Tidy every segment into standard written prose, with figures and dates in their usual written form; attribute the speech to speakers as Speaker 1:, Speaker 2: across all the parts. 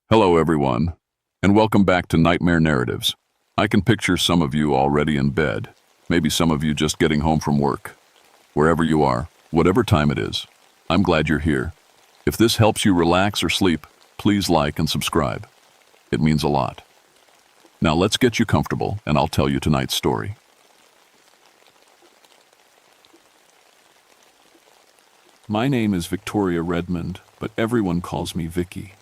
Speaker 1: Hello, everyone, and welcome back to Nightmare Narratives. I can picture some of you already in bed, maybe some of you just getting home from work. Wherever you are, whatever time it is, I'm glad you're here. If this helps you relax or sleep, please like and subscribe. It means a lot. Now let's get you comfortable, and I'll tell you tonight's story. My name is Victoria Redmond, but everyone calls me Vicky.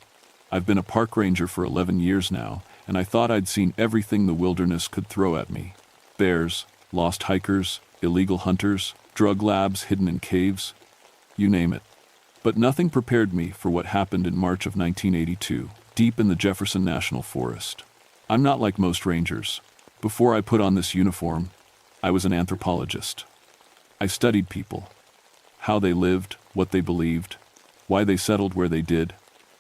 Speaker 1: I've been a park ranger for 11 years now, and I thought I'd seen everything the wilderness could throw at me. Bears, lost hikers, illegal hunters, drug labs hidden in caves, you name it. But nothing prepared me for what happened in March of 1982, deep in the Jefferson National Forest. I'm not like most rangers. Before I put on this uniform, I was an anthropologist. I studied people. How they lived, what they believed, why they settled where they did.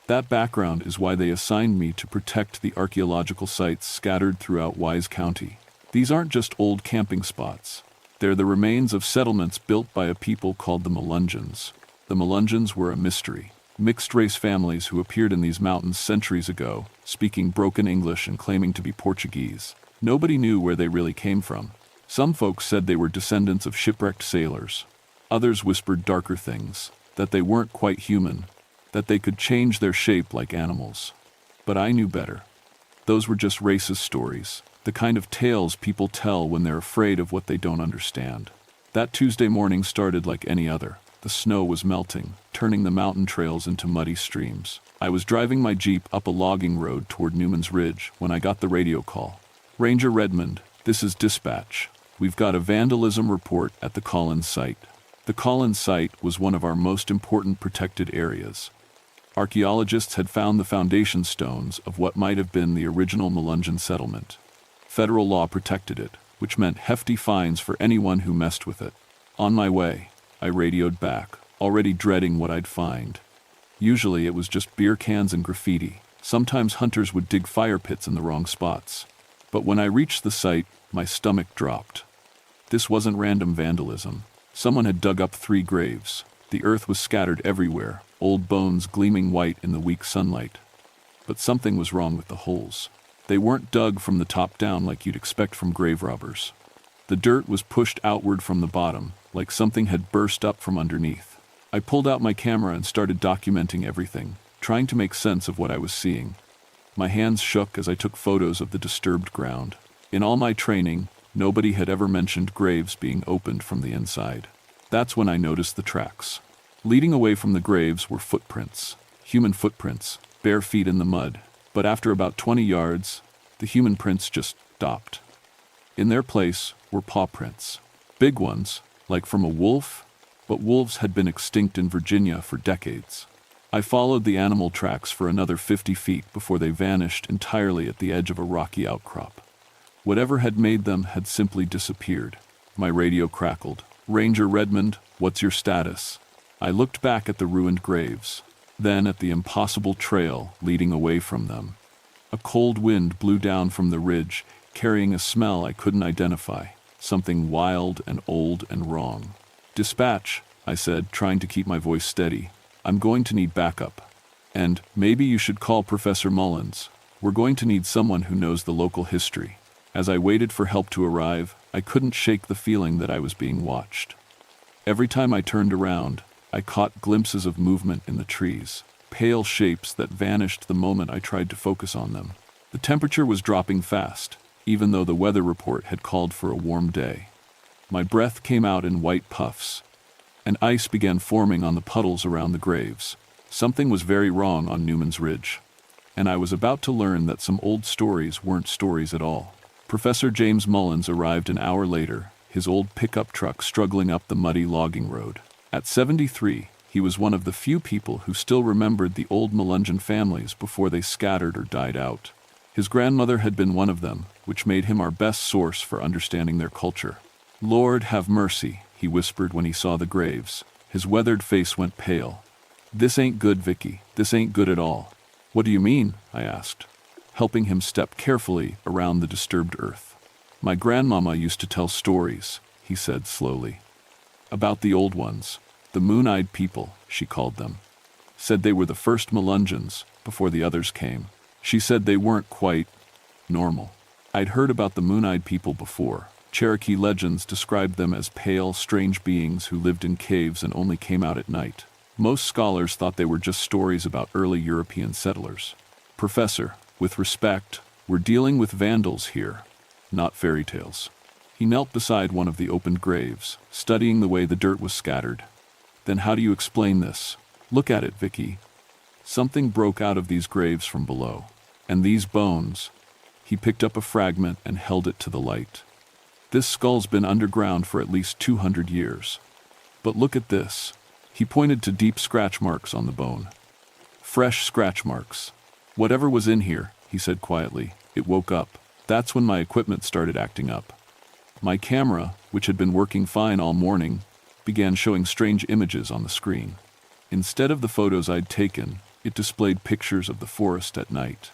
Speaker 1: That background is why they assigned me to protect the archaeological sites scattered throughout Wise County. These aren't just old camping spots. They're the remains of settlements built by a people called the Melungeons. The Melungeons were a mystery. Mixed-race families who appeared in these mountains centuries ago, speaking broken English and claiming to be Portuguese. Nobody knew where they really came from. Some folks said they were descendants of shipwrecked sailors. Others whispered darker things, that they weren't quite human, that they could change their shape like animals. But I knew better. Those were just racist stories, the kind of tales people tell when they're afraid of what they don't understand. That Tuesday morning started like any other. The snow was melting, turning the mountain trails into muddy streams. I was driving my Jeep up a logging road toward Newman's Ridge when I got the radio call. Ranger Redmond, this is dispatch. We've got a vandalism report at the Collins site. The Collins site was one of our most important protected areas. Archaeologists had found the foundation stones of what might have been the original Melungeon settlement. Federal law protected it, which meant hefty fines for anyone who messed with it. On my way, I radioed back, already dreading what I'd find. Usually it was just beer cans and graffiti. Sometimes hunters would dig fire pits in the wrong spots. But when I reached the site, my stomach dropped. This wasn't random vandalism. Someone had dug up 3 graves. The earth was scattered everywhere, old bones gleaming white in the weak sunlight. But something was wrong with the holes. They weren't dug from the top down like you'd expect from grave robbers. The dirt was pushed outward from the bottom, like something had burst up from underneath. I pulled out my camera and started documenting everything, trying to make sense of what I was seeing. My hands shook as I took photos of the disturbed ground. In all my training, nobody had ever mentioned graves being opened from the inside. That's when I noticed the tracks. Leading away from the graves were footprints, human footprints, bare feet in the mud. But after about 20 yards, the human prints just stopped. In their place were paw prints. Big ones, like from a wolf, but wolves had been extinct in Virginia for decades. I followed the animal tracks for another 50 feet before they vanished entirely at the edge of a rocky outcrop. Whatever had made them had simply disappeared. My radio crackled. Ranger Redmond, what's your status? I looked back at the ruined graves, then at the impossible trail leading away from them. A cold wind blew down from the ridge, carrying a smell I couldn't identify, something wild and old and wrong. Dispatch, I said, trying to keep my voice steady. I'm going to need backup. And maybe you should call Professor Mullins. We're going to need someone who knows the local history. As I waited for help to arrive, I couldn't shake the feeling that I was being watched. Every time I turned around, I caught glimpses of movement in the trees, pale shapes that vanished the moment I tried to focus on them. The temperature was dropping fast, even though the weather report had called for a warm day. My breath came out in white puffs, and ice began forming on the puddles around the graves. Something was very wrong on Newman's Ridge, and I was about to learn that some old stories weren't stories at all. Professor James Mullins arrived an hour later, his old pickup truck struggling up the muddy logging road. At 73, he was one of the few people who still remembered the old Melungeon families before they scattered or died out. His grandmother had been one of them, which made him our best source for understanding their culture. "Lord, have mercy," he whispered when he saw the graves. His weathered face went pale. "This ain't good, Vicky. This ain't good at all." "What do you mean?" I asked, helping him step carefully around the disturbed earth. "My grandmama used to tell stories," he said slowly. "About the old ones, the moon-eyed people," she called them. "Said they were the first Melungeons, before the others came. She said they weren't quite normal. I'd heard about the moon-eyed people before. Cherokee legends described them as pale, strange beings who lived in caves and only came out at night. Most scholars thought they were just stories about early European settlers. Professor, with respect, we're dealing with vandals here, not fairy tales. He knelt beside one of the opened graves, studying the way the dirt was scattered. Then how do you explain this? Look at it, Vicky. Something broke out of these graves from below. And these bones. He picked up a fragment and held it to the light. This skull's been underground for at least 200 years. But look at this. He pointed to deep scratch marks on the bone. Fresh scratch marks. Whatever was in here, he said quietly, it woke up. That's when my equipment started acting up. My camera, which had been working fine all morning, began showing strange images on the screen. Instead of the photos I'd taken, it displayed pictures of the forest at night.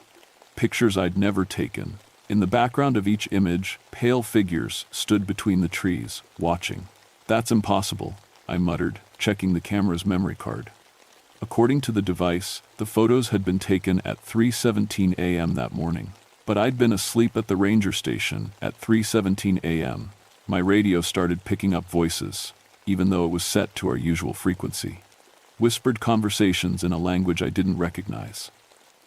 Speaker 1: Pictures I'd never taken. In the background of each image, pale figures stood between the trees, watching. That's impossible, I muttered, checking the camera's memory card. According to the device, the photos had been taken at 3:17 a.m. that morning. But I'd been asleep at the ranger station at 3:17 a.m. My radio started picking up voices, even though it was set to our usual frequency. Whispered conversations in a language I didn't recognize.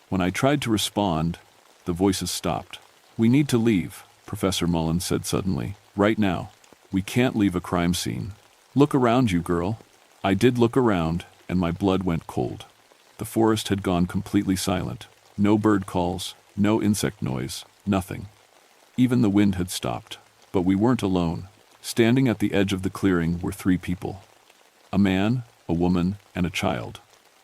Speaker 1: When I tried to respond, the voices stopped. We need to leave, Professor Mullins said suddenly. Right now. We can't leave a crime scene. Look around you, girl. I did look around, and my blood went cold. The forest had gone completely silent. No bird calls, no insect noise, nothing. Even the wind had stopped. But we weren't alone. Standing at the edge of the clearing were 3 people. A man, a woman, and a child.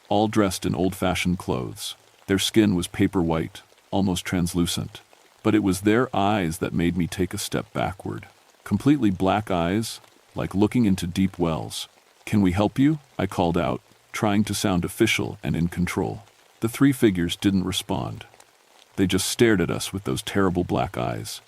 Speaker 1: All dressed in old-fashioned clothes. Their skin was paper white, almost translucent. But it was their eyes that made me take a step backward. Completely black eyes, like looking into deep wells. Can we help you? I called out, trying to sound official and in control. The 3 figures didn't respond. They just stared at us with those terrible black eyes.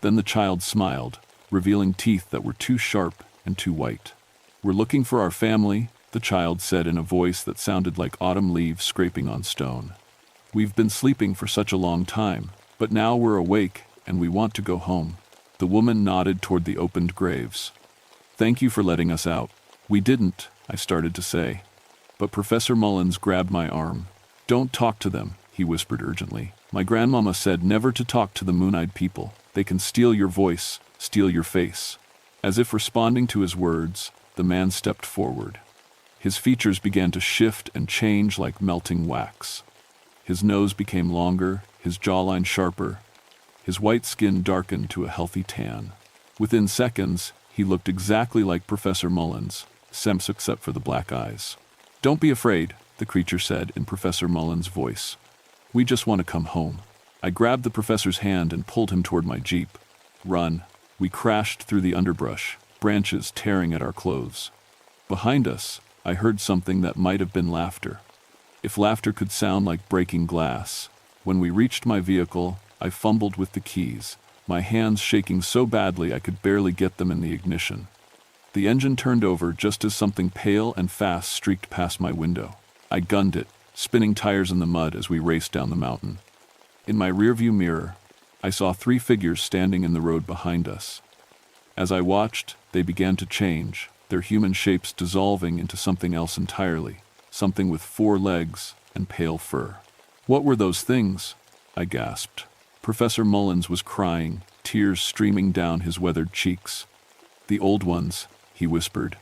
Speaker 1: Then the child smiled, revealing teeth that were too sharp and too white. We're looking for our family, the child said in a voice that sounded like autumn leaves scraping on stone. We've been sleeping for such a long time, but now we're awake and we want to go home. The woman nodded toward the opened graves. Thank you for letting us out. We didn't, I started to say. But Professor Mullins grabbed my arm. Don't talk to them, he whispered urgently. My grandmama said never to talk to the moon-eyed people. They can steal your voice, steal your face. As if responding to his words, the man stepped forward. His features began to shift and change like melting wax. His nose became longer, his jawline sharper. His white skin darkened to a healthy tan. Within seconds, he looked exactly like Professor Mullins, except for the black eyes. Don't be afraid, the creature said in Professor Mullins' voice. We just want to come home. I grabbed the professor's hand and pulled him toward my jeep. Run. We crashed through the underbrush, branches tearing at our clothes. Behind us, I heard something that might have been laughter. If laughter could sound like breaking glass. When we reached my vehicle, I fumbled with the keys, my hands shaking so badly I could barely get them in the ignition. The engine turned over just as something pale and fast streaked past my window. I gunned it, spinning tires in the mud as we raced down the mountain. In my rearview mirror, I saw 3 figures standing in the road behind us. As I watched, they began to change, their human shapes dissolving into something else entirely, something with 4 legs and pale fur. What were those things? I gasped. Professor Mullins was crying, tears streaming down his weathered cheeks. The old ones, he whispered.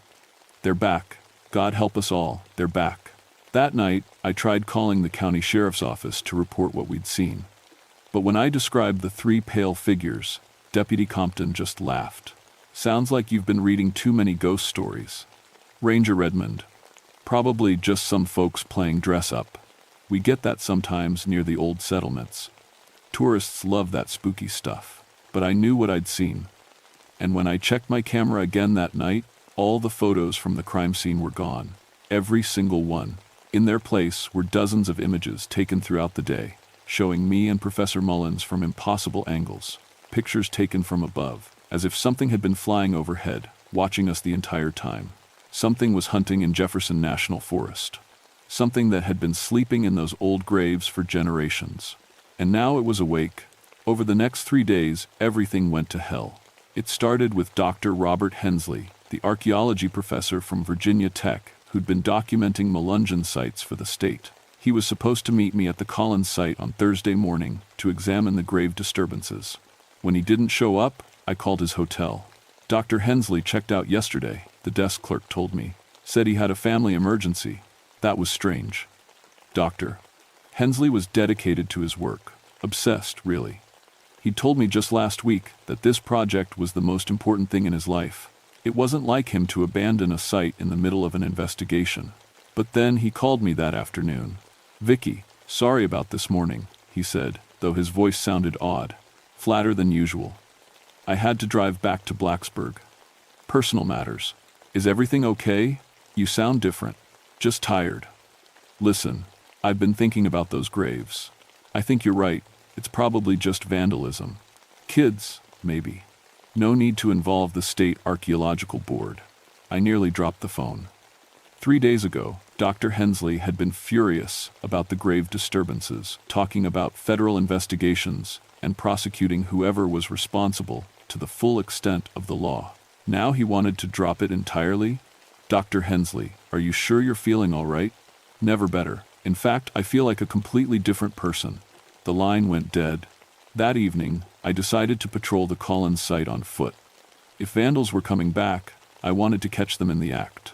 Speaker 1: They're back. God help us all, they're back. That night, I tried calling the county sheriff's office to report what we'd seen. But when I described the 3 pale figures, Deputy Compton just laughed. Sounds like you've been reading too many ghost stories. Ranger Redmond. Probably just some folks playing dress-up. We get that sometimes near the old settlements. Tourists love that spooky stuff. But I knew what I'd seen. And when I checked my camera again that night, all the photos from the crime scene were gone. Every single one. In their place were dozens of images taken throughout the day, showing me and Professor Mullins from impossible angles. Pictures taken from above, as if something had been flying overhead, watching us the entire time. Something was hunting in Jefferson National Forest. Something that had been sleeping in those old graves for generations. And now it was awake. Over the next 3 days, everything went to hell. It started with Dr. Robert Hensley, the archaeology professor from Virginia Tech, who'd been documenting Melungeon sites for the state. He was supposed to meet me at the Collins site on Thursday morning to examine the grave disturbances. When he didn't show up, I called his hotel. Dr. Hensley checked out yesterday, the desk clerk told me. Said he had a family emergency. That was strange. Dr. Hensley was dedicated to his work. Obsessed, really. He told me just last week that this project was the most important thing in his life. It wasn't like him to abandon a site in the middle of an investigation. But then he called me that afternoon. "Vicky, sorry about this morning," he said, though his voice sounded odd, flatter than usual. "I had to drive back to Blacksburg. Personal matters. Is everything okay? You sound different. Just tired." "Listen, I've been thinking about those graves. I think you're right. It's probably just vandalism. Kids, maybe. No need to involve the State Archaeological Board." I nearly dropped the phone. 3 days ago, Dr. Hensley had been furious about the grave disturbances, talking about federal investigations and prosecuting whoever was responsible to the full extent of the law. Now he wanted to drop it entirely? "Dr. Hensley, are you sure you're feeling all right?" "Never better. In fact, I feel like a completely different person." The line went dead. That evening, I decided to patrol the Collins site on foot. If vandals were coming back, I wanted to catch them in the act.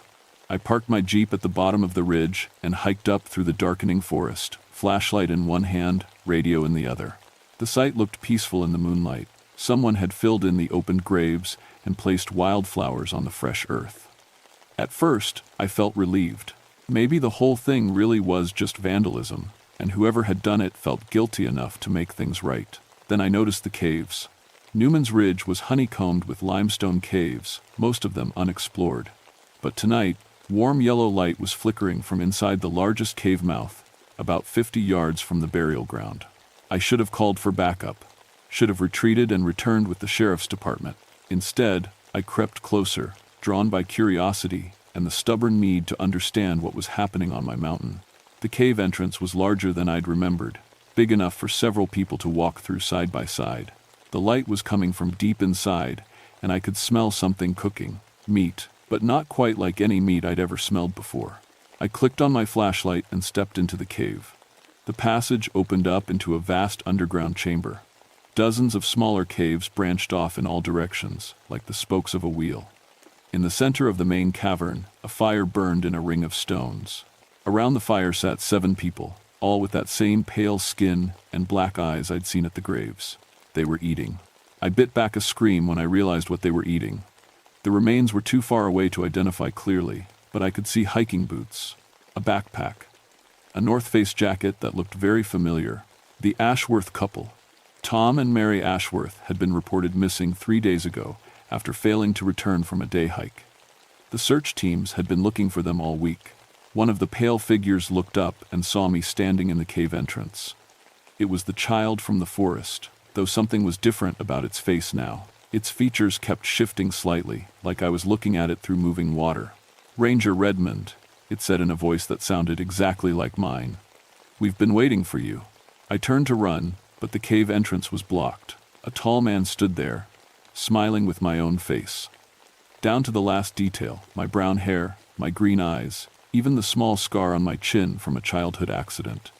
Speaker 1: I parked my Jeep at the bottom of the ridge and hiked up through the darkening forest, flashlight in one hand, radio in the other. The site looked peaceful in the moonlight. Someone had filled in the opened graves and placed wildflowers on the fresh earth. At first, I felt relieved. Maybe the whole thing really was just vandalism, and whoever had done it felt guilty enough to make things right. Then I noticed the caves. Newman's Ridge was honeycombed with limestone caves, most of them unexplored. But tonight, warm yellow light was flickering from inside the largest cave mouth, about 50 yards from the burial ground. I should have called for backup, should have retreated and returned with the sheriff's department. Instead, I crept closer, drawn by curiosity and the stubborn need to understand what was happening on my mountain. The cave entrance was larger than I'd remembered, big enough for several people to walk through side by side. The light was coming from deep inside, and I could smell something cooking. Meat, but not quite like any meat I'd ever smelled before. I clicked on my flashlight and stepped into the cave. The passage opened up into a vast underground chamber. Dozens of smaller caves branched off in all directions, like the spokes of a wheel. In the center of the main cavern, a fire burned in a ring of stones. Around the fire sat 7 people, all with that same pale skin and black eyes I'd seen at the graves. They were eating. I bit back a scream when I realized what they were eating. The remains were too far away to identify clearly, but I could see hiking boots, a backpack, a North Face jacket that looked very familiar. The Ashworth couple. Tom and Mary Ashworth had been reported missing 3 days ago after failing to return from a day hike. The search teams had been looking for them all week. One of the pale figures looked up and saw me standing in the cave entrance. It was the child from the forest, though something was different about its face now. Its features kept shifting slightly, like I was looking at it through moving water. "Ranger Redmond," it said in a voice that sounded exactly like mine. "We've been waiting for you." I turned to run, but the cave entrance was blocked. A tall man stood there, smiling with my own face. Down to the last detail, my brown hair, my green eyes, even the small scar on my chin from a childhood accident.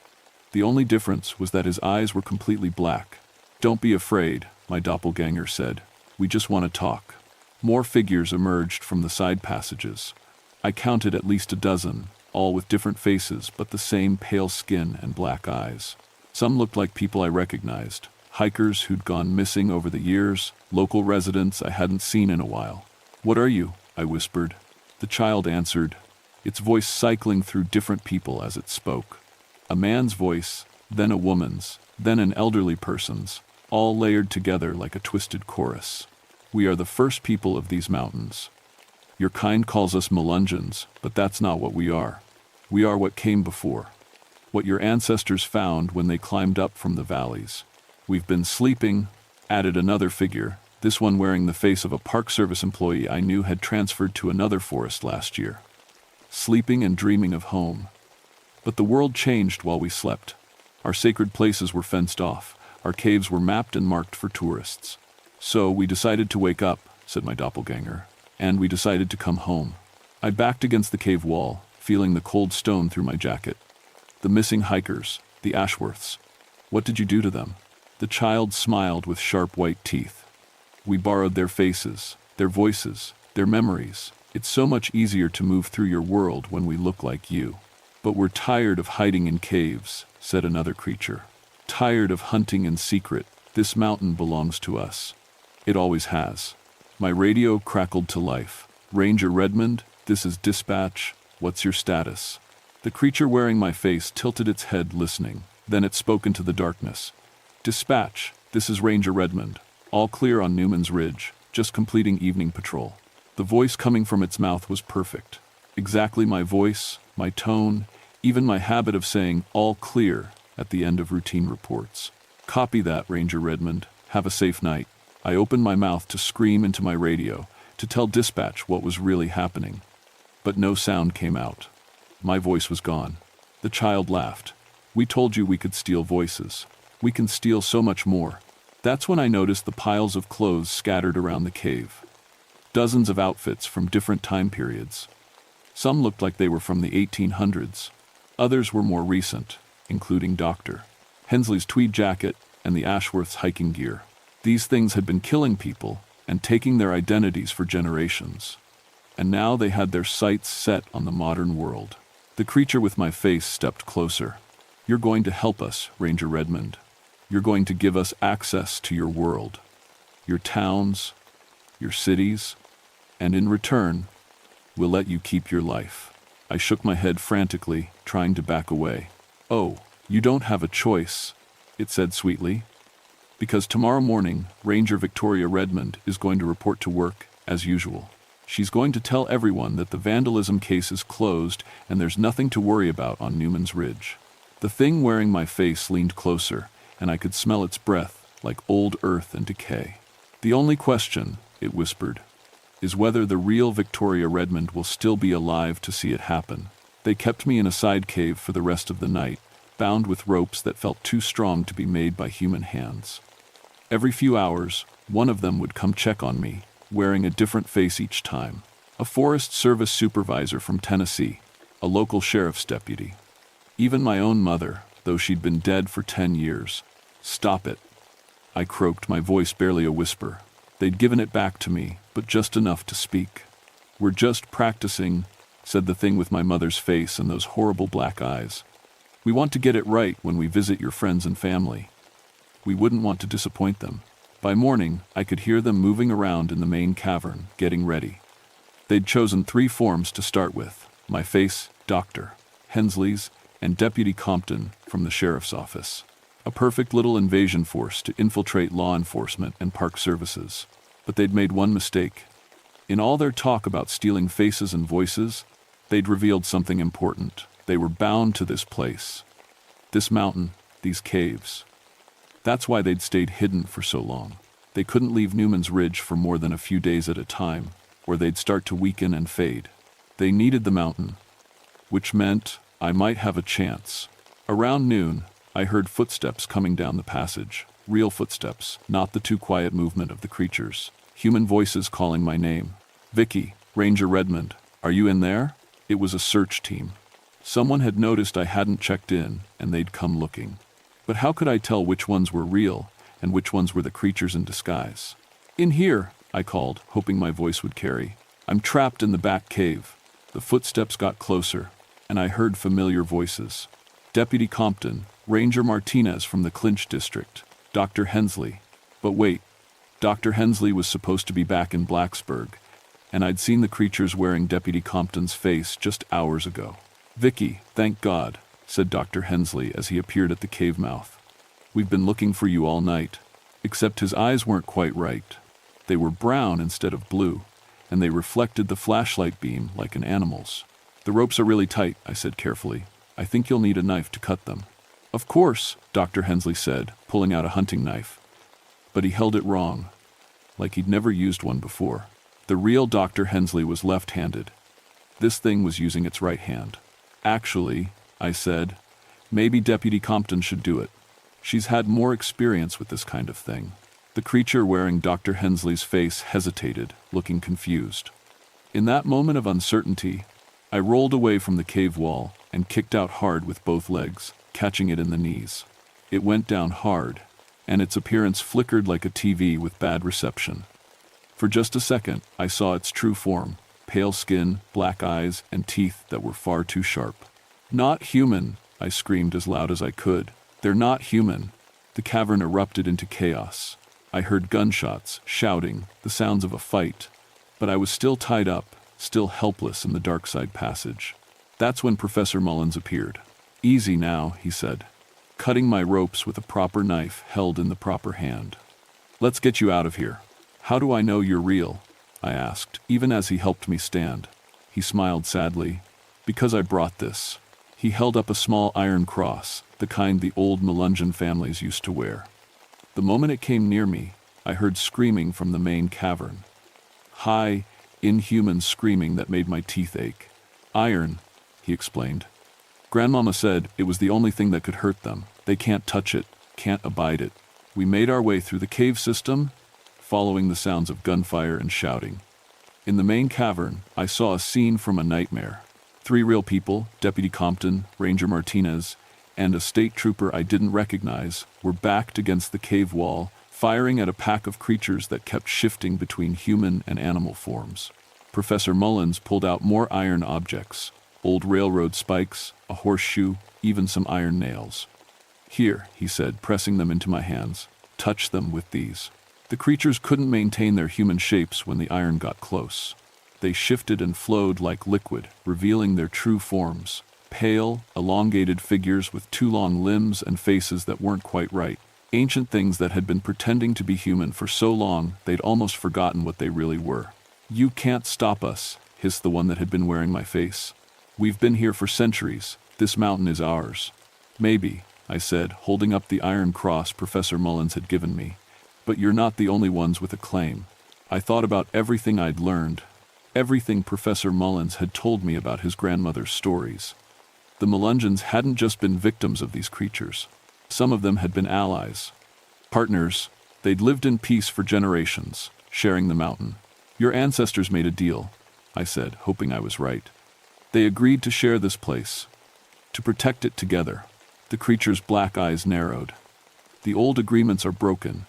Speaker 1: The only difference was that his eyes were completely black. "Don't be afraid," my doppelganger said. "We just want to talk." More figures emerged from the side passages. I counted at least a dozen, all with different faces but the same pale skin and black eyes. Some looked like people I recognized, hikers who'd gone missing over the years, local residents I hadn't seen in a while. "What are you?" I whispered. The child answered, its voice cycling through different people as it spoke. A man's voice, then a woman's, then an elderly person's, all layered together like a twisted chorus. "We are the first people of these mountains. Your kind calls us Melungeons, but that's not what we are. We are what came before. What your ancestors found when they climbed up from the valleys. We've been sleeping," added another figure, this one wearing the face of a Park Service employee I knew had transferred to another forest last year. "Sleeping and dreaming of home. But the world changed while we slept. Our sacred places were fenced off. Our caves were mapped and marked for tourists. So we decided to wake up, said my doppelganger, and we decided to come home. I backed against the cave wall, feeling the cold stone through my jacket. The missing hikers, the Ashworths. What did you do to them? The child smiled with sharp white teeth. We borrowed their faces, their voices, their memories. It's so much easier to move through your world when we look like you. But we're tired of hiding in caves, said another creature. Tired of hunting in secret. This mountain belongs to us. It always has. My radio crackled to life. Ranger Redmond, this is dispatch. What's your status? The creature wearing my face tilted its head, listening. Then it spoke into the darkness. Dispatch, this is Ranger Redmond. All clear on Newman's Ridge, just completing evening patrol. The voice coming from its mouth was perfect. Exactly my voice, my tone, even my habit of saying all clear at the end of routine reports. Copy that, Ranger Redmond. Have a safe night. I opened my mouth to scream into my radio, to tell dispatch what was really happening. But no sound came out. My voice was gone. The child laughed. We told you we could steal voices. We can steal so much more. That's when I noticed the piles of clothes scattered around the cave. Dozens of outfits from different time periods. Some looked like they were from the 1800s. Others were more recent, including Dr. Hensley's tweed jacket and the Ashworth's hiking gear. These things had been killing people and taking their identities for generations. And now they had their sights set on the modern world. The creature with my face stepped closer. You're going to help us, Ranger Redmond. You're going to give us access to your world, your towns, your cities, and in return, we'll let you keep your life. I shook my head frantically, trying to back away. Oh, you don't have a choice, it said sweetly. Because tomorrow morning, Ranger Victoria Redmond is going to report to work, as usual. She's going to tell everyone that the vandalism case is closed and there's nothing to worry about on Newman's Ridge. The thing wearing my face leaned closer, and I could smell its breath, like old earth and decay. The only question, it whispered, is whether the real Victoria Redmond will still be alive to see it happen. They kept me in a side cave for the rest of the night, bound with ropes that felt too strong to be made by human hands. Every few hours, one of them would come check on me, wearing a different face each time. A Forest Service supervisor from Tennessee, a local sheriff's deputy. Even my own mother, though she'd been dead for 10 years. Stop it. I croaked, my voice barely a whisper. They'd given it back to me, but just enough to speak. We're just practicing, said the thing with my mother's face and those horrible black eyes. We want to get it right when we visit your friends and family. We wouldn't want to disappoint them. By morning, I could hear them moving around in the main cavern, getting ready. They'd chosen 3 forms to start with. My face, Dr. Hensley's, and Deputy Compton from the sheriff's office. A perfect little invasion force to infiltrate law enforcement and park services. But they'd made one mistake. In all their talk about stealing faces and voices, they'd revealed something important. They were bound to this place. This mountain, these caves. That's why they'd stayed hidden for so long. They couldn't leave Newman's Ridge for more than a few days at a time, or they'd start to weaken and fade. They needed the mountain, which meant I might have a chance. Around noon, I heard footsteps coming down the passage. Real footsteps, not the too quiet movement of the creatures. Human voices calling my name. Vicky, Ranger Redmond, are you in there? It was a search team. Someone had noticed I hadn't checked in, and they'd come looking. But how could I tell which ones were real, and which ones were the creatures in disguise? In here, I called, hoping my voice would carry. I'm trapped in the back cave. The footsteps got closer, and I heard familiar voices. Deputy Compton, Ranger Martinez from the Clinch District, Dr. Hensley. But wait, Dr. Hensley was supposed to be back in Blacksburg, and I'd seen the creatures wearing Deputy Compton's face just hours ago. Vicky, thank God, said Dr. Hensley as he appeared at the cave mouth. We've been looking for you all night. Except his eyes weren't quite right. They were brown instead of blue, and they reflected the flashlight beam like an animal's. The ropes are really tight, I said carefully. I think you'll need a knife to cut them. Of course, Dr. Hensley said, pulling out a hunting knife. But he held it wrong, like he'd never used one before. The real Dr. Hensley was left-handed. This thing was using its right hand. Actually, I said, Maybe Deputy Compton should do it. She's had more experience with this kind of thing. The creature wearing Dr. Hensley's face hesitated, looking confused. In that moment of uncertainty, I rolled away from the cave wall and kicked out hard with both legs, catching it in the knees. It went down hard, and its appearance flickered like a TV with bad reception. For just a second, I saw its true form: pale skin, black eyes, and teeth that were far too sharp. "Not human!" I screamed as loud as I could. "They're not human!" The cavern erupted into chaos. I heard gunshots, shouting, the sounds of a fight. But I was still tied up, still helpless in the dark side passage. That's when Professor Mullins appeared. "Easy now," he said, cutting my ropes with a proper knife held in the proper hand. "Let's get you out of here." "How do I know you're real?" I asked, even as he helped me stand. He smiled sadly. "Because I brought this." He held up a small iron cross, the kind the old Melungeon families used to wear. The moment it came near me, I heard screaming from the main cavern. High, inhuman screaming that made my teeth ache. "Iron," he explained. "Grandmama said it was the only thing that could hurt them. They can't touch it, can't abide it." We made our way through the cave system, following the sounds of gunfire and shouting. In the main cavern, I saw a scene from a nightmare. 3 real people, Deputy Compton, Ranger Martinez, and a state trooper I didn't recognize, were backed against the cave wall, firing at a pack of creatures that kept shifting between human and animal forms. Professor Mullins pulled out more iron objects: old railroad spikes, a horseshoe, even some iron nails. "Here," he said, pressing them into my hands. "Touch them with these." The creatures couldn't maintain their human shapes when the iron got close. They shifted and flowed like liquid, revealing their true forms: pale, elongated figures with 2 long limbs and faces that weren't quite right. Ancient things that had been pretending to be human for so long they'd almost forgotten what they really were. "You can't stop us," hissed the one that had been wearing my face. "We've been here for centuries. This mountain is ours." "Maybe," I said, holding up the iron cross Professor Mullins had given me. "But you're not the only ones with a claim." I thought about everything I'd learned, everything Professor Mullins had told me about his grandmother's stories. The Melungeons hadn't just been victims of these creatures. Some of them had been allies, partners. They'd lived in peace for generations, sharing the mountain. "Your ancestors made a deal," I said, hoping I was right. "They agreed to share this place, to protect it together." The creature's black eyes narrowed. "The old agreements are broken.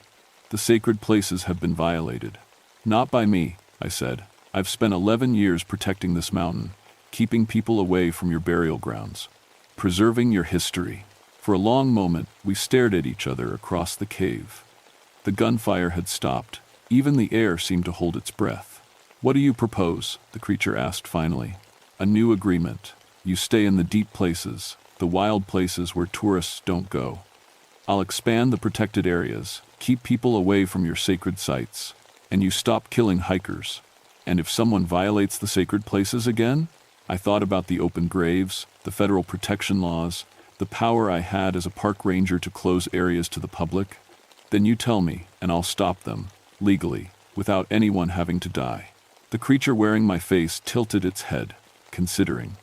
Speaker 1: The sacred places have been violated." "Not by me," I said. "I've spent 11 years protecting this mountain, keeping people away from your burial grounds, preserving your history." For a long moment, we stared at each other across the cave. The gunfire had stopped. Even the air seemed to hold its breath. "What do you propose?" the creature asked finally. "A new agreement. You stay in the deep places, the wild places where tourists don't go. I'll expand the protected areas, keep people away from your sacred sites, and you stop killing hikers. And if someone violates the sacred places again?" I thought about the open graves, the federal protection laws, the power I had as a park ranger to close areas to the public. "Then you tell me, and I'll stop them, legally, without anyone having to die." The creature wearing my face tilted its head, considering.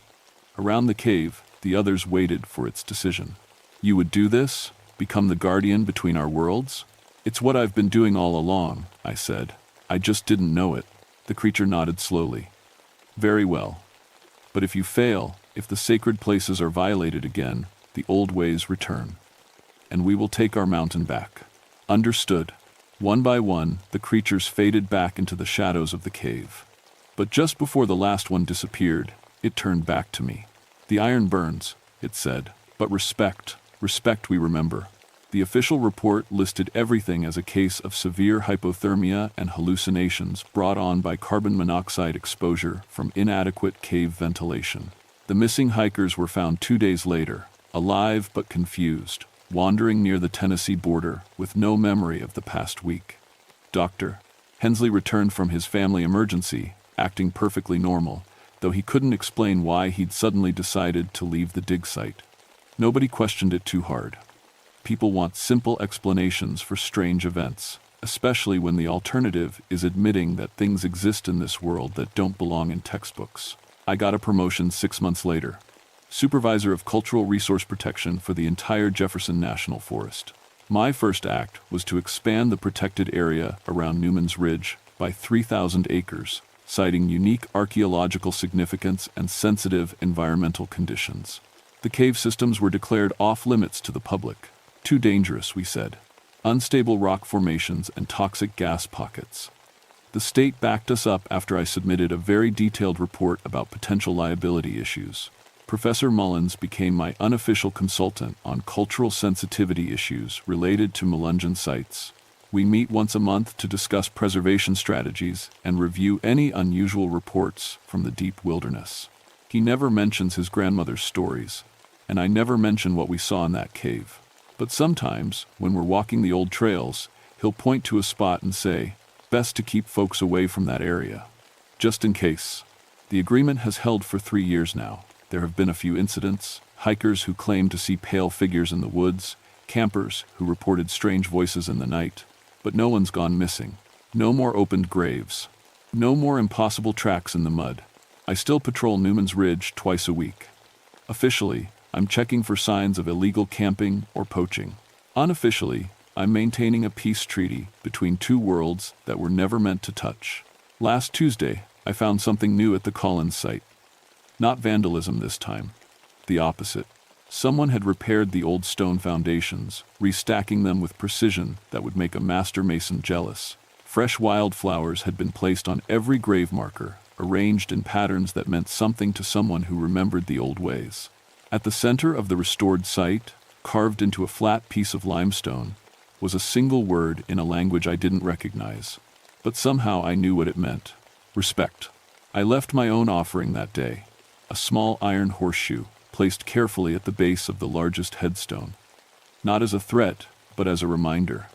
Speaker 1: Around the cave, the others waited for its decision. "You would do this? Become the guardian between our worlds?" "It's what I've been doing all along," I said. "I just didn't know it." The creature nodded slowly. "Very well. But if you fail, if the sacred places are violated again, the old ways return. And we will take our mountain back." "Understood." One by one, the creatures faded back into the shadows of the cave. But just before the last one disappeared, it turned back to me. "The iron burns," it said, "but respect we remember." The official report listed everything as a case of severe hypothermia and hallucinations brought on by carbon monoxide exposure from inadequate cave ventilation. The missing hikers were found 2 days later, alive but confused, wandering near the Tennessee border with no memory of the past week. Dr. Hensley returned from his family emergency, acting perfectly normal, though he couldn't explain why he'd suddenly decided to leave the dig site. Nobody questioned it too hard. People want simple explanations for strange events, especially when the alternative is admitting that things exist in this world that don't belong in textbooks. I got a promotion 6 months later. supervisor of cultural resource protection for the entire Jefferson National Forest. My first act was to expand the protected area around Newman's Ridge by 3,000 acres, citing unique archaeological significance and sensitive environmental conditions. The cave systems were declared off-limits to the public. Too dangerous, we said. Unstable rock formations and toxic gas pockets. The state backed us up after I submitted a very detailed report about potential liability issues. Professor Mullins became my unofficial consultant on cultural sensitivity issues related to Melungeon sites. We meet once a month to discuss preservation strategies and review any unusual reports from the deep wilderness. He never mentions his grandmother's stories, and I never mention what we saw in that cave. But sometimes, when we're walking the old trails, he'll point to a spot and say, "Best to keep folks away from that area." Just in case. The agreement has held for 3 years now. There have been a few incidents, hikers who claimed to see pale figures in the woods, campers who reported strange voices in the night, but no one's gone missing. No more opened graves. No more impossible tracks in the mud. I still patrol Newman's Ridge twice a week. Officially, I'm checking for signs of illegal camping or poaching. Unofficially, I'm maintaining a peace treaty between two worlds that were never meant to touch. Last Tuesday, I found something new at the Collins site. Not vandalism this time. The opposite. Someone had repaired the old stone foundations, restacking them with precision that would make a master mason jealous. Fresh wildflowers had been placed on every grave marker, arranged in patterns that meant something to someone who remembered the old ways. At the center of the restored site, carved into a flat piece of limestone, was a single word in a language I didn't recognize. But somehow I knew what it meant. Respect. I left my own offering that day. A small iron horseshoe, placed carefully at the base of the largest headstone. Not as a threat, but as a reminder.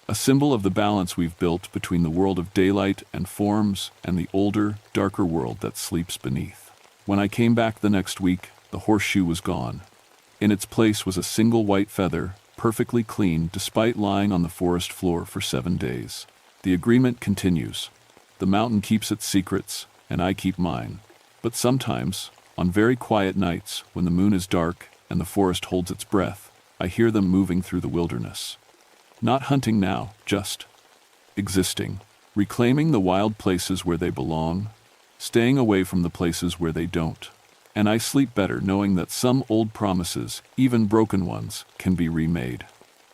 Speaker 1: A symbol of the balance we've built between the world of daylight and forms and the older, darker world that sleeps beneath. When I came back the next week, the horseshoe was gone. In its place was a single white feather, perfectly clean despite lying on the forest floor for 7 days. The agreement continues. The mountain keeps its secrets, and I keep mine. But sometimes, on very quiet nights, when the moon is dark and the forest holds its breath, I hear them moving through the wilderness. Not hunting now, just existing, reclaiming the wild places where they belong, staying away from the places where they don't. And I sleep better knowing that some old promises, even broken ones, can be remade.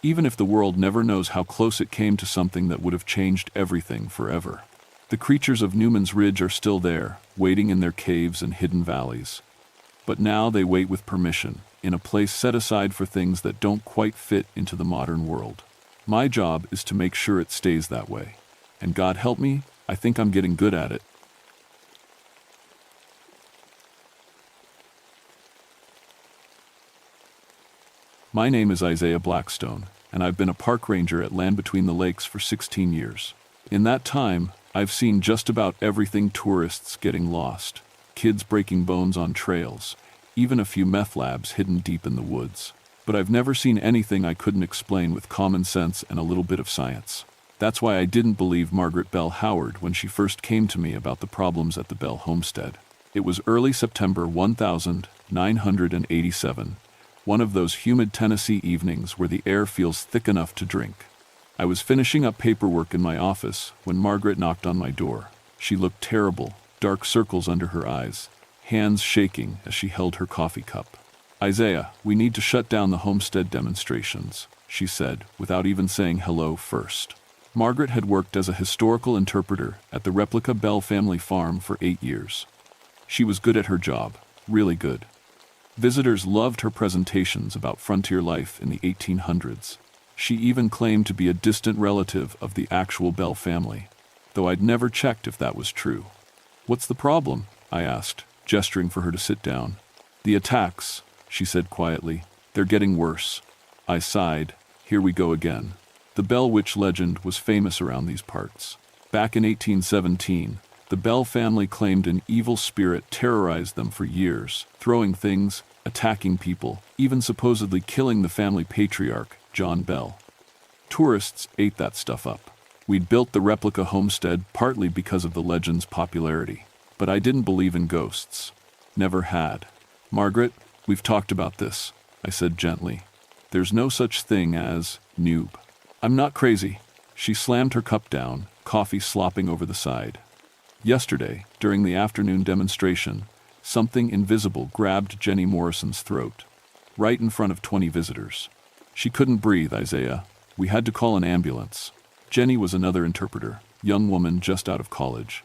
Speaker 1: Even if the world never knows how close it came to something that would have changed everything forever. The creatures of Newman's Ridge are still there, waiting in their caves and hidden valleys. But now they wait with permission, in a place set aside for things that don't quite fit into the modern world. My job is to make sure it stays that way. And God help me, I think I'm getting good at it. My name is Isaiah Blackstone, and I've been a park ranger at Land Between the Lakes for 16 years. In that time, I've seen just about everything: tourists getting lost, kids breaking bones on trails, even a few meth labs hidden deep in the woods. But I've never seen anything I couldn't explain with common sense and a little bit of science. That's why I didn't believe Margaret Bell Howard when she first came to me about the problems at the Bell homestead. It was early September 1987, one of those humid Tennessee evenings where the air feels thick enough to drink. I was finishing up paperwork in my office when Margaret knocked on my door. She looked terrible, dark circles under her eyes, hands shaking as she held her coffee cup. "Isaiah, we need to shut down the homestead demonstrations," she said, without even saying hello first. Margaret had worked as a historical interpreter at the replica Bell family farm for 8 years. She was good at her job, really good. Visitors loved her presentations about frontier life in the 1800s. She even claimed to be a distant relative of the actual Bell family, though I'd never checked if that was true. "What's the problem?" I asked, gesturing for her to sit down. "The attacks," she said quietly. "They're getting worse." I sighed. Here we go again. The Bell Witch legend was famous around these parts. Back in 1817, the Bell family claimed an evil spirit terrorized them for years, throwing things, attacking people, even supposedly killing the family patriarch, John Bell. Tourists ate that stuff up. We'd built the replica homestead partly because of the legend's popularity. But I didn't believe in ghosts. Never had. "Margaret, We've talked about this, I said gently. There's no such thing as noob. I'm not crazy. She slammed her cup down, coffee slopping over the side. Yesterday, during the afternoon demonstration, something invisible grabbed Jenny Morrison's throat, right in front of 20 visitors. She couldn't breathe, Isaiah. We had to call an ambulance. Jenny was another interpreter, young woman just out of college.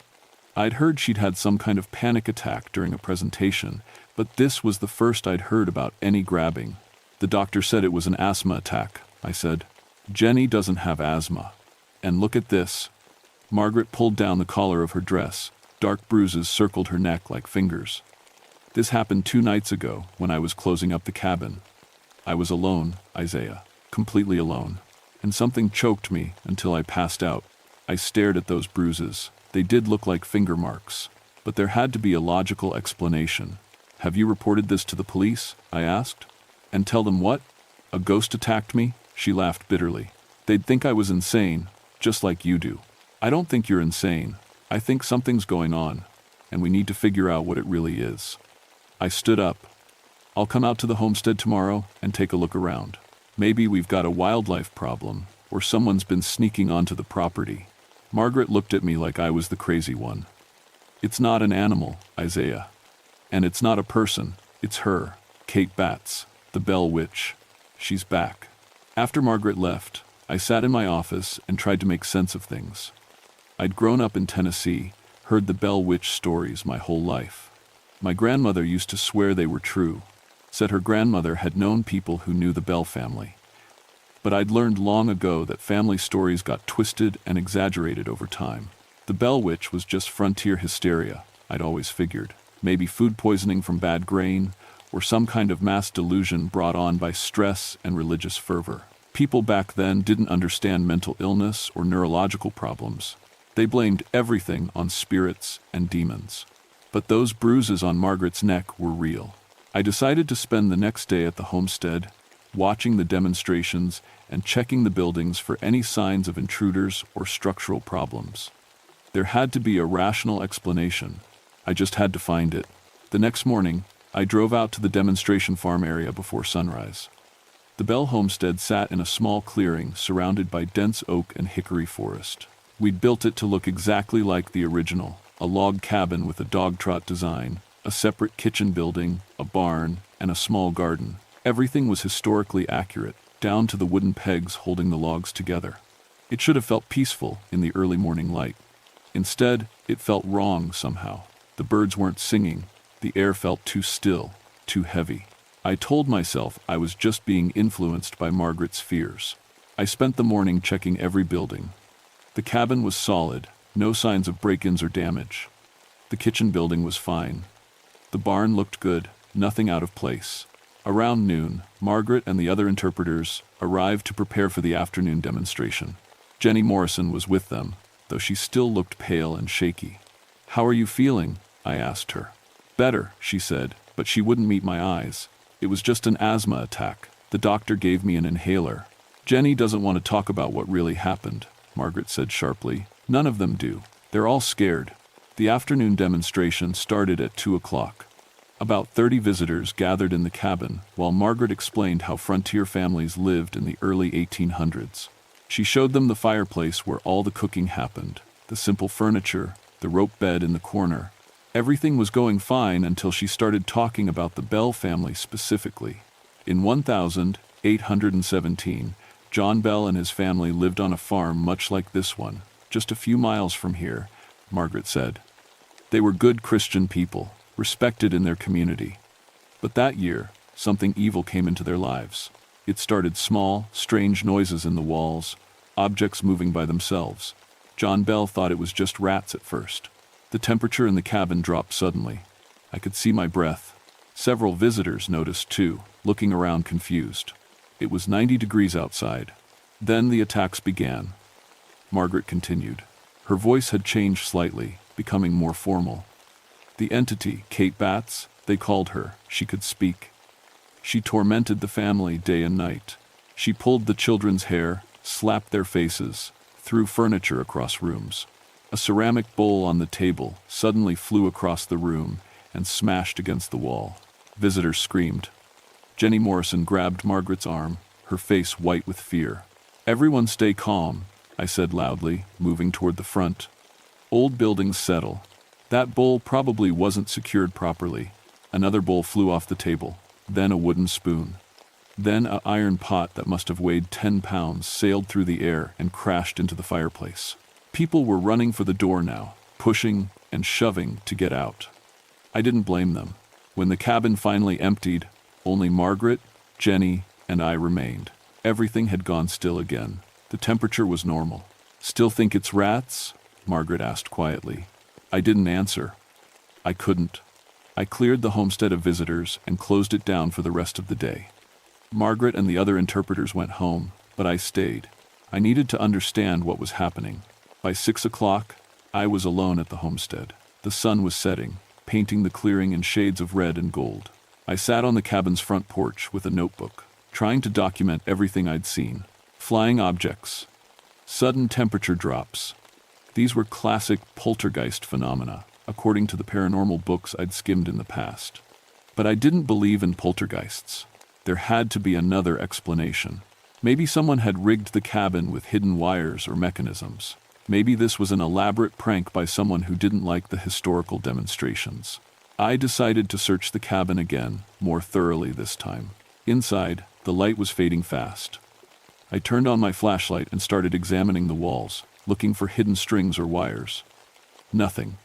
Speaker 1: I'd heard she'd had some kind of panic attack during a presentation, but this was the first I'd heard about any grabbing. The doctor said it was an asthma attack, I said. Jenny doesn't have asthma. And look at this. Margaret pulled down the collar of her dress. Dark bruises circled her neck like fingers. This happened 2 nights ago when I was closing up the cabin. I was alone, Isaiah, completely alone, and something choked me until I passed out. I stared at those bruises. They did look like finger marks, but there had to be a logical explanation. Have you reported this to the police? I asked. And tell them what? A ghost attacked me? She laughed bitterly. They'd think I was insane, just like you do. I don't think you're insane. I think something's going on, and we need to figure out what it really is. I stood up. I'll come out to the homestead tomorrow and take a look around. Maybe we've got a wildlife problem, or someone's been sneaking onto the property. Margaret looked at me like I was the crazy one. It's not an animal, Isaiah. And it's not a person. It's her, Kate Batts, the Bell Witch. She's back. After Margaret left, I sat in my office and tried to make sense of things. I'd grown up in Tennessee, heard the Bell Witch stories my whole life. My grandmother used to swear they were true, said her grandmother had known people who knew the Bell family. But I'd learned long ago that family stories got twisted and exaggerated over time. The Bell Witch was just frontier hysteria, I'd always figured. Maybe food poisoning from bad grain, or some kind of mass delusion brought on by stress and religious fervor. People back then didn't understand mental illness or neurological problems. They blamed everything on spirits and demons. But those bruises on Margaret's neck were real. I decided to spend the next day at the homestead, watching the demonstrations and checking the buildings for any signs of intruders or structural problems. There had to be a rational explanation. I just had to find it. The next morning, I drove out to the demonstration farm area before sunrise. The Bell homestead sat in a small clearing surrounded by dense oak and hickory forest. We'd built it to look exactly like the original, a log cabin with a dog trot design, a separate kitchen building, a barn, and a small garden. Everything was historically accurate, down to the wooden pegs holding the logs together. It should have felt peaceful in the early morning light. Instead, it felt wrong somehow. The birds weren't singing. The air felt too still, too heavy. I told myself I was just being influenced by Margaret's fears. I spent the morning checking every building. The cabin was solid, no signs of break-ins or damage. The kitchen building was fine. The barn looked good, nothing out of place. Around noon, Margaret and the other interpreters arrived to prepare for the afternoon demonstration. Jenny Morrison was with them, though she still looked pale and shaky. "How are you feeling?" I asked her. "Better," she said, but she wouldn't meet my eyes. It was just an asthma attack. The doctor gave me an inhaler. "Jenny doesn't want to talk about what really happened," Margaret said sharply. "None of them do. They're all scared." The afternoon demonstration started at 2 o'clock. About 30 visitors gathered in the cabin while Margaret explained how frontier families lived in the early 1800s. She showed them the fireplace where all the cooking happened, the simple furniture, the rope bed in the corner. Everything was going fine until she started talking about the Bell family specifically. In 1817, John Bell and his family lived on a farm much like this one, just a few miles from here, Margaret said. They were good Christian people, respected in their community. But that year, something evil came into their lives. It started small, strange noises in the walls, objects moving by themselves. John Bell thought it was just rats at first. The temperature in the cabin dropped suddenly. I could see my breath. Several visitors noticed too, looking around confused. It was 90 degrees outside. Then the attacks began. Margaret continued. Her voice had changed slightly, becoming more formal. The entity, Kate Batts, they called her. She could speak. She tormented the family day and night. She pulled the children's hair, slapped their faces, threw furniture across rooms. A ceramic bowl on the table suddenly flew across the room and smashed against the wall. Visitors screamed. Jenny Morrison grabbed Margaret's arm, her face white with fear. "Everyone stay calm," I said loudly, moving toward the front. "Old buildings settle. That bowl probably wasn't secured properly." Another bowl flew off the table, then a wooden spoon. Then an iron pot that must have weighed 10 pounds sailed through the air and crashed into the fireplace. People were running for the door now, pushing and shoving to get out. I didn't blame them. When the cabin finally emptied, only Margaret, Jenny, and I remained. Everything had gone still again. The temperature was normal. "Still think it's rats?" Margaret asked quietly. I didn't answer. I couldn't. I cleared the homestead of visitors and closed it down for the rest of the day. Margaret and the other interpreters went home, but I stayed. I needed to understand what was happening. By 6 o'clock, I was alone at the homestead. The sun was setting, painting the clearing in shades of red and gold. I sat on the cabin's front porch with a notebook, trying to document everything I'd seen. Flying objects, sudden temperature drops. These were classic poltergeist phenomena, according to the paranormal books I'd skimmed in the past. But I didn't believe in poltergeists. There had to be another explanation. Maybe someone had rigged the cabin with hidden wires or mechanisms. Maybe this was an elaborate prank by someone who didn't like the historical demonstrations. I decided to search the cabin again, more thoroughly this time. Inside, the light was fading fast. I turned on my flashlight and started examining the walls, looking for hidden strings or wires. Nothing.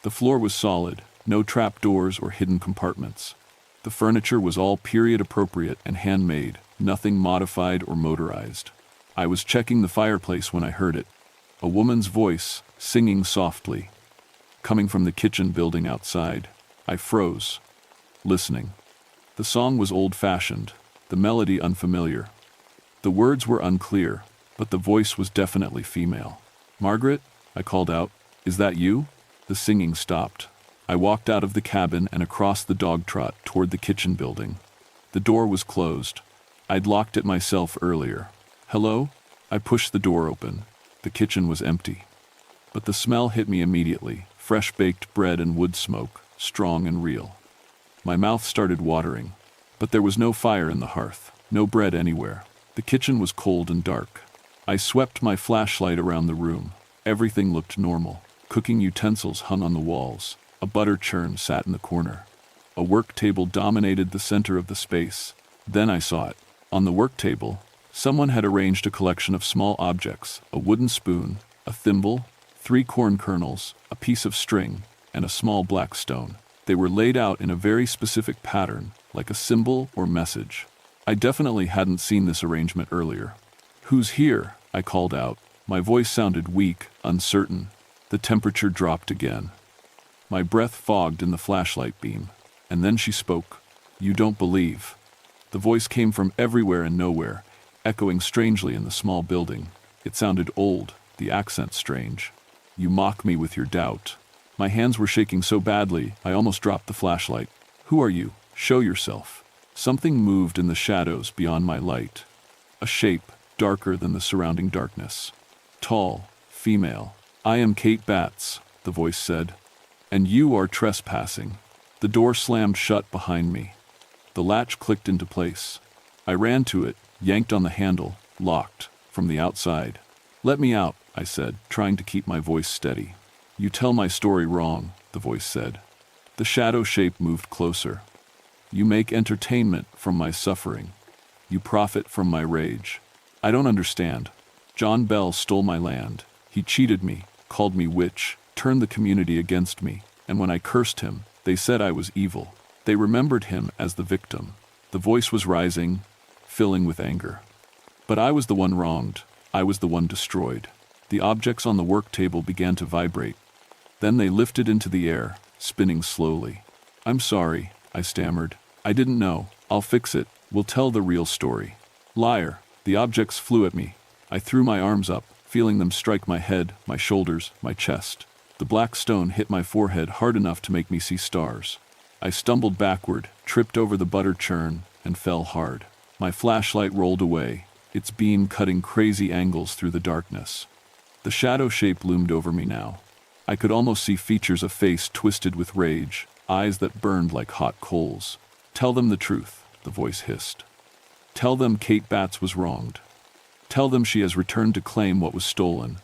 Speaker 1: The floor was solid, no trapdoors or hidden compartments. The furniture was all period-appropriate and handmade, nothing modified or motorized. I was checking the fireplace when I heard it. A woman's voice, singing softly, coming from the kitchen building outside. I froze, listening. The song was old-fashioned, the melody unfamiliar. The words were unclear, but the voice was definitely female. "Margaret," I called out, "is that you?" The singing stopped. I walked out of the cabin and across the dog trot toward the kitchen building. The door was closed. I'd locked it myself earlier. "Hello?" I pushed the door open. The kitchen was empty. But the smell hit me immediately, fresh baked bread and wood smoke, strong and real. My mouth started watering, but there was no fire in the hearth, no bread anywhere. The kitchen was cold and dark. I swept my flashlight around the room. Everything looked normal. Cooking utensils hung on the walls. A butter churn sat in the corner. A work table dominated the center of the space. Then I saw it. On the work table, someone had arranged a collection of small objects: a wooden spoon, a thimble, 3 corn kernels, a piece of string, and a small black stone. They were laid out in a very specific pattern, like a symbol or message. I definitely hadn't seen this arrangement earlier. "Who's here?" I called out. My voice sounded weak, uncertain. The temperature dropped again. My breath fogged in the flashlight beam. And then she spoke. "You don't believe." The voice came from everywhere and nowhere, echoing strangely in the small building. It sounded old, the accent strange. "You mock me with your doubt." My hands were shaking so badly, I almost dropped the flashlight. "Who are you? Show yourself." Something moved in the shadows beyond my light. A shape, darker than the surrounding darkness. Tall, female. "I am Kate Batts," the voice said. "And you are trespassing." The door slammed shut behind me. The latch clicked into place. I ran to it, yanked on the handle, locked, from the outside. "Let me out," I said, trying to keep my voice steady. "You tell my story wrong," the voice said. The shadow shape moved closer. "You make entertainment from my suffering. You profit from my rage. I don't understand. John Bell stole my land. He cheated me, called me witch, turned the community against me, and when I cursed him, they said I was evil. They remembered him as the victim." The voice was rising, filling with anger. "But I was the one wronged. I was the one destroyed." The objects on the work table began to vibrate. Then they lifted into the air, spinning slowly. "I'm sorry," I stammered. "I didn't know. I'll fix it. We'll tell the real story." "Liar." The objects flew at me. I threw my arms up, feeling them strike my head, my shoulders, my chest. The black stone hit my forehead hard enough to make me see stars. I stumbled backward, tripped over the butter churn, and fell hard. My flashlight rolled away, its beam cutting crazy angles through the darkness. The shadow shape loomed over me now. I could almost see features, a face twisted with rage, eyes that burned like hot coals. "Tell them the truth," the voice hissed. Tell them Kate Batts was wronged. Tell them she has returned to claim what was stolen,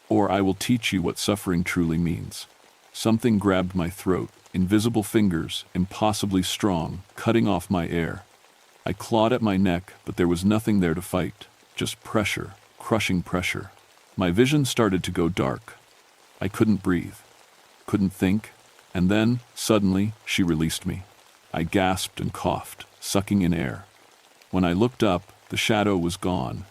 Speaker 1: or I will teach you what suffering truly means. Something grabbed my throat, invisible fingers, impossibly strong, cutting off my air. I clawed at my neck, but there was nothing there to fight, just pressure, crushing pressure. My vision started to go dark. I couldn't breathe, couldn't think, and then, suddenly, she released me. I gasped and coughed, sucking in air. When I looked up, the shadow was gone.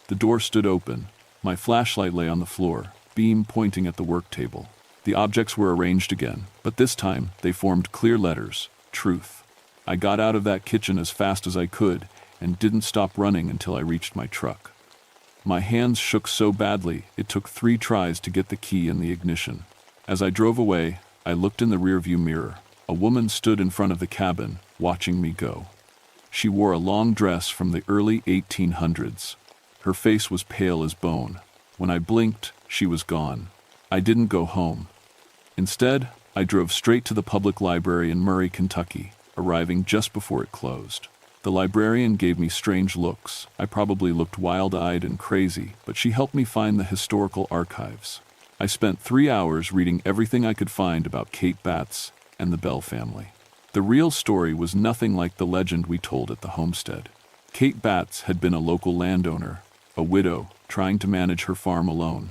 Speaker 1: The door stood open. My flashlight lay on the floor, beam pointing at the work table. The objects were arranged again, but this time they formed clear letters: truth. I got out of that kitchen as fast as I could and didn't stop running until I reached my truck. My hands shook so badly it took 3 tries to get the key in the ignition. As I drove away, I looked in the rearview mirror. A woman stood in front of the cabin, watching me go. She wore a long dress from the early 1800s. Her face was pale as bone. When I blinked, she was gone. I didn't go home. Instead, I drove straight to the public library in Murray, Kentucky, arriving just before it closed. The librarian gave me strange looks. I probably looked wild-eyed and crazy, but she helped me find the historical archives. I spent 3 hours reading everything I could find about Kate Batts and the Bell family. The real story was nothing like the legend we told at the homestead. Kate Batts had been a local landowner, a widow trying to manage her farm alone.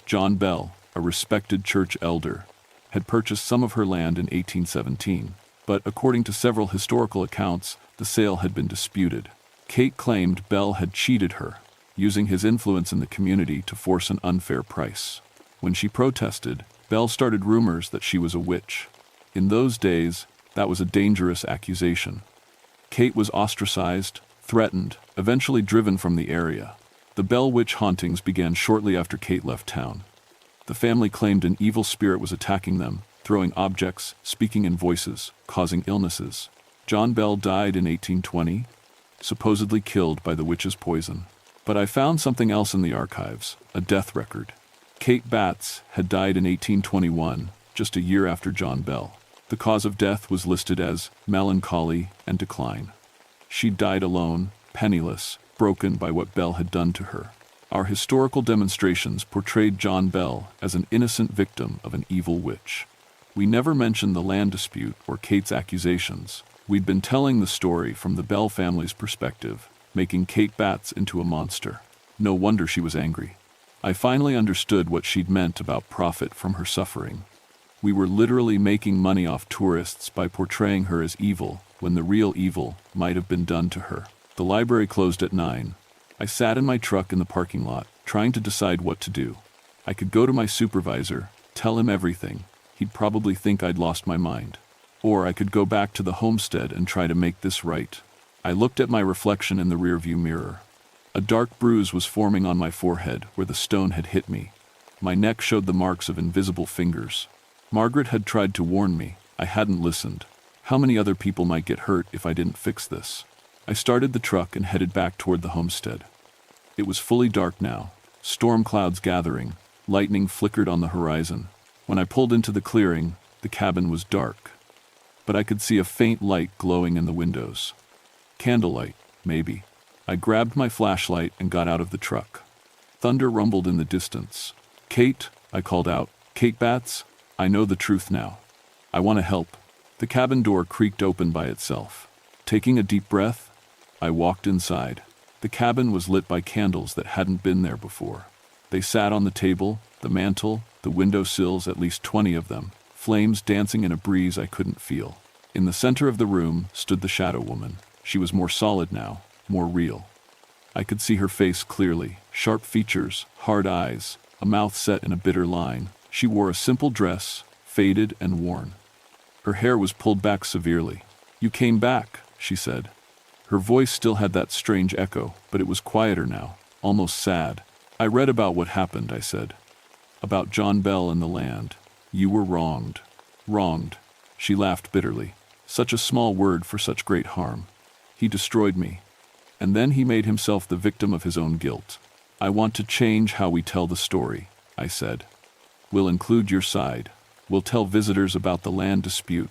Speaker 1: John Bell, a respected church elder, had purchased some of her land in 1817, but according to several historical accounts, the sale had been disputed. Kate claimed Bell had cheated her, using his influence in the community to force an unfair price. When she protested, Bell started rumors that she was a witch. In those days, that was a dangerous accusation. Kate was ostracized, threatened, eventually driven from the area. The Bell witch hauntings began shortly after Kate left town. The family claimed an evil spirit was attacking them, throwing objects, speaking in voices, causing illnesses. John Bell died in 1820, supposedly killed by the witch's poison. But I found something else in the archives, a death record. Kate Batts had died in 1821, just a year after John Bell. The cause of death was listed as melancholy and decline. She died alone, penniless, broken by what Bell had done to her. Our historical demonstrations portrayed John Bell as an innocent victim of an evil witch. We never mentioned the land dispute or Kate's accusations. We'd been telling the story from the Bell family's perspective, making Kate Batts into a monster. No wonder she was angry. I finally understood what she'd meant about profit from her suffering. We were literally making money off tourists by portraying her as evil, when the real evil might have been done to her. The library closed at 9. I sat in my truck in the parking lot, trying to decide what to do. I could go to my supervisor, tell him everything. He'd probably think I'd lost my mind. Or I could go back to the homestead and try to make this right. I looked at my reflection in the rearview mirror. A dark bruise was forming on my forehead where the stone had hit me. My neck showed the marks of invisible fingers. Margaret had tried to warn me. I hadn't listened. How many other people might get hurt if I didn't fix this? I started the truck and headed back toward the homestead. It was fully dark now, storm clouds gathering, lightning flickered on the horizon. When I pulled into the clearing, the cabin was dark. But I could see a faint light glowing in the windows. Candlelight, maybe. I grabbed my flashlight and got out of the truck. Thunder rumbled in the distance. Kate, I called out. Kate Batts, I know the truth now. I want to help. The cabin door creaked open by itself. Taking a deep breath, I walked inside. The cabin was lit by candles that hadn't been there before. They sat on the table, the mantel, the window sills, at least 20 of them, flames dancing in a breeze I couldn't feel. In the center of the room stood the shadow woman. She was more solid now, more real. I could see her face clearly, sharp features, hard eyes, a mouth set in a bitter line. She wore a simple dress, faded and worn. Her hair was pulled back severely. "You came back," she said. Her voice still had that strange echo, but it was quieter now, almost sad. "I read about what happened," I said. "About John Bell and the land. You were wronged." "Wronged?" She laughed bitterly. "Such a small word for such great harm. He destroyed me. And then he made himself the victim of his own guilt. I want to change how we tell the story," I said. "We'll include your side. We'll tell visitors about the land dispute,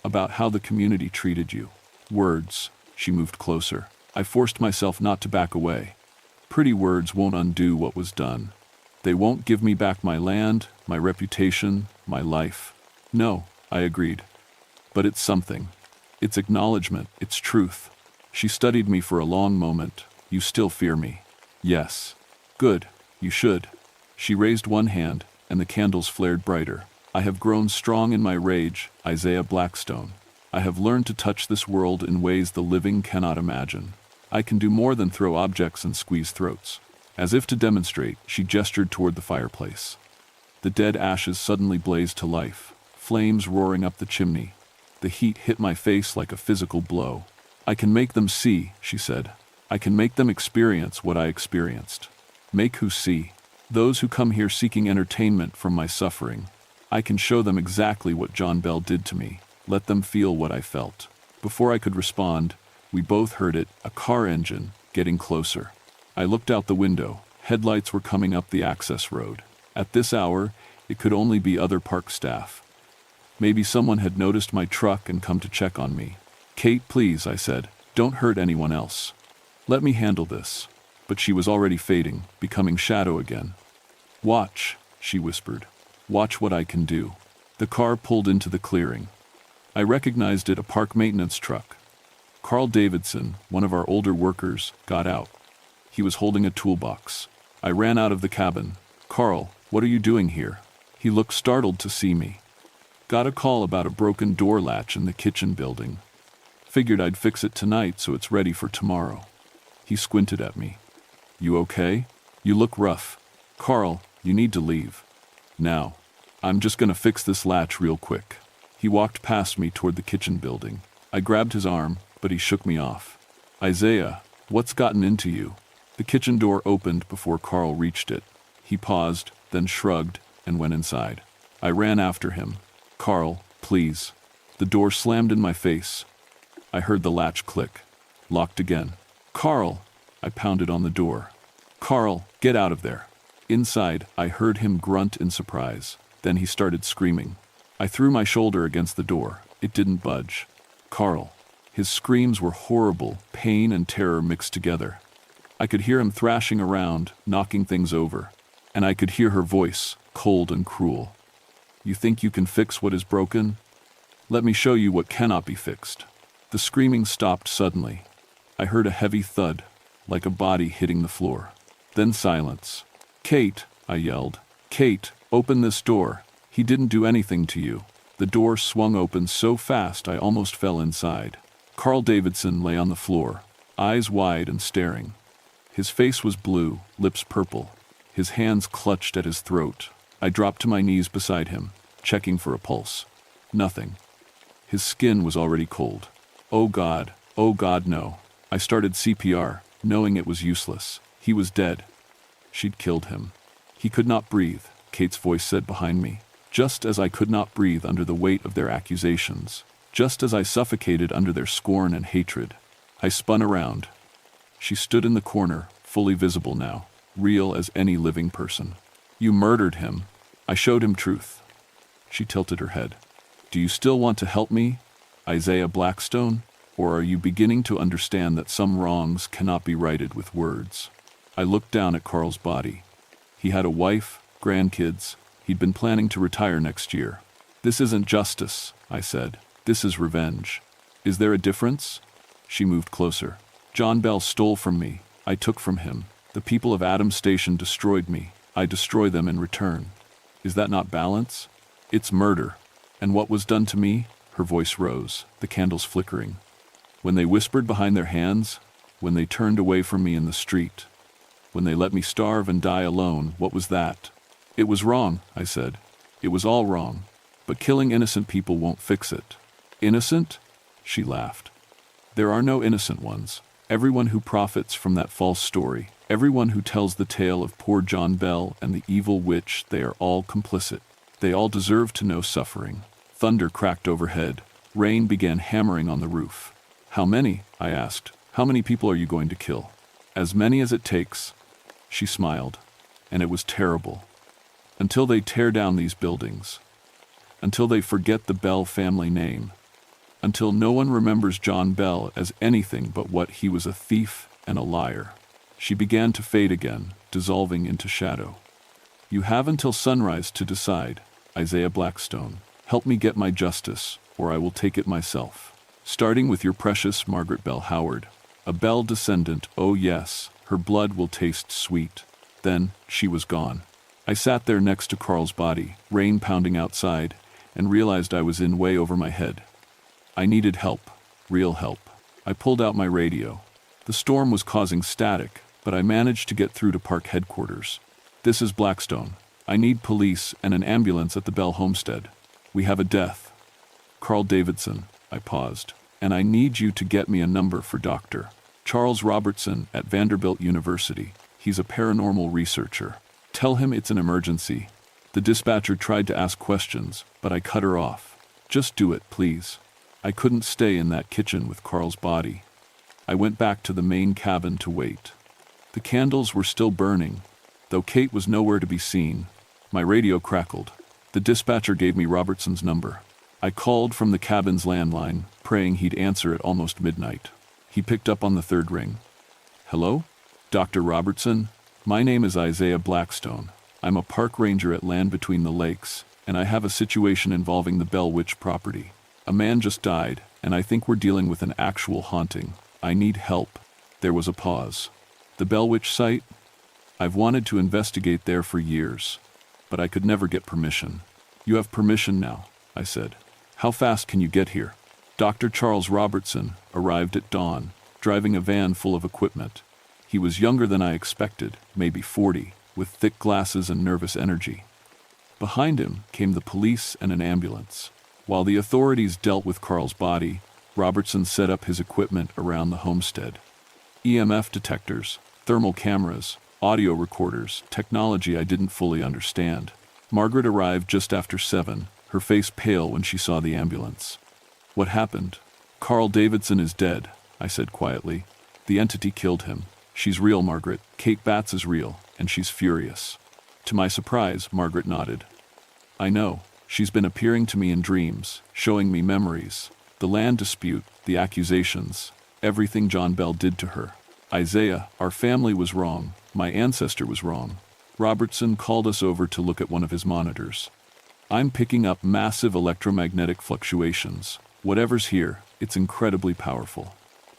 Speaker 1: about how the community treated you." "Words," She moved closer. I forced myself not to back away. Pretty words won't undo what was done. They won't give me back my land, my reputation, my life. No, I agreed. But it's something. It's acknowledgement, it's truth. She studied me for a long moment. You still fear me? Yes. Good, you should. She raised one hand, and the candles flared brighter. I have grown strong in my rage, Isaiah Blackstone. I have learned to touch this world in ways the living cannot imagine. I can do more than throw objects and squeeze throats. As if to demonstrate, she gestured toward the fireplace. The dead ashes suddenly blazed to life, flames roaring up the chimney. The heat hit my face like a physical blow. I can make them see, she said. I can make them experience what I experienced. Make who see? Those who come here seeking entertainment from my suffering. I can show them exactly what John Bell did to me. Let them feel what I felt. Before I could respond, we both heard it, a car engine, getting closer. I looked out the window. Headlights were coming up the access road. At this hour, it could only be other park staff. Maybe someone had noticed my truck and come to check on me. Kate, please, I said. Don't hurt anyone else. Let me handle this. But she was already fading, becoming shadow again. Watch, she whispered. Watch what I can do. The car pulled into the clearing. I recognized it, a park maintenance truck. Carl Davidson, one of our older workers, got out. He was holding a toolbox. I ran out of the cabin. Carl, what are you doing here? He looked startled to see me. Got a call about a broken door latch in the kitchen building. Figured I'd fix it tonight so it's ready for tomorrow. He squinted at me. You okay? You look rough. Carl, you need to leave. Now. I'm just gonna fix this latch real quick. He walked past me toward the kitchen building. I grabbed his arm, but he shook me off. Isaiah, what's gotten into you? The kitchen door opened before Carl reached it. He paused, then shrugged, and went inside. I ran after him. Carl, please. The door slammed in my face. I heard the latch click. Locked again. Carl! I pounded on the door. Carl, get out of there. Inside, I heard him grunt in surprise. Then he started screaming. I threw my shoulder against the door. It didn't budge. Carl. His screams were horrible, pain and terror mixed together. I could hear him thrashing around, knocking things over. And I could hear her voice, cold and cruel. You think you can fix what is broken? Let me show you what cannot be fixed. The screaming stopped suddenly. I heard a heavy thud, like a body hitting the floor. Then silence. Kate, I yelled. Kate, open this door. He didn't do anything to you. The door swung open so fast I almost fell inside. Carl Davidson lay on the floor, eyes wide and staring. His face was blue, lips purple. His hands clutched at his throat. I dropped to my knees beside him, checking for a pulse. Nothing. His skin was already cold. Oh God, no. I started CPR, knowing it was useless. He was dead. She'd killed him. He could not breathe, Kate's voice said behind me. Just as I could not breathe under the weight of their accusations. Just as I suffocated under their scorn and hatred. I spun around. She stood in the corner, fully visible now, real as any living person. You murdered him. I showed him truth. She tilted her head. Do you still want to help me, Isaiah Blackstone? Or are you beginning to understand that some wrongs cannot be righted with words? I looked down at Carl's body. He had a wife, grandkids. He'd been planning to retire next year. This isn't justice, I said. This is revenge. Is there a difference? She moved closer. John Bell stole from me. I took from him. The people of Adams Station destroyed me. I destroy them in return. Is that not balance? It's murder. And what was done to me? Her voice rose, the candles flickering. When they whispered behind their hands, when they turned away from me in the street, when they let me starve and die alone, what was that? It was wrong, I said. It was all wrong. But killing innocent people won't fix it. Innocent? She laughed. There are no innocent ones. Everyone who profits from that false story, everyone who tells the tale of poor John Bell and the evil witch, they are all complicit. They all deserve to know suffering. Thunder cracked overhead. Rain began hammering on the roof. How many? I asked. How many people are you going to kill? As many as it takes. She smiled. And it was terrible. Until they tear down these buildings. Until they forget the Bell family name. until no one remembers John Bell as anything but what he was: a thief and a liar. She began to fade again, dissolving into shadow. You have until sunrise to decide, Isaiah Blackstone. Help me get my justice, or I will take it myself. Starting with your precious Margaret Bell Howard. A Bell descendant, oh yes, her blood will taste sweet. Then, she was gone. I sat there next to Carl's body, rain pounding outside, and realized I was in way over my head. I needed help, real help. I pulled out my radio. The storm was causing static, but I managed to get through to park headquarters. This is Blackstone. I need police and an ambulance at the Bell homestead. We have a death. Carl Davidson, I paused. And I need you to get me a number for Dr. Charles Robertson at Vanderbilt University. He's a paranormal researcher. Tell him it's an emergency. The dispatcher tried to ask questions, but I cut her off. Just do it, please. I couldn't stay in that kitchen with Carl's body. I went back to the main cabin to wait. The candles were still burning, though Kate was nowhere to be seen. My radio crackled. The dispatcher gave me Robertson's number. I called from the cabin's landline, praying he'd answer at almost midnight. He picked up on the third ring. Hello? Dr. Robertson? My name is Isaiah Blackstone. I'm a park ranger at Land Between the Lakes, and I have a situation involving the Bell Witch property. A man just died, and I think we're dealing with an actual haunting. I need help. There was a pause. The Bell Witch site? I've wanted to investigate there for years, but I could never get permission. You have permission now, I said. How fast can you get here? Dr. Charles Robertson arrived at dawn, driving a van full of equipment. He was younger than I expected, maybe 40, with thick glasses and nervous energy. Behind him came the police and an ambulance. While the authorities dealt with Carl's body, Robertson set up his equipment around the homestead. EMF detectors, thermal cameras, audio recorders, technology I didn't fully understand. Margaret arrived just after 7, her face pale when she saw the ambulance. What happened? Carl Davidson is dead, I said quietly. The entity killed him. She's real, Margaret. Kate Batts is real, and she's furious. To my surprise, Margaret nodded. I know. She's been appearing to me in dreams, showing me memories. The land dispute, the accusations, everything John Bell did to her. Isaiah, our family was wrong. My ancestor was wrong. Robertson called us over to look at one of his monitors. I'm picking up massive electromagnetic fluctuations. Whatever's here, it's incredibly powerful.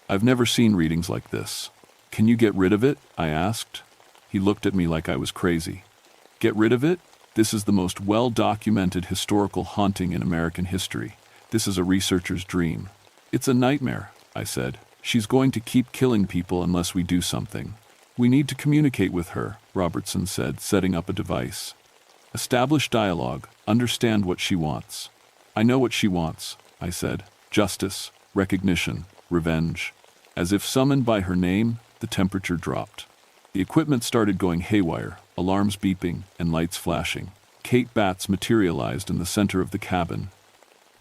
Speaker 1: I've never seen readings like this. Can you get rid of it? I asked. He looked at me like I was crazy. Get rid of it? This is the most well-documented historical haunting in American history. This is a researcher's dream. It's a nightmare, I said. She's going to keep killing people unless we do something. We need to communicate with her, Robertson said, setting up a device. Establish dialogue, understand what she wants. I know what she wants, I said. Justice, recognition, revenge. As if summoned by her name, the temperature dropped. The equipment started going haywire, alarms beeping and lights flashing. Kate Batts materialized in the center of the cabin,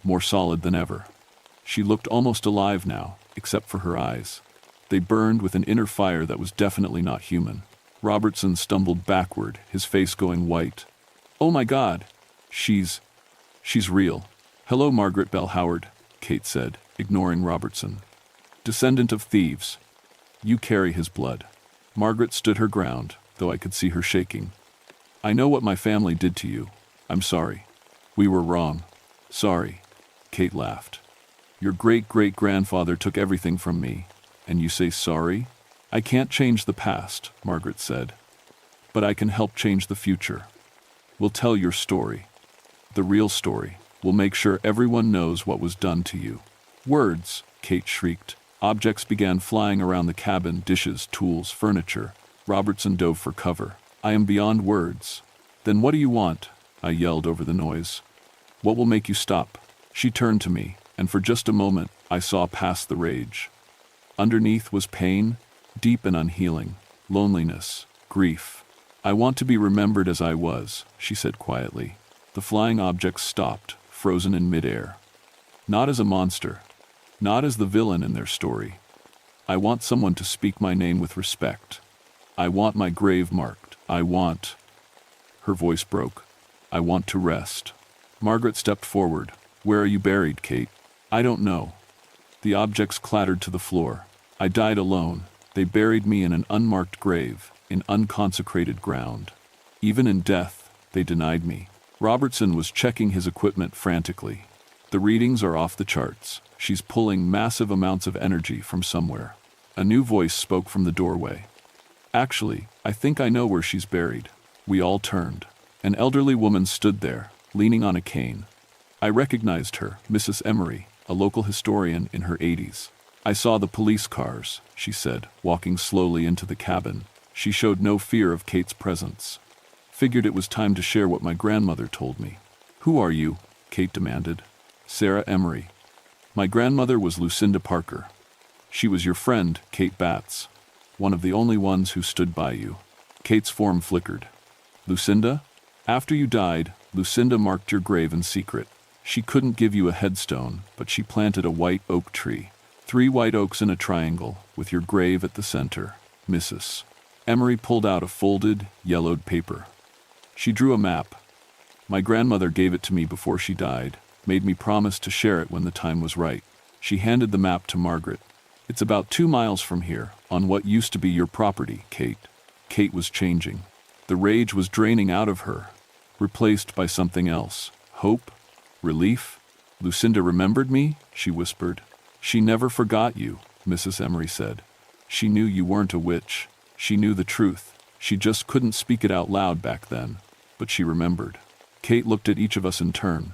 Speaker 1: more solid than ever. She looked almost alive now, except for her eyes. They burned with an inner fire that was definitely not human. Robertson stumbled backward, his face going white. Oh my God! She's real. Hello, Margaret Bell Howard, Kate said, ignoring Robertson. Descendant of thieves. You carry his blood. Margaret stood her ground, though I could see her shaking. I know what my family did to you. I'm sorry. We were wrong. Sorry. Kate laughed. Your great-great-grandfather took everything from me, and you say sorry? I can't change the past, Margaret said. But I can help change the future. We'll tell your story. The real story. We'll make sure everyone knows what was done to you. Words, Kate shrieked. Objects began flying around the cabin, dishes, tools, furniture. Robertson dove for cover. I am beyond words. Then what do you want? I yelled over the noise. What will make you stop? She turned to me, and for just a moment, I saw past the rage. Underneath was pain, deep and unhealing, loneliness, grief. I want to be remembered as I was, she said quietly. The flying objects stopped, frozen in midair. Not as a monster, not as the villain in their story. I want someone to speak my name with respect. I want my grave marked. I want... Her voice broke. I want to rest. Margaret stepped forward. Where are you buried, Kate? I don't know. The objects clattered to the floor. I died alone. They buried me in an unmarked grave, in unconsecrated ground. Even in death, they denied me. Robertson was checking his equipment frantically. The readings are off the charts. She's pulling massive amounts of energy from somewhere. A new voice spoke from the doorway. Actually, I think I know where she's buried. We all turned. An elderly woman stood there, leaning on a cane. I recognized her, Mrs. Emery, a local historian in her 80s. I saw the police cars, she said, walking slowly into the cabin. She showed no fear of Kate's presence. Figured it was time to share what my grandmother told me. Who are you? Kate demanded. Sarah Emery. My grandmother was Lucinda Parker. She was your friend, Kate Batts. One of the only ones who stood by you. Kate's form flickered. Lucinda? After you died, Lucinda marked your grave in secret. She couldn't give you a headstone, but she planted a white oak tree. 3 white oaks in a triangle, with your grave at the center. Mrs. Emery pulled out a folded, yellowed paper. She drew a map. My grandmother gave it to me before she died, made me promise to share it when the time was right. She handed the map to Margaret. It's about 2 miles from here, on what used to be your property, Kate. Kate was changing. The rage was draining out of her, replaced by something else. Hope? Relief? Lucinda remembered me? She whispered. She never forgot you, Mrs. Emery said. She knew you weren't a witch. She knew the truth. She just couldn't speak it out loud back then. But she remembered. Kate looked at each of us in turn.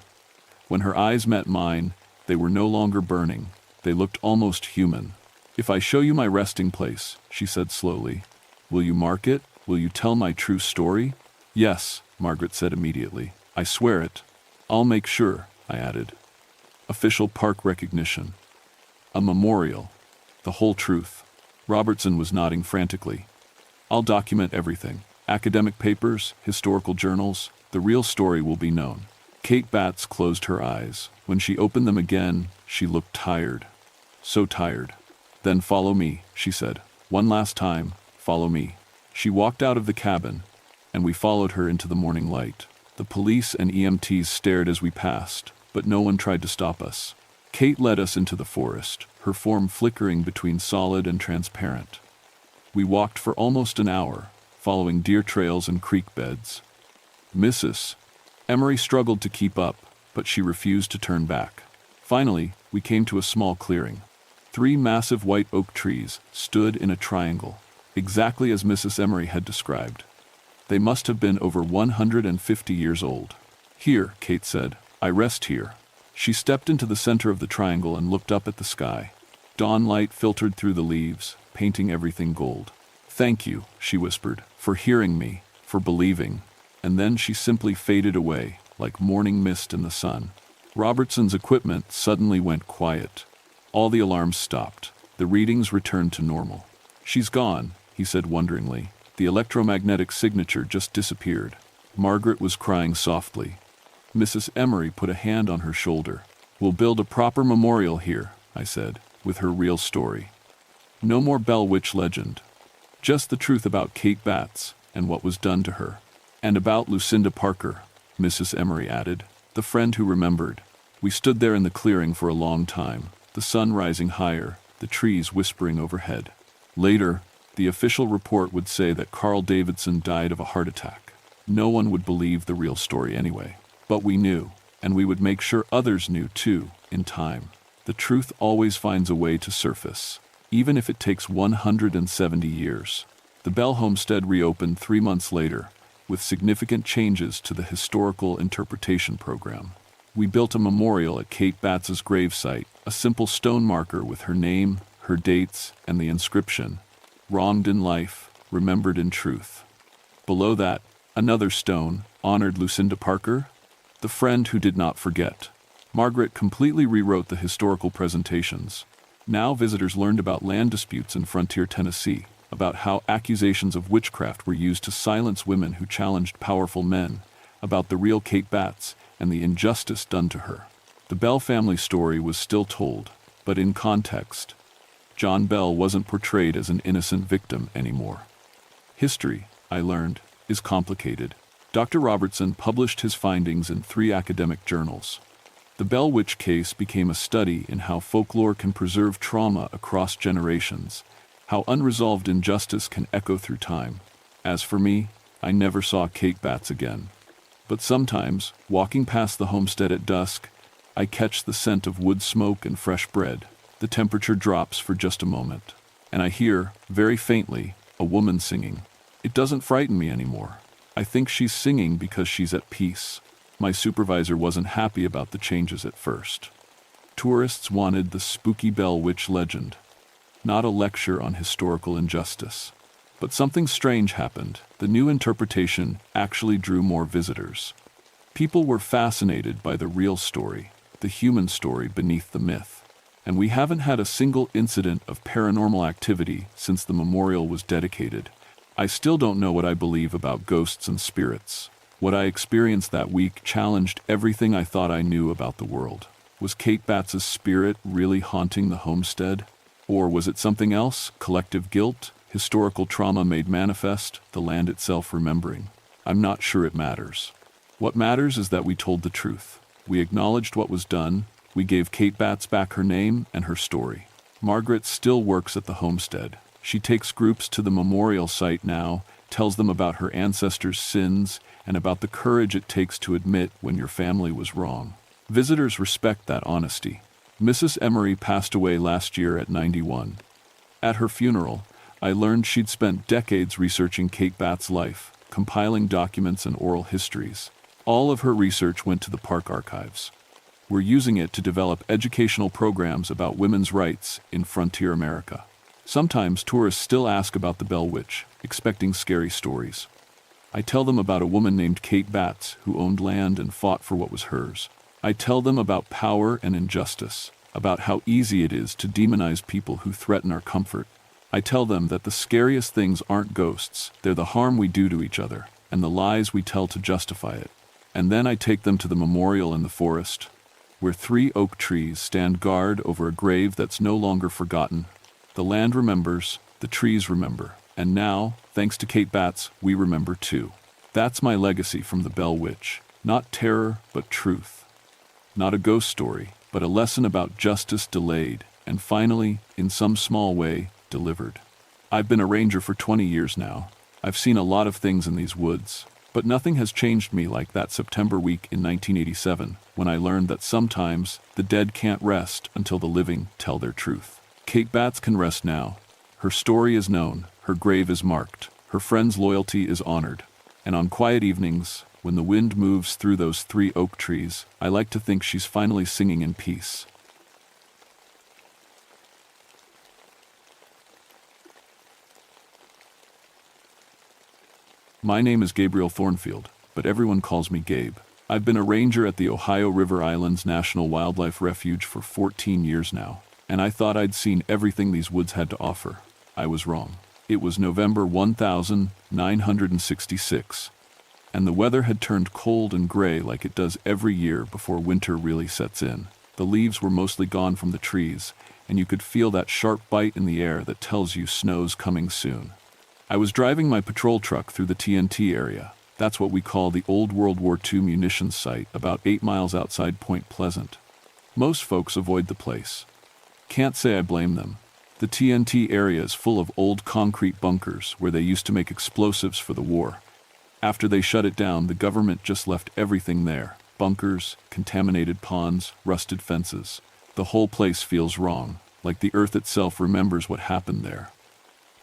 Speaker 1: When her eyes met mine, they were no longer burning. They looked almost human. If I show you my resting place, she said slowly, will you mark it? Will you tell my true story? Yes, Margaret said immediately. I swear it. I'll make sure, I added. Official park recognition. A memorial. The whole truth. Robertson was nodding frantically. I'll document everything. Academic papers, historical journals. The real story will be known. Kate Batts closed her eyes. When she opened them again, she looked tired. So tired. Then follow me, she said. One last time, follow me. She walked out of the cabin, and we followed her into the morning light. The police and EMTs stared as we passed, but no one tried to stop us. Kate led us into the forest, her form flickering between solid and transparent. We walked for almost an hour, following deer trails and creek beds. Mrs. Emery struggled to keep up, but she refused to turn back. Finally, we came to a small clearing. 3 massive white oak trees stood in a triangle, exactly as Mrs. Emery had described. They must have been over 150 years old. Here, Kate said, I rest here. She stepped into the center of the triangle and looked up at the sky. Dawn light filtered through the leaves, painting everything gold. Thank you, she whispered, for hearing me, for believing. And then she simply faded away, like morning mist in the sun. Robertson's equipment suddenly went quiet. All the alarms stopped. The readings returned to normal. She's gone, he said wonderingly. The electromagnetic signature just disappeared. Margaret was crying softly. Mrs. Emery put a hand on her shoulder. We'll build a proper memorial here, I said, with her real story. No more Bell Witch legend. Just the truth about Kate Batts and what was done to her. And about Lucinda Parker, Mrs. Emery added, the friend who remembered. We stood there in the clearing for a long time, the sun rising higher, the trees whispering overhead. Later, the official report would say that Carl Davidson died of a heart attack. No one would believe the real story anyway. But we knew, and we would make sure others knew too, in time. The truth always finds a way to surface, even if it takes 170 years. The Bell homestead reopened 3 months later, with significant changes to the historical interpretation program. We built a memorial at Kate Batts's gravesite, a simple stone marker with her name, her dates, and the inscription, wronged in life, remembered in truth. Below that, another stone, honored Lucinda Parker, the friend who did not forget. Margaret completely rewrote the historical presentations. Now visitors learned about land disputes in frontier Tennessee, about how accusations of witchcraft were used to silence women who challenged powerful men, about the real Kate Batts and the injustice done to her. The Bell family story was still told, but in context. John Bell wasn't portrayed as an innocent victim anymore. History, I learned, is complicated. Dr. Robertson published his findings in 3 academic journals. The Bell Witch case became a study in how folklore can preserve trauma across generations, how unresolved injustice can echo through time. As for me, I never saw Kate Bats again. But sometimes, walking past the homestead at dusk, I catch the scent of wood smoke and fresh bread. The temperature drops for just a moment, and I hear, very faintly, a woman singing. It doesn't frighten me anymore. I think she's singing because she's at peace. My supervisor wasn't happy about the changes at first. Tourists wanted the spooky Bell Witch legend, not a lecture on historical injustice. But something strange happened. The new interpretation actually drew more visitors. People were fascinated by the real story, the human story beneath the myth. And we haven't had a single incident of paranormal activity since the memorial was dedicated. I still don't know what I believe about ghosts and spirits. What I experienced that week challenged everything I thought I knew about the world. Was Kate Bats's spirit really haunting the homestead? Or was it something else? Collective guilt? Historical trauma made manifest? The land itself remembering? I'm not sure it matters. What matters is that we told the truth. We acknowledged what was done. We gave Kate Bats back her name and her story. Margaret still works at the homestead. She takes groups to the memorial site now, tells them about her ancestors' sins, and about the courage it takes to admit when your family was wrong. Visitors respect that honesty. Mrs. Emery passed away last year at 91. At her funeral, I learned she'd spent decades researching Kate Bats' life, compiling documents and oral histories. All of her research went to the park archives. We're using it to develop educational programs about women's rights in frontier America. Sometimes tourists still ask about the Bell Witch, expecting scary stories. I tell them about a woman named Kate Bats who owned land and fought for what was hers. I tell them about power and injustice, about how easy it is to demonize people who threaten our comfort. I tell them that the scariest things aren't ghosts, they're the harm we do to each other, and the lies we tell to justify it. And then I take them to the memorial in the forest, where 3 oak trees stand guard over a grave that's no longer forgotten. The land remembers, the trees remember, and now, thanks to Kate Bats, we remember too. That's my legacy from the Bell Witch. Not terror, but truth. Not a ghost story, but a lesson about justice delayed, and finally, in some small way, delivered. I've been a ranger for 20 years now. I've seen a lot of things in these woods, but nothing has changed me like that September week in 1987, when I learned that sometimes the dead can't rest until the living tell their truth. Kate Bats can rest now. Her story is known, her grave is marked, her friend's loyalty is honored. And on quiet evenings, when the wind moves through those 3 oak trees, I like to think she's finally singing in peace. My name is Gabriel Thornfield, but everyone calls me Gabe. I've been a ranger at the Ohio River Islands National Wildlife Refuge for 14 years now, and I thought I'd seen everything these woods had to offer. I was wrong. It was November 1966, and the weather had turned cold and gray like it does every year before winter really sets in. The leaves were mostly gone from the trees, and you could feel that sharp bite in the air that tells you snow's coming soon. I was driving my patrol truck through the TNT area. That's what we call the old World War II munitions site, about 8 miles outside Point Pleasant. Most folks avoid the place. Can't say I blame them. The TNT area is full of old concrete bunkers where they used to make explosives for the war. After they shut it down, the government just left everything there. Bunkers, contaminated ponds, rusted fences. The whole place feels wrong, like the earth itself remembers what happened there.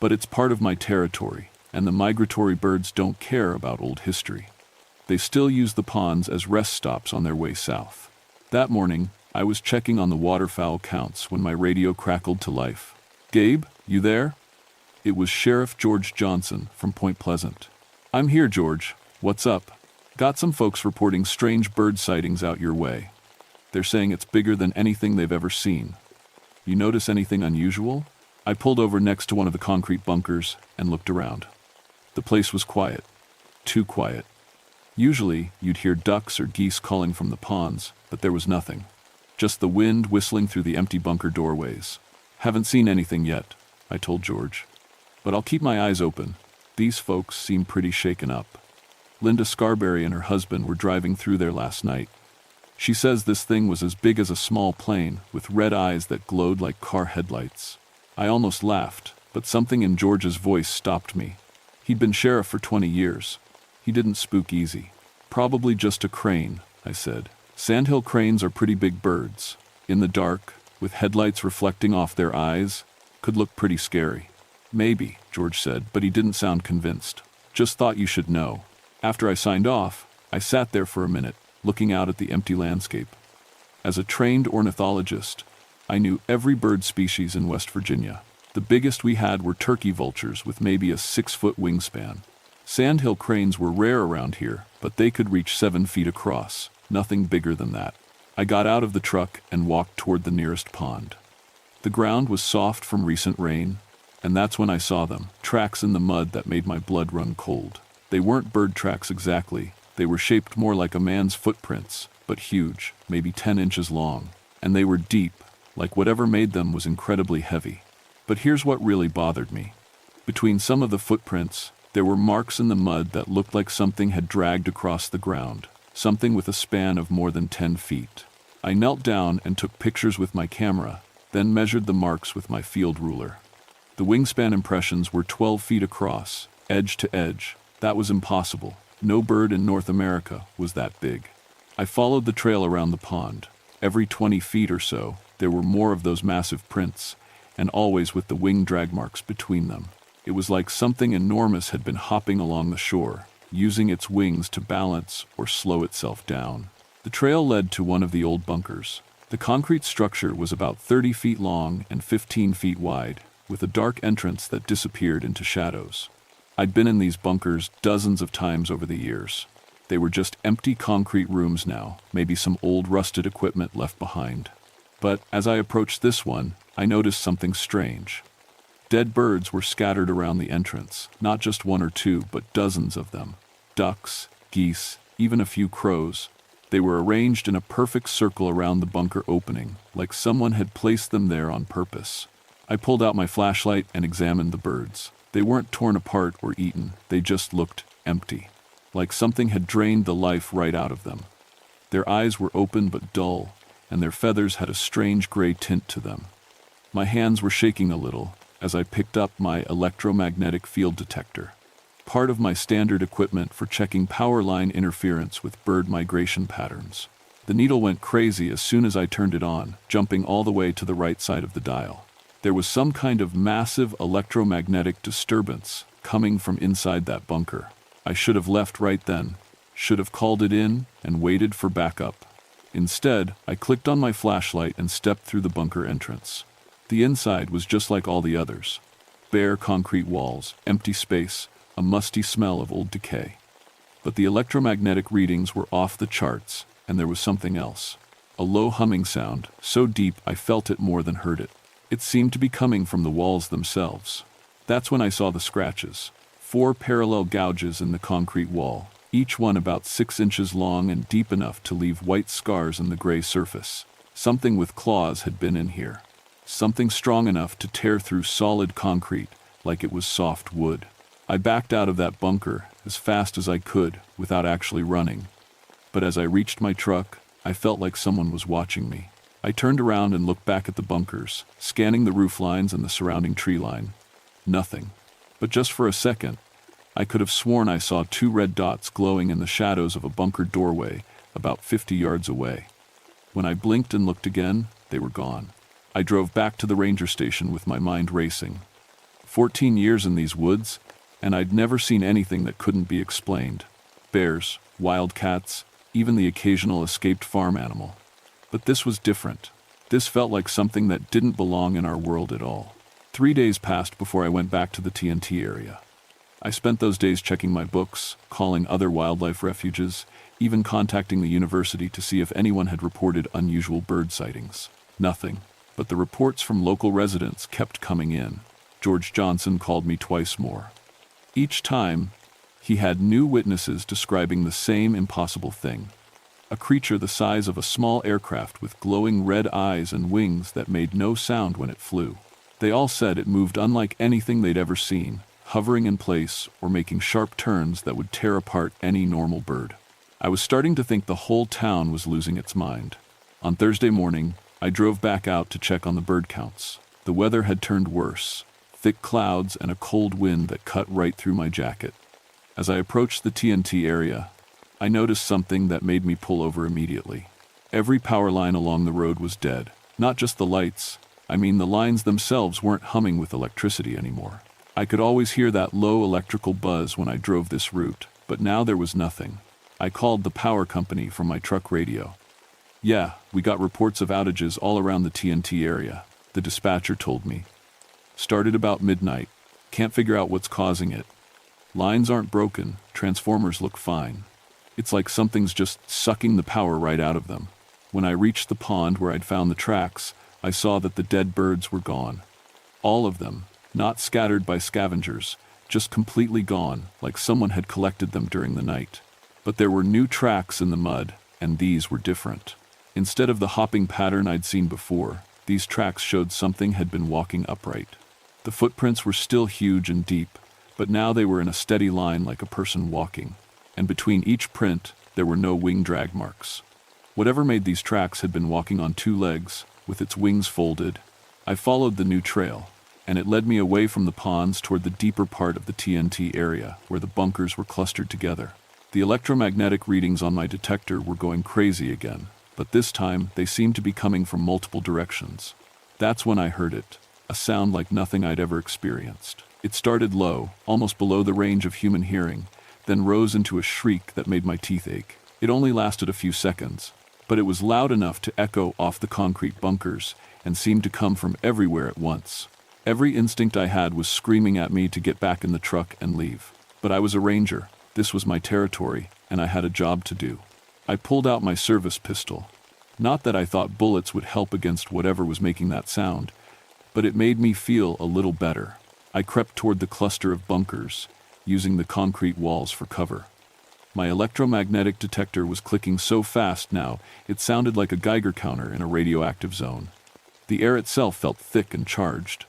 Speaker 1: But it's part of my territory, and the migratory birds don't care about old history. They still use the ponds as rest stops on their way south. That morning, I was checking on the waterfowl counts when my radio crackled to life. "Gabe, you there?" It was Sheriff George Johnson from Point Pleasant. "I'm here, George. What's up?" "Got some folks reporting strange bird sightings out your way. They're saying it's bigger than anything they've ever seen. You notice anything unusual?" I pulled over next to one of the concrete bunkers and looked around. The place was quiet. Too quiet. Usually, you'd hear ducks or geese calling from the ponds, but there was nothing. Just the wind whistling through the empty bunker doorways. "Haven't seen anything yet," I told George. "But I'll keep my eyes open. These folks seem pretty shaken up." Linda Scarberry and her husband were driving through there last night. She says this thing was as big as a small plane, with red eyes that glowed like car headlights. I almost laughed, but something in George's voice stopped me. He'd been sheriff for 20 years. He didn't spook easy. Probably just a crane, I said. Sandhill cranes are pretty big birds. In the dark, with headlights reflecting off their eyes, could look pretty scary. Maybe, George said, but he didn't sound convinced. Just thought you should know. After I signed off, I sat there for a minute, looking out at the empty landscape. As a trained ornithologist, I knew every bird species in West Virginia. The biggest we had were turkey vultures with maybe a 6-foot wingspan. Sandhill cranes were rare around here, but they could reach 7 feet across, nothing bigger than that. I got out of the truck and walked toward the nearest pond. The ground was soft from recent rain, and that's when I saw them, tracks in the mud that made my blood run cold. They weren't bird tracks exactly. They were shaped more like a man's footprints, but huge, maybe 10 inches long. And they were deep, like whatever made them was incredibly heavy. But here's what really bothered me. Between some of the footprints, there were marks in the mud that looked like something had dragged across the ground, something with a span of more than 10 feet. I knelt down and took pictures with my camera, then measured the marks with my field ruler. The wingspan impressions were 12 feet across, edge to edge. That was impossible. No bird in North America was that big. I followed the trail around the pond. Every 20 feet or so, there were more of those massive prints, and always with the wing drag marks between them. It was like something enormous had been hopping along the shore, using its wings to balance or slow itself down. The trail led to one of the old bunkers. The concrete structure was about 30 feet long and 15 feet wide, with a dark entrance that disappeared into shadows. I'd been in these bunkers dozens of times over the years. They were just empty concrete rooms now, maybe some old rusted equipment left behind. But as I approached this one, I noticed something strange. Dead birds were scattered around the entrance, not just one or two, but dozens of them. Ducks, geese, even a few crows. They were arranged in a perfect circle around the bunker opening, like someone had placed them there on purpose. I pulled out my flashlight and examined the birds. They weren't torn apart or eaten, they just looked empty, like something had drained the life right out of them. Their eyes were open but dull, and their feathers had a strange gray tint to them. My hands were shaking a little as I picked up my electromagnetic field detector, part of my standard equipment for checking power line interference with bird migration patterns. The needle went crazy as soon as I turned it on, jumping all the way to the right side of the dial. There was some kind of massive electromagnetic disturbance coming from inside that bunker. I should have left right then, should have called it in and waited for backup. Instead, I clicked on my flashlight and stepped through the bunker entrance. The inside was just like all the others. Bare concrete walls, empty space, a musty smell of old decay. But the electromagnetic readings were off the charts, and there was something else. A low humming sound, so deep I felt it more than heard it. It seemed to be coming from the walls themselves. That's when I saw the scratches. 4 parallel gouges in the concrete wall, each one about 6 inches long and deep enough to leave white scars in the gray surface. Something with claws had been in here. Something strong enough to tear through solid concrete, like it was soft wood. I backed out of that bunker as fast as I could without actually running. But as I reached my truck, I felt like someone was watching me. I turned around and looked back at the bunkers, scanning the roof lines and the surrounding tree line. Nothing. But just for a second, I could have sworn I saw 2 red dots glowing in the shadows of a bunker doorway about 50 yards away. When I blinked and looked again, they were gone. I drove back to the ranger station with my mind racing. 14 years in these woods, and I'd never seen anything that couldn't be explained. Bears, wildcats, even the occasional escaped farm animal. But this was different. This felt like something that didn't belong in our world at all. 3 days passed before I went back to the TNT area. I spent those days checking my books, calling other wildlife refuges, even contacting the university to see if anyone had reported unusual bird sightings. Nothing. But the reports from local residents kept coming in. George Johnson called me twice more. Each time, he had new witnesses describing the same impossible thing. A creature the size of a small aircraft with glowing red eyes and wings that made no sound when it flew. They all said it moved unlike anything they'd ever seen, hovering in place or making sharp turns that would tear apart any normal bird. I was starting to think the whole town was losing its mind. On Thursday morning, I drove back out to check on the bird counts. The weather had turned worse, thick clouds and a cold wind that cut right through my jacket. As I approached the TNT area, I noticed something that made me pull over immediately. Every power line along the road was dead. Not just the lights, the lines themselves weren't humming with electricity anymore. I could always hear that low electrical buzz when I drove this route, but now there was nothing. I called the power company from my truck radio. "Yeah, we got reports of outages all around the TNT area," the dispatcher told me. "Started about midnight. Can't figure out what's causing it. Lines aren't broken, transformers look fine. It's like something's just sucking the power right out of them." When I reached the pond where I'd found the tracks, I saw that the dead birds were gone. All of them, not scattered by scavengers, just completely gone, like someone had collected them during the night. But there were new tracks in the mud, and these were different. Instead of the hopping pattern I'd seen before, these tracks showed something had been walking upright. The footprints were still huge and deep, but now they were in a steady line like a person walking. And between each print, there were no wing drag marks. Whatever made these tracks had been walking on two legs, with its wings folded. I followed the new trail, and it led me away from the ponds toward the deeper part of the TNT area, where the bunkers were clustered together. The electromagnetic readings on my detector were going crazy again, but this time they seemed to be coming from multiple directions. That's when I heard it, a sound like nothing I'd ever experienced. It started low, almost below the range of human hearing, then rose into a shriek that made my teeth ache. It only lasted a few seconds, but it was loud enough to echo off the concrete bunkers and seemed to come from everywhere at once. Every instinct I had was screaming at me to get back in the truck and leave. But I was a ranger. This was my territory, and I had a job to do. I pulled out my service pistol. Not that I thought bullets would help against whatever was making that sound, but it made me feel a little better. I crept toward the cluster of bunkers, using the concrete walls for cover. My electromagnetic detector was clicking so fast now, it sounded like a Geiger counter in a radioactive zone. The air itself felt thick and charged,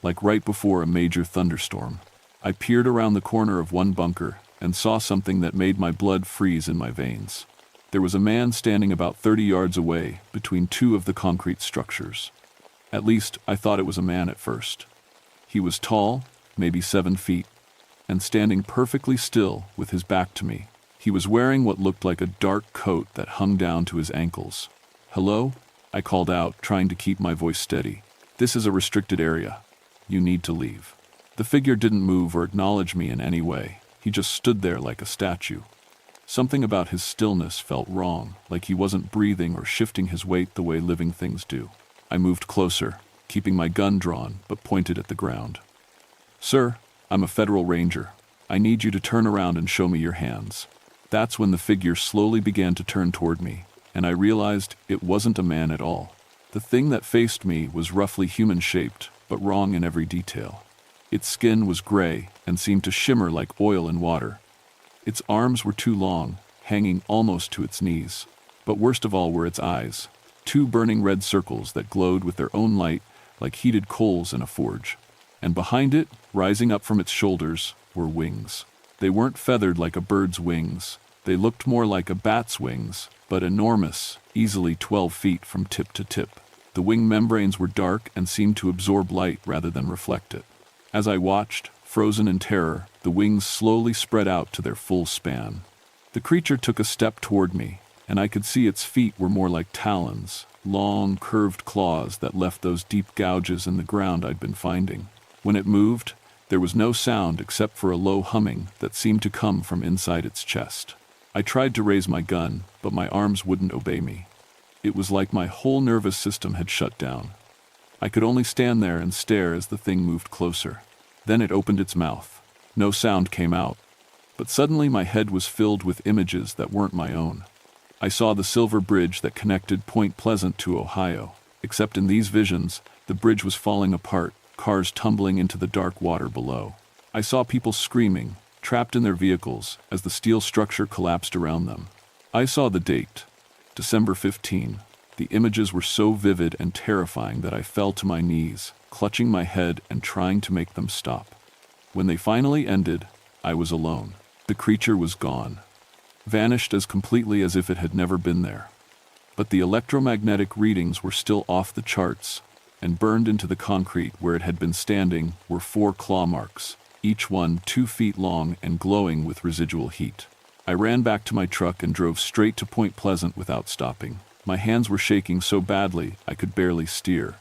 Speaker 1: like right before a major thunderstorm. I peered around the corner of one bunker and saw something that made my blood freeze in my veins. There was a man standing about 30 yards away between two of the concrete structures. At least, I thought it was a man at first. He was tall, maybe 7 feet, and standing perfectly still with his back to me. He was wearing what looked like a dark coat that hung down to his ankles. "Hello?" I called out, trying to keep my voice steady. "This is a restricted area. You need to leave." The figure didn't move or acknowledge me in any way. He just stood there like a statue. Something about his stillness felt wrong, like he wasn't breathing or shifting his weight the way living things do. I moved closer, keeping my gun drawn, but pointed at the ground. "Sir, I'm a federal ranger. I need you to turn around and show me your hands." That's when the figure slowly began to turn toward me, and I realized it wasn't a man at all. The thing that faced me was roughly human-shaped, but wrong in every detail. Its skin was gray and seemed to shimmer like oil in water. Its arms were too long, hanging almost to its knees. But worst of all were its eyes, 2 burning red circles that glowed with their own light like heated coals in a forge. And behind it, rising up from its shoulders, were wings. They weren't feathered like a bird's wings. They looked more like a bat's wings, but enormous, easily 12 feet from tip to tip. The wing membranes were dark and seemed to absorb light rather than reflect it. As I watched, frozen in terror, the wings slowly spread out to their full span. The creature took a step toward me, and I could see its feet were more like talons, long, curved claws that left those deep gouges in the ground I'd been finding. When it moved, there was no sound except for a low humming that seemed to come from inside its chest. I tried to raise my gun, but my arms wouldn't obey me. It was like my whole nervous system had shut down. I could only stand there and stare as the thing moved closer. Then it opened its mouth. No sound came out, but suddenly my head was filled with images that weren't my own. I saw the silver bridge that connected Point Pleasant to Ohio, except in these visions, the bridge was falling apart, cars tumbling into the dark water below. I saw people screaming, trapped in their vehicles, as the steel structure collapsed around them. I saw the date, December 15. The images were so vivid and terrifying that I fell to my knees, clutching my head and trying to make them stop. When they finally ended, I was alone. The creature was gone. vanished as completely as if it had never been there. But the electromagnetic readings were still off the charts, and burned into the concrete where it had been standing were 4 claw marks, each one 2 feet long and glowing with residual heat. I ran back to my truck and drove straight to Point Pleasant without stopping. My hands were shaking so badly I could barely steer,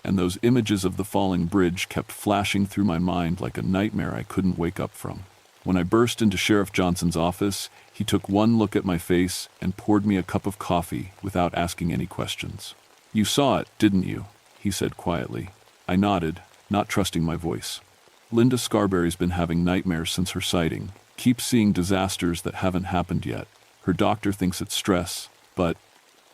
Speaker 1: and those images of the falling bridge kept flashing through my mind like a nightmare I couldn't wake up from. When I burst into Sheriff Johnson's office, he took one look at my face and poured me a cup of coffee without asking any questions. "You saw it, didn't you?" he said quietly. I nodded, not trusting my voice. "Linda Scarberry's been having nightmares since her sighting. Keeps seeing disasters that haven't happened yet. Her doctor thinks it's stress, but..."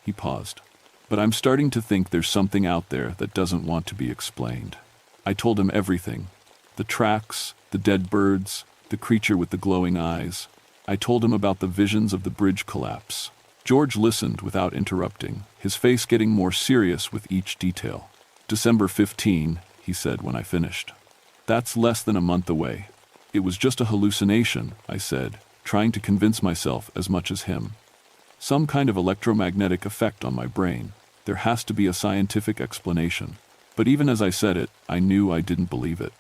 Speaker 1: He paused. "But I'm starting to think there's something out there that doesn't want to be explained." I told him everything. The tracks, the dead birds, the creature with the glowing eyes. I told him about the visions of the bridge collapse. George listened without interrupting, his face getting more serious with each detail. "December 15, he said when I finished. "That's less than a month away." "It was just a hallucination," I said, trying to convince myself as much as him. "Some kind of electromagnetic effect on my brain. There has to be a scientific explanation." But even as I said it, I knew I didn't believe it.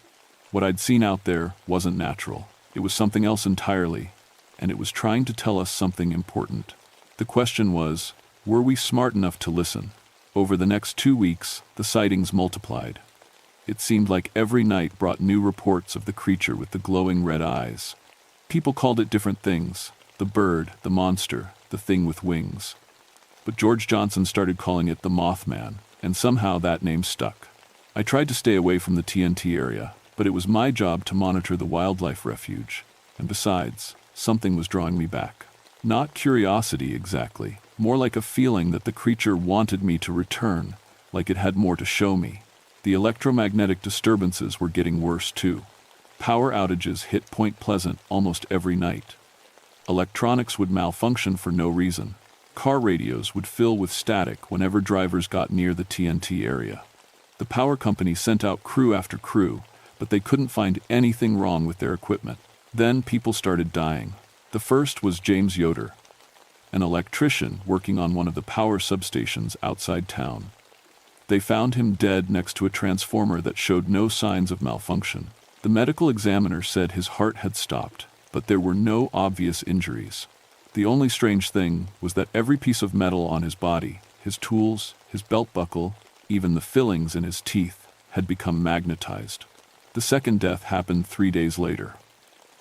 Speaker 1: What I'd seen out there wasn't natural. It was something else entirely, and it was trying to tell us something important. The question was, were we smart enough to listen? Over the next 2 weeks, the sightings multiplied. It seemed like every night brought new reports of the creature with the glowing red eyes. People called it different things: the bird, the monster, the thing with wings. But George Johnson started calling it the Mothman, and somehow that name stuck. I tried to stay away from the TNT area, but it was my job to monitor the wildlife refuge. And besides, something was drawing me back. Not curiosity exactly, more like a feeling that the creature wanted me to return, like it had more to show me. The electromagnetic disturbances were getting worse too. Power outages hit Point Pleasant almost every night. Electronics would malfunction for no reason. Car radios would fill with static whenever drivers got near the TNT area. The power company sent out crew after crew, but they couldn't find anything wrong with their equipment. Then people started dying. The first was James Yoder, an electrician working on one of the power substations outside town. They found him dead next to a transformer that showed no signs of malfunction. The medical examiner said his heart had stopped, but there were no obvious injuries. The only strange thing was that every piece of metal on his body, his tools, his belt buckle, even the fillings in his teeth, had become magnetized. The second death happened 3 days later.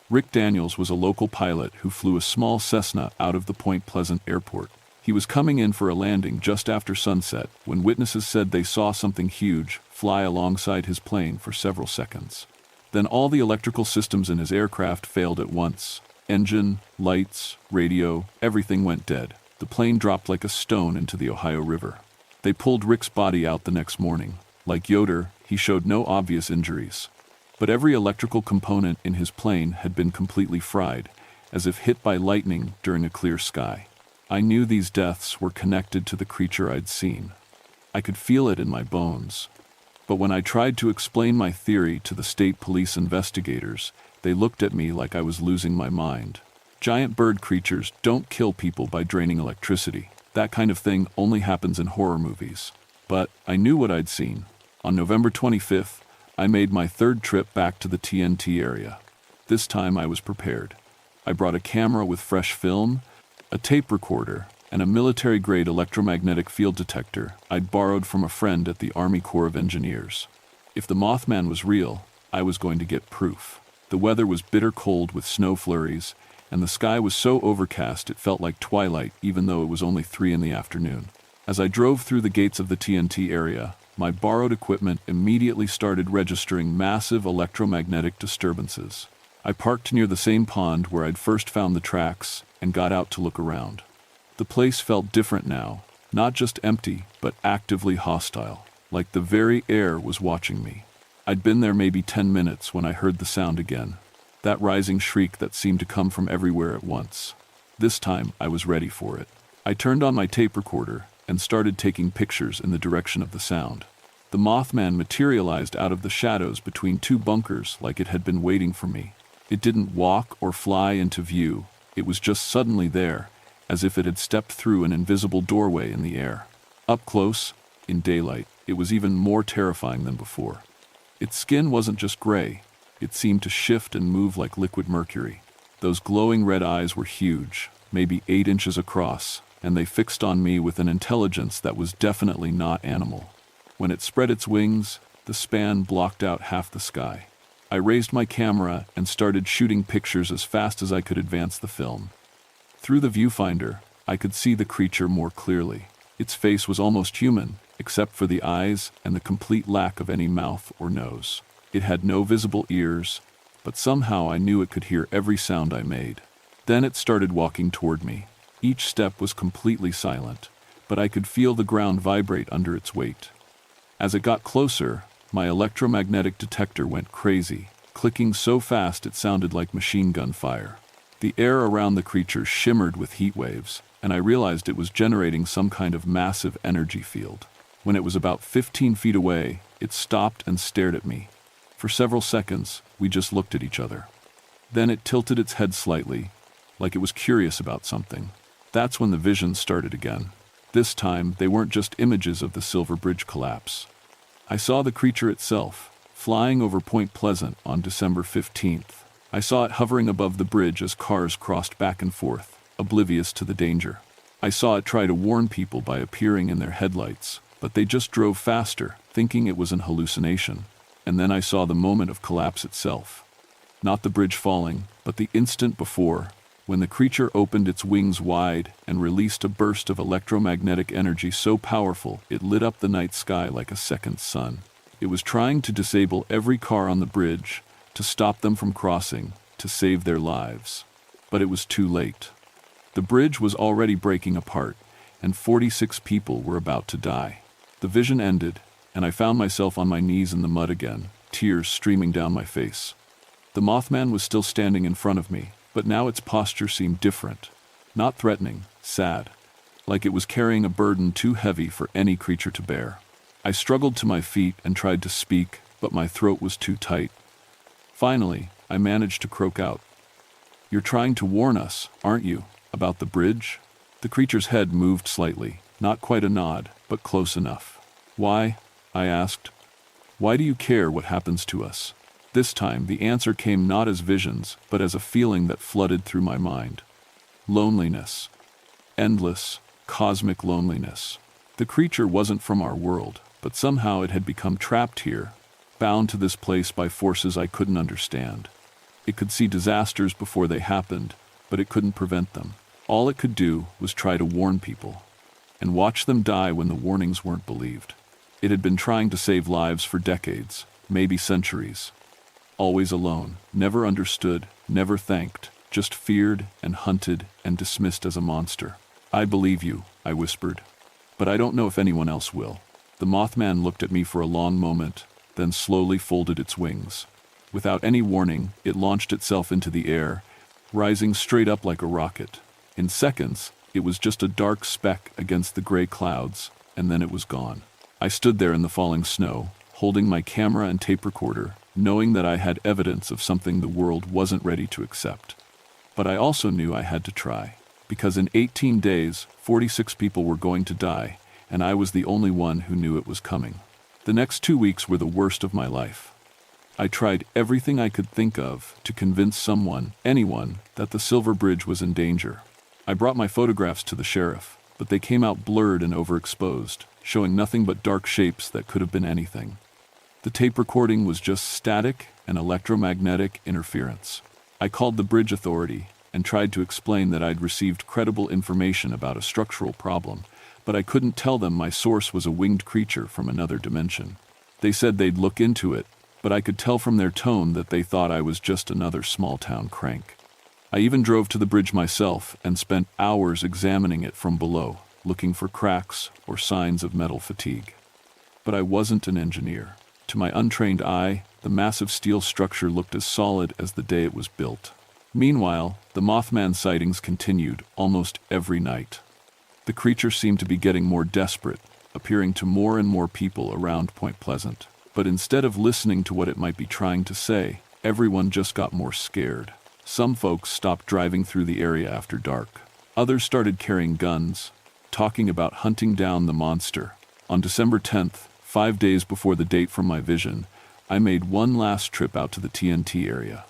Speaker 1: Rick Daniels was a local pilot who flew a small Cessna out of the Point Pleasant airport. He was coming in for a landing just after sunset when witnesses said they saw something huge fly alongside his plane for several seconds. Then all the electrical systems in his aircraft failed at once. Engine, lights, radio, everything went dead. The plane dropped like a stone into the Ohio River. They pulled Rick's body out the next morning. Like Yoder, he showed no obvious injuries. But every electrical component in his plane had been completely fried, as if hit by lightning during a clear sky. I knew these deaths were connected to the creature I'd seen. I could feel it in my bones. But when I tried to explain my theory to the state police investigators, they looked at me like I was losing my mind. Giant bird creatures don't kill people by draining electricity. That kind of thing only happens in horror movies. But I knew what I'd seen. On November 25th, I made my third trip back to the TNT area. This time I was prepared. I brought a camera with fresh film, a tape recorder, and a military-grade electromagnetic field detector I'd borrowed from a friend at the Army Corps of Engineers. If the Mothman was real, I was going to get proof. The weather was bitter cold with snow flurries, and the sky was so overcast it felt like twilight even though it was only 3 in the afternoon. As I drove through the gates of the TNT area, my borrowed equipment immediately started registering massive electromagnetic disturbances. I parked near the same pond where I'd first found the tracks and got out to look around. The place felt different now, not just empty, but actively hostile, like the very air was watching me. I'd been there maybe 10 minutes when I heard the sound again, that rising shriek that seemed to come from everywhere at once. This time, I was ready for it. I turned on my tape recorder and started taking pictures in the direction of the sound. The Mothman materialized out of the shadows between 2 bunkers like it had been waiting for me. It didn't walk or fly into view. It was just suddenly there, as if it had stepped through an invisible doorway in the air. Up close, in daylight, it was even more terrifying than before. Its skin wasn't just gray, it seemed to shift and move like liquid mercury. Those glowing red eyes were huge, maybe 8 inches across, and they fixed on me with an intelligence that was definitely not animal. When it spread its wings, the span blocked out half the sky. I raised my camera and started shooting pictures as fast as I could advance the film. Through the viewfinder, I could see the creature more clearly. Its face was almost human, except for the eyes and the complete lack of any mouth or nose. It had no visible ears, but somehow I knew it could hear every sound I made. Then it started walking toward me. Each step was completely silent, but I could feel the ground vibrate under its weight. As it got closer, my electromagnetic detector went crazy, clicking so fast it sounded like machine gun fire. The air around the creature shimmered with heat waves, and I realized it was generating some kind of massive energy field. When it was about 15 feet away, it stopped and stared at me. For several seconds, we just looked at each other. Then it tilted its head slightly, like it was curious about something. That's when the visions started again. This time, they weren't just images of the Silver Bridge collapse. I saw the creature itself, flying over Point Pleasant on December 15th. I saw it hovering above the bridge as cars crossed back and forth, oblivious to the danger. I saw it try to warn people by appearing in their headlights, but they just drove faster, thinking it was an hallucination. And then I saw the moment of collapse itself. Not the bridge falling, but the instant before, when the creature opened its wings wide and released a burst of electromagnetic energy so powerful it lit up the night sky like a second sun. It was trying to disable every car on the bridge, to stop them from crossing, to save their lives. But it was too late. The bridge was already breaking apart, and 46 people were about to die. The vision ended, and I found myself on my knees in the mud again, tears streaming down my face. The Mothman was still standing in front of me, but now its posture seemed different. Not threatening, sad. Like it was carrying a burden too heavy for any creature to bear. I struggled to my feet and tried to speak, but my throat was too tight. Finally, I managed to croak out. "You're trying to warn us, aren't you, about the bridge?" The creature's head moved slightly, not quite a nod, but close enough. "Why?" I asked. "Why do you care what happens to us?" This time, the answer came not as visions, but as a feeling that flooded through my mind. Loneliness. Endless, cosmic loneliness. The creature wasn't from our world, but somehow it had become trapped here, bound to this place by forces I couldn't understand. It could see disasters before they happened, but it couldn't prevent them. All it could do was try to warn people, and watch them die when the warnings weren't believed. It had been trying to save lives for decades, maybe centuries. Always alone, never understood, never thanked, just feared and hunted and dismissed as a monster. "I believe you," I whispered. "But I don't know if anyone else will." The Mothman looked at me for a long moment, then slowly folded its wings. Without any warning, it launched itself into the air, rising straight up like a rocket. In seconds, it was just a dark speck against the gray clouds, and then it was gone. I stood there in the falling snow, holding my camera and tape recorder, knowing that I had evidence of something the world wasn't ready to accept. But I also knew I had to try, because in 18 days, 46 people were going to die, and I was the only one who knew it was coming. The next 2 weeks were the worst of my life. I tried everything I could think of to convince someone, anyone, that the Silver Bridge was in danger. I brought my photographs to the sheriff, but they came out blurred and overexposed, showing nothing but dark shapes that could have been anything. The tape recording was just static and electromagnetic interference. I called the bridge authority and tried to explain that I'd received credible information about a structural problem, but I couldn't tell them my source was a winged creature from another dimension. They said they'd look into it, but I could tell from their tone that they thought I was just another small-town crank. I even drove to the bridge myself and spent hours examining it from below, looking for cracks or signs of metal fatigue. But I wasn't an engineer. To my untrained eye, the massive steel structure looked as solid as the day it was built. Meanwhile, the Mothman sightings continued almost every night. The creature seemed to be getting more desperate, appearing to more and more people around Point Pleasant. But instead of listening to what it might be trying to say, everyone just got more scared. Some folks stopped driving through the area after dark. Others started carrying guns, talking about hunting down the monster. On December 10th, 5 days before the date from my vision, I made one last trip out to the TNT area.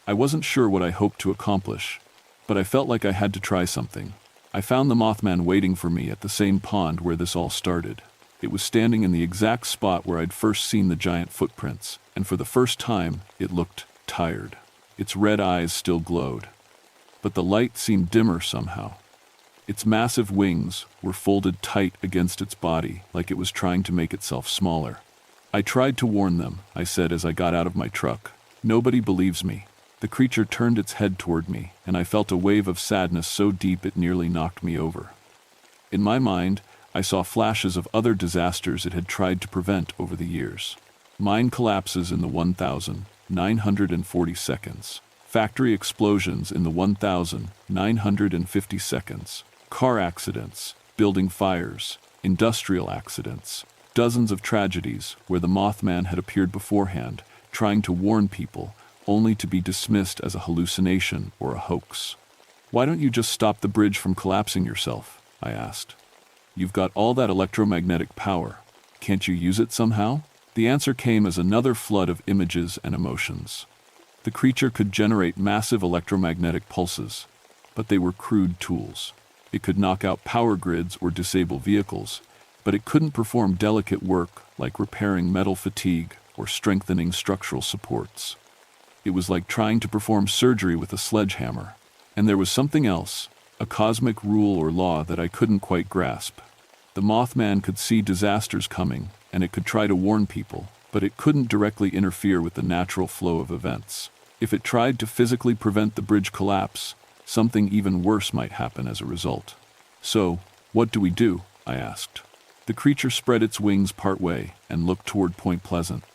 Speaker 1: I wasn't sure what I hoped to accomplish, but I felt like I had to try something. I found the Mothman waiting for me at the same pond where this all started. It was standing in the exact spot where I'd first seen the giant footprints, and for the first time, it looked tired. Its red eyes still glowed, but the light seemed dimmer somehow. Its massive wings were folded tight against its body, like it was trying to make itself smaller. I tried to warn them, I said as I got out of my truck. Nobody believes me. The creature turned its head toward me, and I felt a wave of sadness so deep it nearly knocked me over. In my mind, I saw flashes of other disasters it had tried to prevent over the years. Mine collapses in the 1,940 seconds. Factory explosions in the 1,950 seconds. Car accidents, building fires, industrial accidents. Dozens of tragedies where the Mothman had appeared beforehand, trying to warn people, only to be dismissed as a hallucination or a hoax. "Why don't you just stop the bridge from collapsing yourself?" I asked. "You've got all that electromagnetic power. Can't you use it somehow?" The answer came as another flood of images and emotions. The creature could generate massive electromagnetic pulses, but they were crude tools. It could knock out power grids or disable vehicles, but it couldn't perform delicate work like repairing metal fatigue or strengthening structural supports. It was like trying to perform surgery with a sledgehammer. And there was something else, a cosmic rule or law that I couldn't quite grasp. The Mothman could see disasters coming, and it could try to warn people, but it couldn't directly interfere with the natural flow of events. If it tried to physically prevent the bridge collapse, something even worse might happen as a result. "So, what do we do?" I asked. The creature spread its wings partway and looked toward Point Pleasant.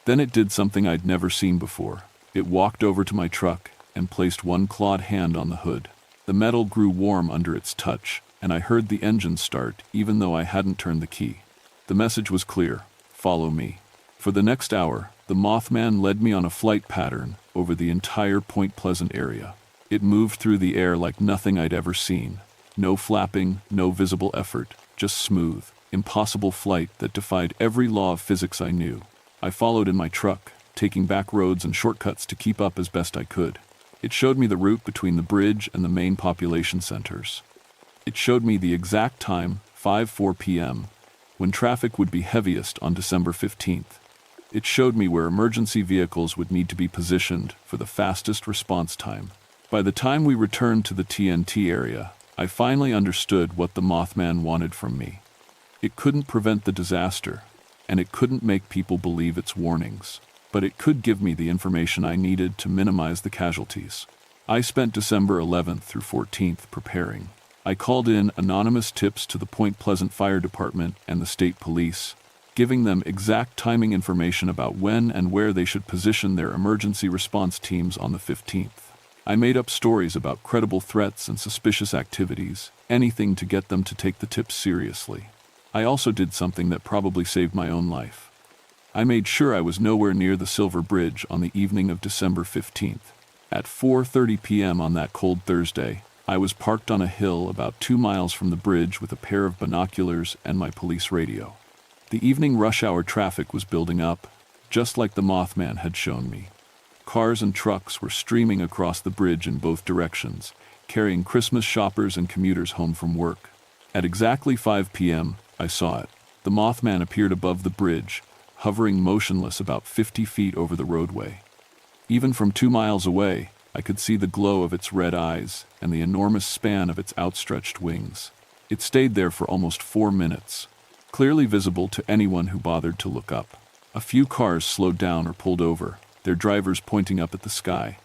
Speaker 1: Then it did something I'd never seen before. It walked over to my truck and placed one clawed hand on the hood. The metal grew warm under its touch, and I heard the engine start even though I hadn't turned the key. The message was clear: follow me. For the next hour, the Mothman led me on a flight pattern over the entire Point Pleasant area. It moved through the air like nothing I'd ever seen. No flapping, no visible effort, just smooth, impossible flight that defied every law of physics I knew. I followed in my truck, taking back roads and shortcuts to keep up as best I could. It showed me the route between the bridge and the main population centers. It showed me the exact time, 5:04 p.m., when traffic would be heaviest on December 15th. It showed me where emergency vehicles would need to be positioned for the fastest response time. By the time we returned to the TNT area, I finally understood what the Mothman wanted from me. It couldn't prevent the disaster, and it couldn't make people believe its warnings, but it could give me the information I needed to minimize the casualties. I spent December 11th through 14th preparing. I called in anonymous tips to the Point Pleasant Fire Department and the state police, giving them exact timing information about when and where they should position their emergency response teams on the 15th. I made up stories about credible threats and suspicious activities, anything to get them to take the tips seriously. I also did something that probably saved my own life. I made sure I was nowhere near the Silver Bridge on the evening of December 15th. At 4:30 p.m. on that cold Thursday, I was parked on a hill about 2 miles from the bridge with a pair of binoculars and my police radio. The evening rush hour traffic was building up, just like the Mothman had shown me. Cars and trucks were streaming across the bridge in both directions, carrying Christmas shoppers and commuters home from work. At exactly 5 p.m., I saw it. The Mothman appeared above the bridge, hovering motionless about 50 feet over the roadway. Even from 2 miles away, I could see the glow of its red eyes and the enormous span of its outstretched wings. It stayed there for almost 4 minutes, clearly visible to anyone who bothered to look up. A few cars slowed down or pulled over, their drivers pointing up at the sky.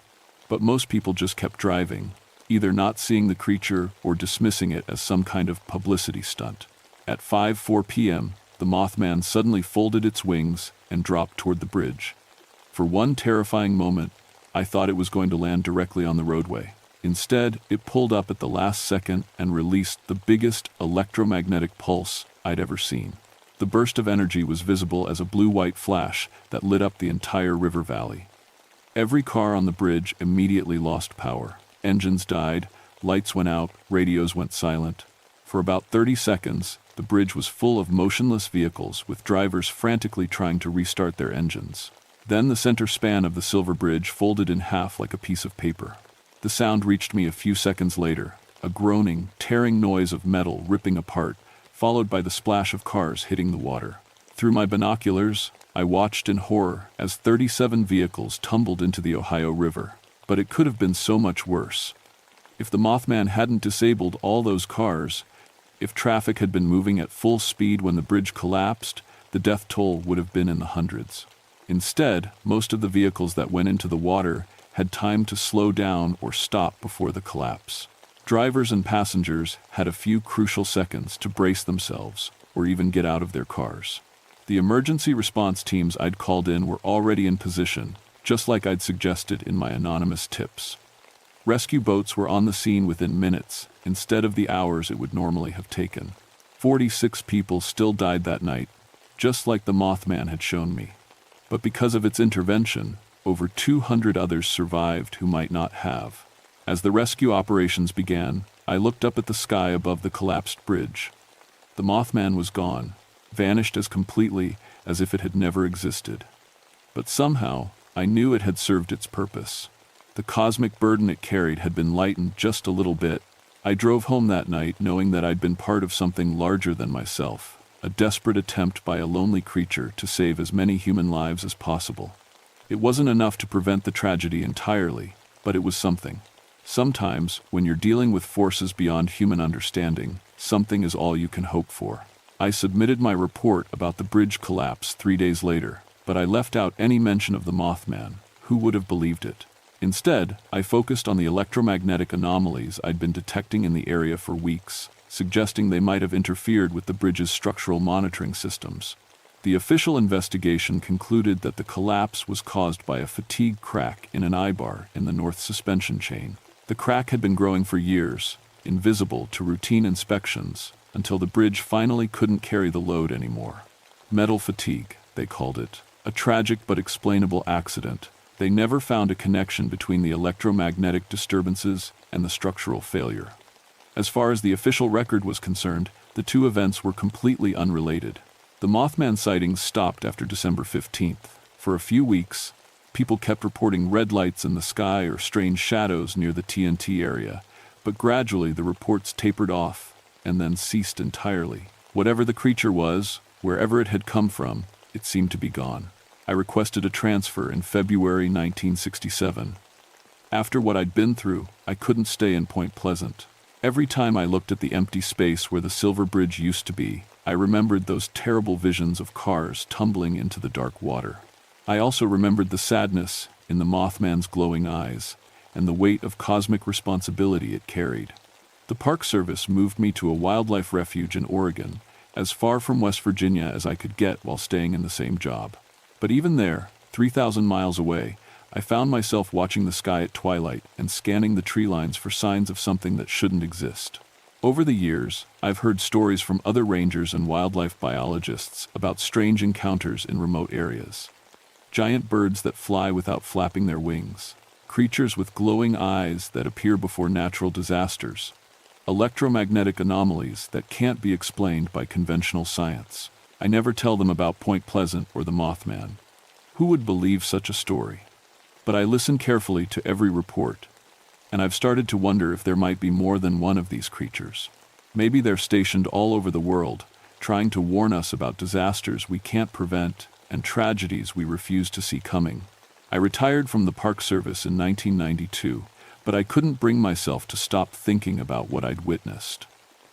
Speaker 1: But most people just kept driving, either not seeing the creature or dismissing it as some kind of publicity stunt. At 5:04 p.m., the Mothman suddenly folded its wings and dropped toward the bridge. For one terrifying moment, I thought it was going to land directly on the roadway. Instead, it pulled up at the last second and released the biggest electromagnetic pulse I'd ever seen. The burst of energy was visible as a blue-white flash that lit up the entire river valley. Every car on the bridge immediately lost power. Engines died, lights went out, radios went silent. For about 30 seconds, the bridge was full of motionless vehicles with drivers frantically trying to restart their engines. Then the center span of the silver bridge folded in half like a piece of paper. The sound reached me a few seconds later, a groaning, tearing noise of metal ripping apart, followed by the splash of cars hitting the water. Through my binoculars, I watched in horror as 37 vehicles tumbled into the Ohio River. But it could have been so much worse. If the Mothman hadn't disabled all those cars, if traffic had been moving at full speed when the bridge collapsed, the death toll would have been in the hundreds. Instead, most of the vehicles that went into the water had time to slow down or stop before the collapse. Drivers and passengers had a few crucial seconds to brace themselves or even get out of their cars. The emergency response teams I'd called in were already in position, just like I'd suggested in my anonymous tips. Rescue boats were on the scene within minutes, instead of the hours it would normally have taken. 46 people still died that night, just like the Mothman had shown me. But because of its intervention, over 200 others survived who might not have. As the rescue operations began, I looked up at the sky above the collapsed bridge. The Mothman was gone, vanished as completely as if it had never existed. But somehow, I knew it had served its purpose. The cosmic burden it carried had been lightened just a little bit. I drove home that night knowing that I'd been part of something larger than myself, a desperate attempt by a lonely creature to save as many human lives as possible. It wasn't enough to prevent the tragedy entirely, but it was something. Sometimes, when you're dealing with forces beyond human understanding, something is all you can hope for. I submitted my report about the bridge collapse 3 days later, but I left out any mention of the Mothman. Who would have believed it? Instead, I focused on the electromagnetic anomalies I'd been detecting in the area for weeks, suggesting they might have interfered with the bridge's structural monitoring systems. The official investigation concluded that the collapse was caused by a fatigue crack in an eye-bar in the north suspension chain. The crack had been growing for years, invisible to routine inspections, until the bridge finally couldn't carry the load anymore. Metal fatigue, they called it. A tragic but explainable accident. They never found a connection between the electromagnetic disturbances and the structural failure. As far as the official record was concerned, the two events were completely unrelated. The Mothman sightings stopped after December 15th. For a few weeks, people kept reporting red lights in the sky or strange shadows near the TNT area, but gradually the reports tapered off and then ceased entirely. Whatever the creature was, wherever it had come from, it seemed to be gone. I requested a transfer in February 1967. After what I'd been through, I couldn't stay in Point Pleasant. Every time I looked at the empty space where the Silver Bridge used to be, I remembered those terrible visions of cars tumbling into the dark water. I also remembered the sadness in the Mothman's glowing eyes and the weight of cosmic responsibility it carried. The Park Service moved me to a wildlife refuge in Oregon, as far from West Virginia as I could get while staying in the same job. But even there, 3,000 miles away, I found myself watching the sky at twilight and scanning the tree lines for signs of something that shouldn't exist. Over the years, I've heard stories from other rangers and wildlife biologists about strange encounters in remote areas. Giant birds that fly without flapping their wings, creatures with glowing eyes that appear before natural disasters, electromagnetic anomalies that can't be explained by conventional science. I never tell them about Point Pleasant or the Mothman. Who would believe such a story? But I listen carefully to every report, and I've started to wonder if there might be more than one of these creatures. Maybe they're stationed all over the world, trying to warn us about disasters we can't prevent and tragedies we refuse to see coming. I retired from the Park Service in 1992, but I couldn't bring myself to stop thinking about what I'd witnessed.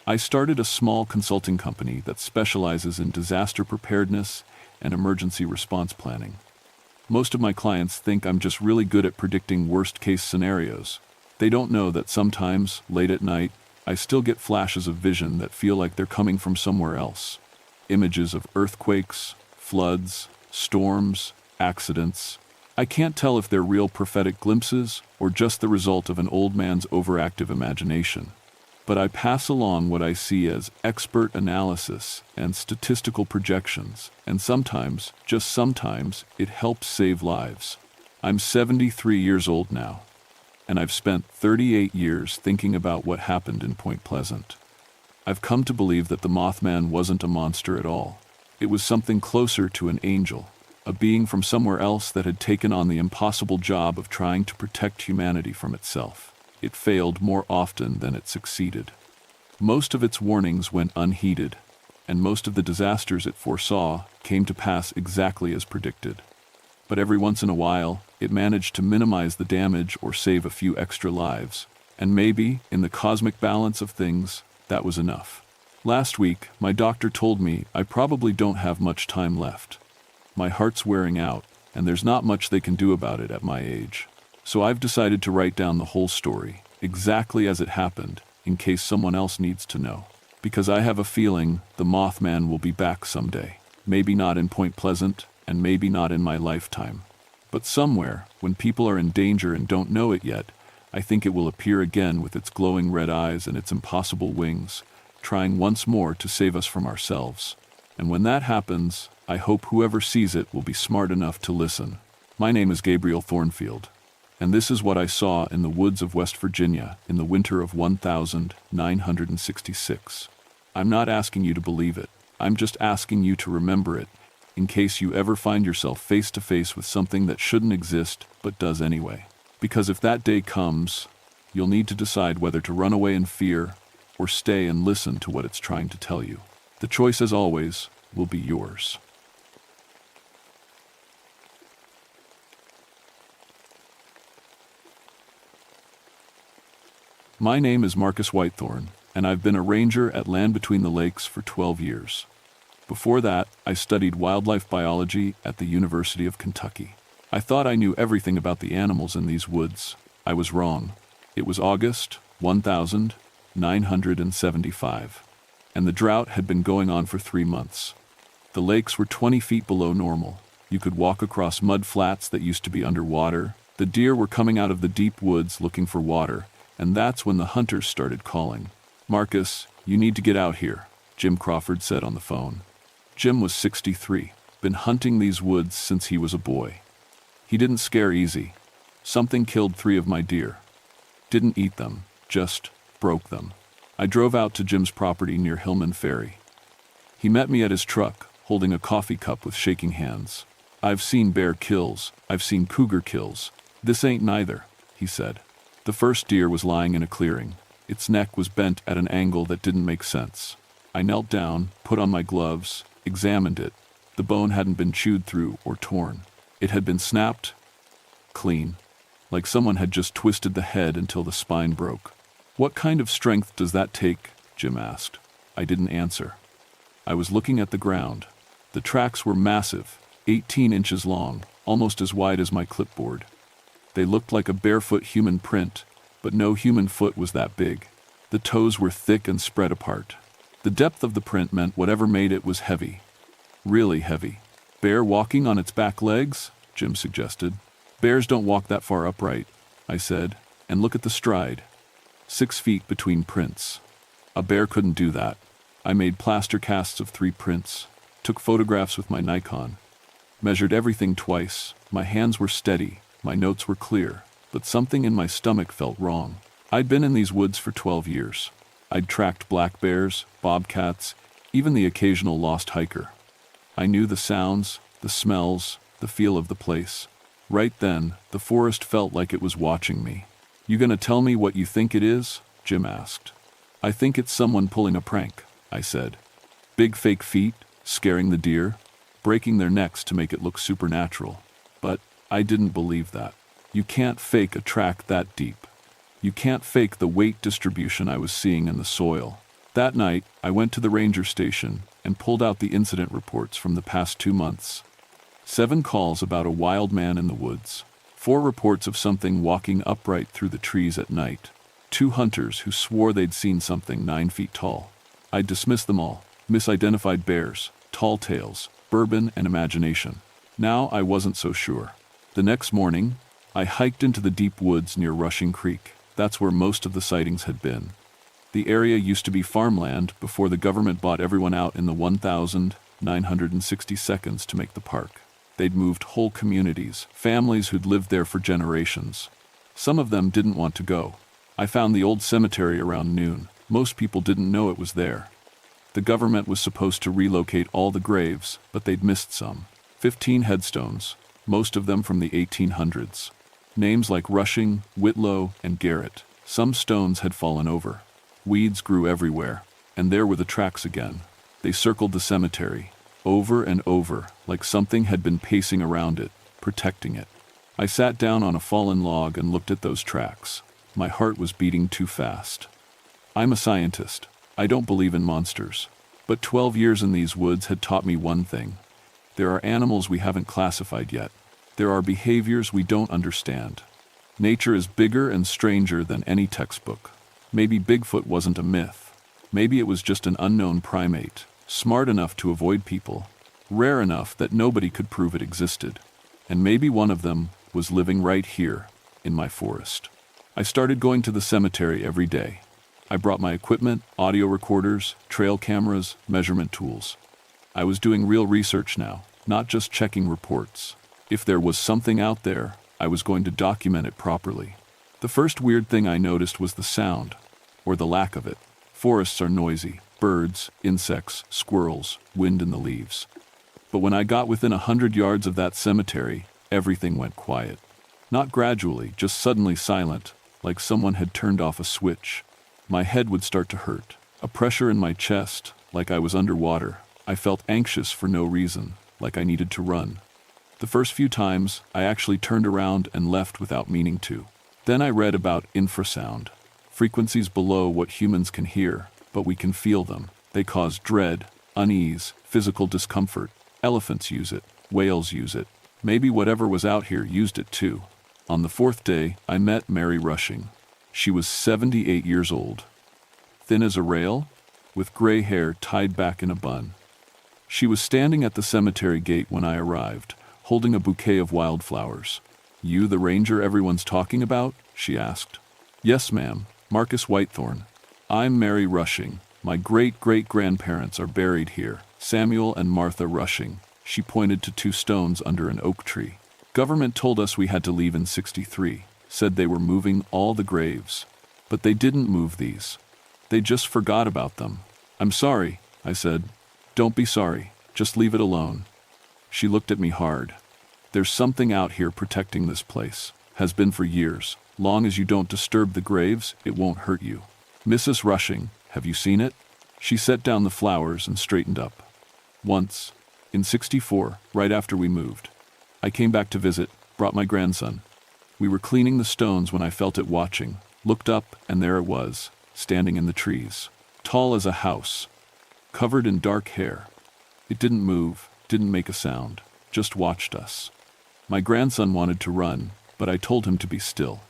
Speaker 1: I started a small consulting company that specializes in disaster preparedness and emergency response planning. Most of my clients think I'm just really good at predicting worst-case scenarios. They don't know that sometimes, late at night, I still get flashes of vision that feel like they're coming from somewhere else. Images of earthquakes, floods, storms, accidents. I can't tell if they're real prophetic glimpses or just the result of an old man's overactive imagination. But I pass along what I see as expert analysis and statistical projections, and sometimes, just sometimes, it helps save lives. I'm 73 years old now, and I've spent 38 years thinking about what happened in Point Pleasant. I've come to believe that the Mothman wasn't a monster at all. It was something closer to an angel, a being from somewhere else that had taken on the impossible job of trying to protect humanity from itself. It failed more often than it succeeded. Most of its warnings went unheeded, and most of the disasters it foresaw came to pass exactly as predicted. But every once in a while, it managed to minimize the damage or save a few extra lives. And maybe, in the cosmic balance of things, that was enough. Last week, my doctor told me I probably don't have much time left. My heart's wearing out, and there's not much they can do about it at my age. So I've decided to write down the whole story, exactly as it happened, in case someone else needs to know. Because I have a feeling the Mothman will be back someday. Maybe not in Point Pleasant, and maybe not in my lifetime. But somewhere, when people are in danger and don't know it yet, I think it will appear again with its glowing red eyes and its impossible wings, trying once more to save us from ourselves. And when that happens, I hope whoever sees it will be smart enough to listen. My name is Gabriel Thornfield, and this is what I saw in the woods of West Virginia in the winter of 1966. I'm not asking you to believe it. I'm just asking you to remember it, in case you ever find yourself face to face with something that shouldn't exist but does anyway. Because if that day comes, you'll need to decide whether to run away in fear or stay and listen to what it's trying to tell you. The choice, as always, will be yours. My name is Marcus Whitethorn, and I've been a ranger at Land Between the Lakes for 12 years. Before that, I studied wildlife biology at the University of Kentucky. I thought I knew everything about the animals in these woods. I was wrong. It was August 1975, and the drought had been going on for 3 months. The lakes were 20 feet below normal. You could walk across mud flats that used to be underwater. The deer were coming out of the deep woods looking for water, and that's when the hunters started calling. "Marcus, you need to get out here," Jim Crawford said on the phone. Jim was 63, been hunting these woods since he was a boy. He didn't scare easy. Something killed 3 of my deer. Didn't eat them, just broke them. I drove out to Jim's property near Hillman Ferry. He met me at his truck, holding a coffee cup with shaking hands. "I've seen bear kills. I've seen cougar kills. This ain't neither," he said. The first deer was lying in a clearing. Its neck was bent at an angle that didn't make sense. I knelt down, put on my gloves, examined it. The bone hadn't been chewed through or torn. It had been snapped clean, like someone had just twisted the head until the spine broke. "What kind of strength does that take?" Jim asked. I didn't answer. I was looking at the ground. The tracks were massive, 18 inches long, almost as wide as my clipboard. They looked like a barefoot human print, but no human foot was that big. The toes were thick and spread apart. The depth of the print meant whatever made it was heavy. Really heavy. "Bear walking on its back legs?" Jim suggested. "Bears don't walk that far upright," I said, "and look at the stride. 6 feet between prints. A bear couldn't do that." I made plaster casts of 3 prints, took photographs with my Nikon, measured everything twice. My hands were steady, my notes were clear, but something in my stomach felt wrong. I'd been in these woods for 12 years. I'd tracked black bears, bobcats, even the occasional lost hiker. I knew the sounds, the smells, the feel of the place. Right then, the forest felt like it was watching me. "You gonna tell me what you think it is?" Jim asked. "I think it's someone pulling a prank," I said. "Big fake feet, scaring the deer, breaking their necks to make it look supernatural." But I didn't believe that. You can't fake a track that deep. You can't fake the weight distribution I was seeing in the soil. That night, I went to the ranger station and pulled out the incident reports from the past 2 months. 7 calls about a wild man in the woods. 4 reports of something walking upright through the trees at night. 2 hunters who swore they'd seen something 9 feet tall. I dismissed them all. Misidentified bears, tall tales, bourbon and imagination. Now I wasn't so sure. The next morning, I hiked into the deep woods near Rushing Creek. That's where most of the sightings had been. The area used to be farmland before the government bought everyone out in the 1960 seconds to make the park. They'd moved whole communities, families who'd lived there for generations. Some of them didn't want to go. I found the old cemetery around noon. Most people didn't know it was there. The government was supposed to relocate all the graves, but they'd missed some. 15 headstones, most of them from the 1800s. Names like Rushing, Whitlow, and Garrett. Some stones had fallen over. Weeds grew everywhere, and there were the tracks again. They circled the cemetery, over and over, like something had been pacing around it, protecting it. I sat down on a fallen log and looked at those tracks. My heart was beating too fast. I'm a scientist. I don't believe in monsters. But 12 years in these woods had taught me one thing. There are animals we haven't classified yet. There are behaviors we don't understand. Nature is bigger and stranger than any textbook. Maybe Bigfoot wasn't a myth. Maybe it was just an unknown primate, smart enough to avoid people, rare enough that nobody could prove it existed. And maybe one of them was living right here, in my forest. I started going to the cemetery every day. I brought my equipment, audio recorders, trail cameras, measurement tools. I was doing real research now, not just checking reports. If there was something out there, I was going to document it properly. The first weird thing I noticed was the sound, or the lack of it. Forests are noisy. Birds, insects, squirrels, wind in the leaves. But when I got within 100 yards of that cemetery, everything went quiet. Not gradually, just suddenly silent, like someone had turned off a switch. My head would start to hurt. A pressure in my chest, like I was underwater. I felt anxious for no reason, like I needed to run. The first few times, I actually turned around and left without meaning to. Then I read about infrasound. Frequencies below what humans can hear, but we can feel them. They cause dread, unease, physical discomfort. Elephants use it. Whales use it. Maybe whatever was out here used it too. On the fourth day, I met Mary Rushing. She was 78 years old. Thin as a rail, with gray hair tied back in a bun. She was standing at the cemetery gate when I arrived, holding a bouquet of wildflowers. "You the ranger everyone's talking about?" she asked. "Yes, ma'am, Marcus Whitethorn. I'm Mary Rushing. My great-great-grandparents are buried here, Samuel and Martha Rushing." She pointed to 2 stones under an oak tree. "Government told us we had to leave in '63, said they were moving all the graves. But they didn't move these. They just forgot about them." "I'm sorry," I said. "Don't be sorry, just leave it alone." She looked at me hard. "There's something out here protecting this place. Has been for years. Long as you don't disturb the graves, it won't hurt you. Mrs. Rushing, have you seen it?" She set down the flowers and straightened up. "Once. In '64, right after we moved. I came back to visit, brought my grandson. We were cleaning the stones when I felt it watching. Looked up, and there it was, standing in the trees. Tall as a house. Covered in dark hair. It didn't move, didn't make a sound, just watched us. My grandson wanted to run, but I told him to be still.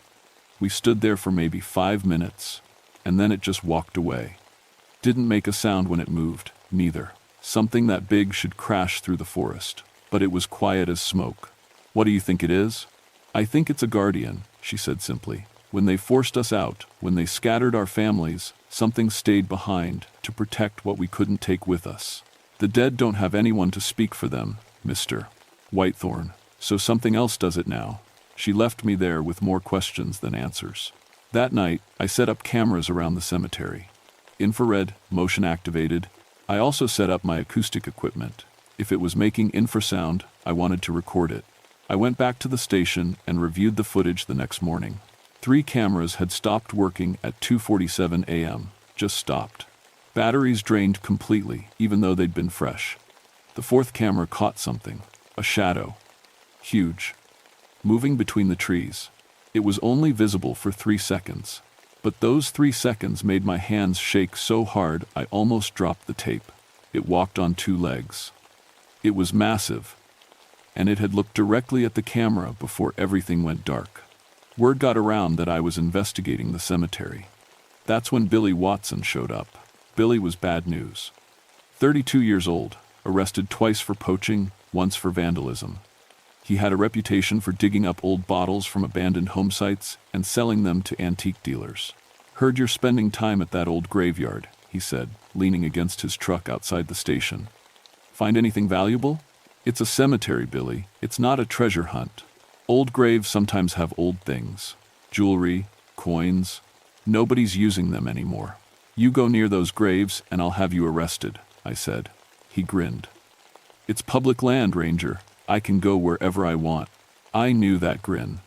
Speaker 1: We stood there for maybe 5 minutes, and then it just walked away. Didn't make a sound when it moved, neither. Something that big should crash through the forest, but it was quiet as smoke. "What do you think it is?" "I think it's a guardian," she said simply. "When they forced us out, when they scattered our families, something stayed behind to protect what we couldn't take with us. The dead don't have anyone to speak for them, Mr. Whitethorn, so something else does it now." She left me there with more questions than answers. That night, I set up cameras around the cemetery. Infrared, motion activated. I also set up my acoustic equipment. If it was making infrasound, I wanted to record it. I went back to the station and reviewed the footage the next morning. 3 cameras had stopped working at 2:47 a.m., just stopped. Batteries drained completely, even though they'd been fresh. The 4th camera caught something, a shadow. Huge. Moving between the trees. It was only visible for 3 seconds. But those 3 seconds made my hands shake so hard I almost dropped the tape. It walked on 2 legs. It was massive, and it had looked directly at the camera before everything went dark. Word got around that I was investigating the cemetery. That's when Billy Watson showed up. Billy was bad news. 32 years old, arrested twice for poaching, once for vandalism. He had a reputation for digging up old bottles from abandoned home sites and selling them to antique dealers. "Heard you're spending time at that old graveyard," he said, leaning against his truck outside the station. "Find anything valuable?" It's a cemetery, Billy. It's not a treasure hunt. Old graves sometimes have old things. Jewelry, coins. Nobody's using them anymore. You go near those graves and I'll have you arrested, I said. He grinned. It's public land, Ranger. I can go wherever I want. I knew that grin.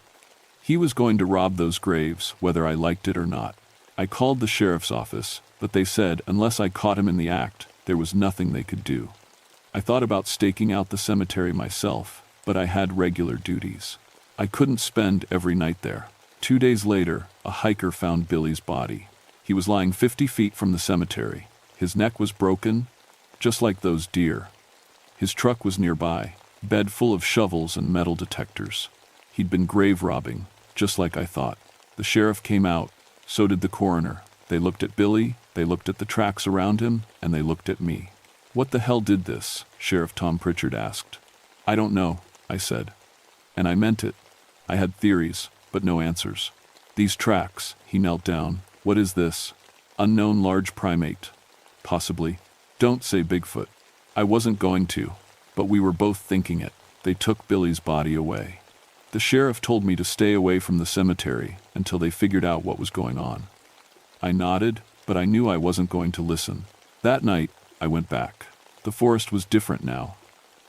Speaker 1: He was going to rob those graves, whether I liked it or not. I called the sheriff's office, but they said unless I caught him in the act, there was nothing they could do. I thought about staking out the cemetery myself, but I had regular duties. I couldn't spend every night there. 2 days later, a hiker found Billy's body. He was lying 50 feet from the cemetery. His neck was broken, just like those deer. His truck was nearby, bed full of shovels and metal detectors. He'd been grave robbing, just like I thought. The sheriff came out, so did the coroner. They looked at Billy, they looked at the tracks around him, and they looked at me. What the hell did this? Sheriff Tom Pritchard asked. I don't know, I said. And I meant it. I had theories, but no answers. These tracks, he knelt down. What is this? Unknown large primate. Possibly. Don't say Bigfoot. I wasn't going to, but we were both thinking it. They took Billy's body away. The sheriff told me to stay away from the cemetery until they figured out what was going on. I nodded, but I knew I wasn't going to listen. That night, I went back. The forest was different now.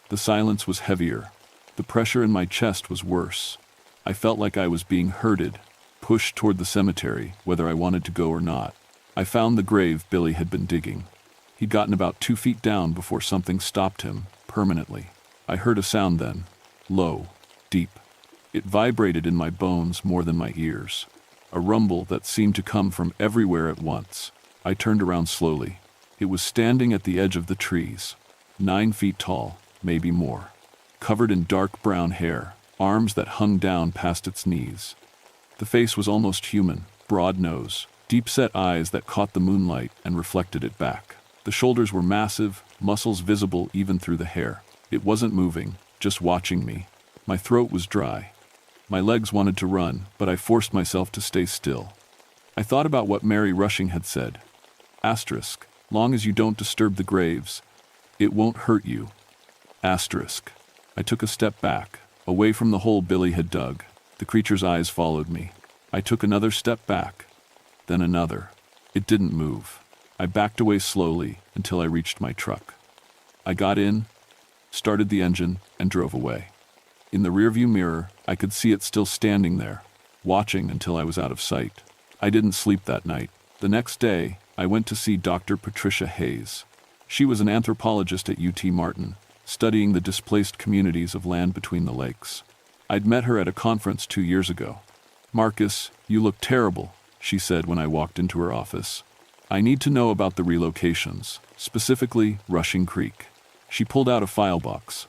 Speaker 1: The silence was heavier. The pressure in my chest was worse. I felt like I was being herded, pushed toward the cemetery, whether I wanted to go or not. I found the grave Billy had been digging. He'd gotten about 2 feet down before something stopped him, permanently. I heard a sound then, low, deep. It vibrated in my bones more than my ears. A rumble that seemed to come from everywhere at once. I turned around slowly. It was standing at the edge of the trees, 9 feet tall, maybe more. Covered in dark brown hair, arms that hung down past its knees. The face was almost human, broad nose, deep-set eyes that caught the moonlight and reflected it back. The shoulders were massive, muscles visible even through the hair. It wasn't moving, just watching me. My throat was dry. My legs wanted to run, but I forced myself to stay still. I thought about what Mary Rushing had said. Asterisk, long as you don't disturb the graves, it won't hurt you. Asterisk. I took a step back, away from the hole Billy had dug. The creature's eyes followed me. I took another step back, then another. It didn't move. I backed away slowly until I reached my truck. I got in, started the engine, and drove away. In the rearview mirror, I could see it still standing there, watching until I was out of sight. I didn't sleep that night. The next day, I went to see Dr. Patricia Hayes. She was an anthropologist at UT Martin, studying the displaced communities of land between the lakes. I'd met her at a conference 2 years ago. Marcus, you look terrible, she said when I walked into her office. I need to know about the relocations, specifically Rushing Creek. She pulled out a file box.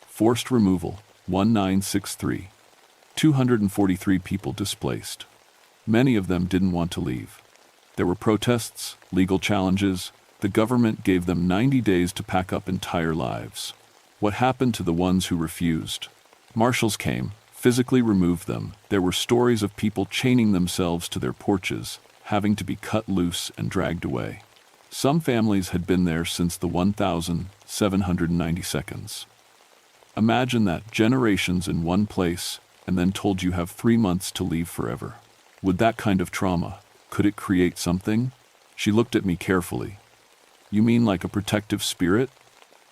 Speaker 1: Forced removal, 1963. 243 people displaced. Many of them didn't want to leave. There were protests, legal challenges. The government gave them 90 days to pack up entire lives. What happened to the ones who refused? Marshals came, physically removed them. There were stories of people chaining themselves to their porches, having to be cut loose and dragged away. Some families had been there since the 1,790 seconds. Imagine that, generations in one place, and then told you have 3 months to leave forever. Would that kind of trauma, could it create something? She looked at me carefully. You mean like a protective spirit?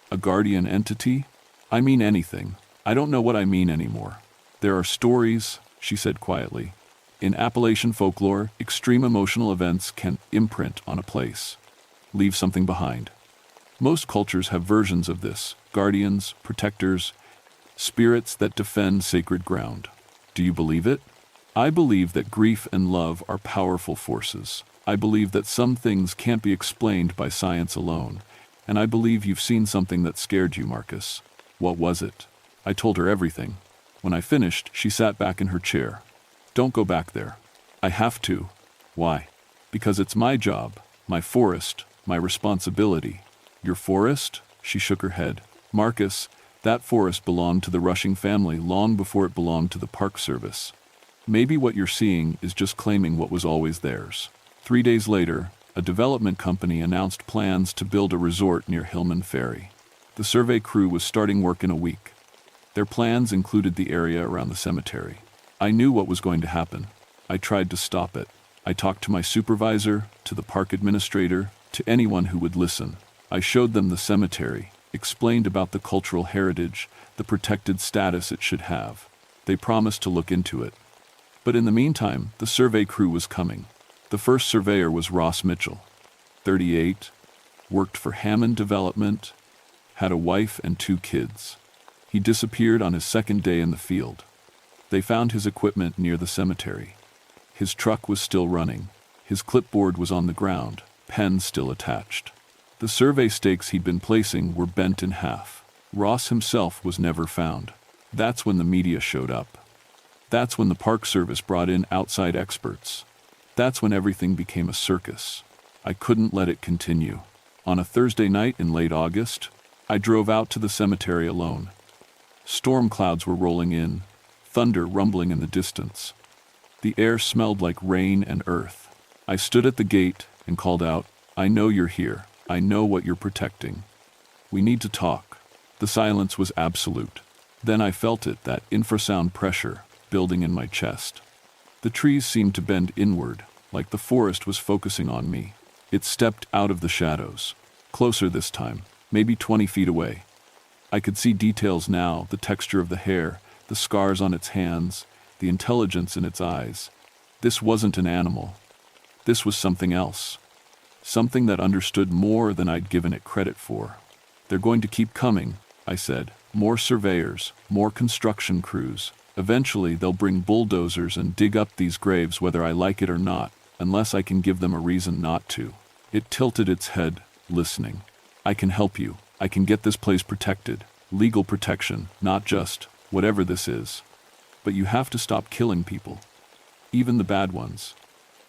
Speaker 1: A guardian entity? I mean anything. I don't know what I mean anymore. There are stories, she said quietly. In Appalachian folklore, extreme emotional events can imprint on a place, leave something behind. Most cultures have versions of this, guardians, protectors, spirits that defend sacred ground. Do you believe it? I believe that grief and love are powerful forces. I believe that some things can't be explained by science alone, and I believe you've seen something that scared you, Marcus. What was it? I told her everything. When I finished, she sat back in her chair. Don't go back there. I have to. Why? Because it's my job, my forest, my responsibility. Your forest? She shook her head. Marcus, that forest belonged to the Rushing family long before it belonged to the Park Service. Maybe what you're seeing is just claiming what was always theirs. 3 days later, a development company announced plans to build a resort near Hillman Ferry. The survey crew was starting work in a week. Their plans included the area around the cemetery. I knew what was going to happen. I tried to stop it. I talked to my supervisor, to the park administrator, to anyone who would listen. I showed them the cemetery, explained about the cultural heritage, the protected status it should have. They promised to look into it. But in the meantime, the survey crew was coming. The first surveyor was Ross Mitchell, 38, worked for Hammond Development, had a wife and 2 kids. He disappeared on his second day in the field. They found his equipment near the cemetery. His truck was still running. His clipboard was on the ground, pen still attached. The survey stakes he'd been placing were bent in half. Ross himself was never found. That's when the media showed up. That's when the Park Service brought in outside experts. That's when everything became a circus. I couldn't let it continue. On a Thursday night in late August, I drove out to the cemetery alone. Storm clouds were rolling in, thunder rumbling in the distance. The air smelled like rain and earth. I stood at the gate and called out, "I know you're here. I know what you're protecting. We need to talk." The silence was absolute. Then I felt it, that infrasound pressure, building in my chest. The trees seemed to bend inward, like the forest was focusing on me. It stepped out of the shadows. Closer this time, maybe 20 feet away. I could see details now, the texture of the hair, the scars on its hands, the intelligence in its eyes. This wasn't an animal. This was something else. Something that understood more than I'd given it credit for. "They're going to keep coming," I said. "More surveyors, more construction crews. Eventually they'll bring bulldozers and dig up these graves whether I like it or not, unless I can give them a reason not to." It tilted its head, listening. "I can help you. I can get this place protected. Legal protection, not just, whatever this is. But you have to stop killing people. Even the bad ones.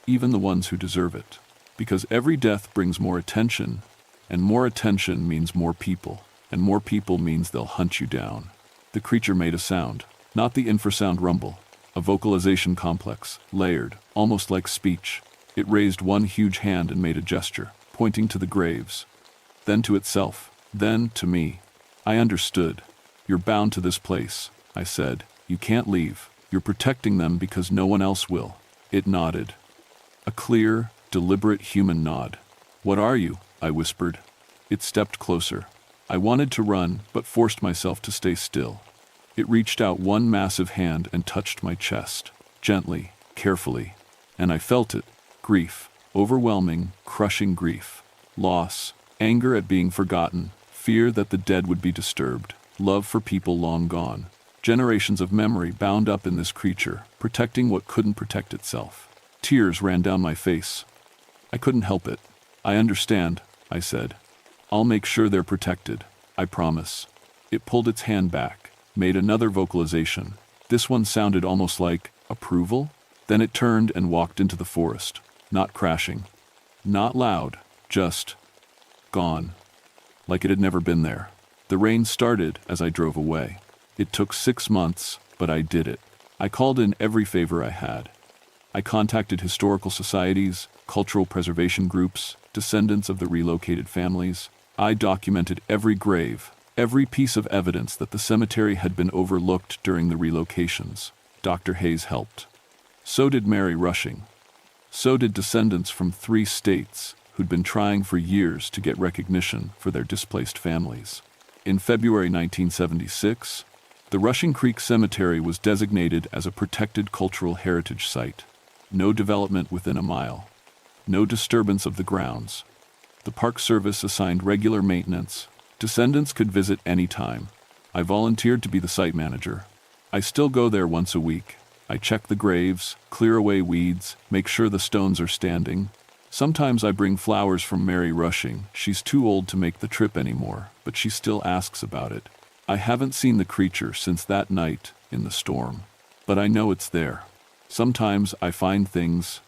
Speaker 1: Even the ones who deserve it. Because every death brings more attention, and more attention means more people, and more people means they'll hunt you down." The creature made a sound, not the infrasound rumble, a vocalization complex, layered, almost like speech. It raised one huge hand and made a gesture, pointing to the graves. Then to itself, then to me. I understood. "You're bound to this place," I said. "You can't leave. You're protecting them because no one else will." It nodded. A clear, deliberate human nod. "What are you?" I whispered. It stepped closer. I wanted to run, but forced myself to stay still. It reached out one massive hand and touched my chest, gently, carefully. And I felt it. Grief. Overwhelming, crushing grief. Loss. Anger at being forgotten. Fear that the dead would be disturbed. Love for people long gone. Generations of memory bound up in this creature, protecting what couldn't protect itself. Tears ran down my face. I couldn't help it. "I understand," I said. "I'll make sure they're protected. I promise." It pulled its hand back, made another vocalization. This one sounded almost like approval. Then it turned and walked into the forest, not crashing. Not loud, just gone. Like it had never been there. The rain started as I drove away. It took 6 months, but I did it. I called in every favor I had. I contacted historical societies, cultural preservation groups, descendants of the relocated families. I documented every grave, every piece of evidence that the cemetery had been overlooked during the relocations. Dr. Hayes helped. So did Mary Rushing. So did descendants from 3 states who'd been trying for years to get recognition for their displaced families. In February 1976, the Rushing Creek Cemetery was designated as a protected cultural heritage site. No development within a mile. No disturbance of the grounds. The Park Service assigned regular maintenance. Descendants could visit any time. I volunteered to be the site manager. I still go there once a week. I check the graves, clear away weeds, make sure the stones are standing. Sometimes I bring flowers from Mary Rushing. She's too old to make the trip anymore, but she still asks about it. I haven't seen the creature since that night in the storm, but I know it's there. Sometimes I find things,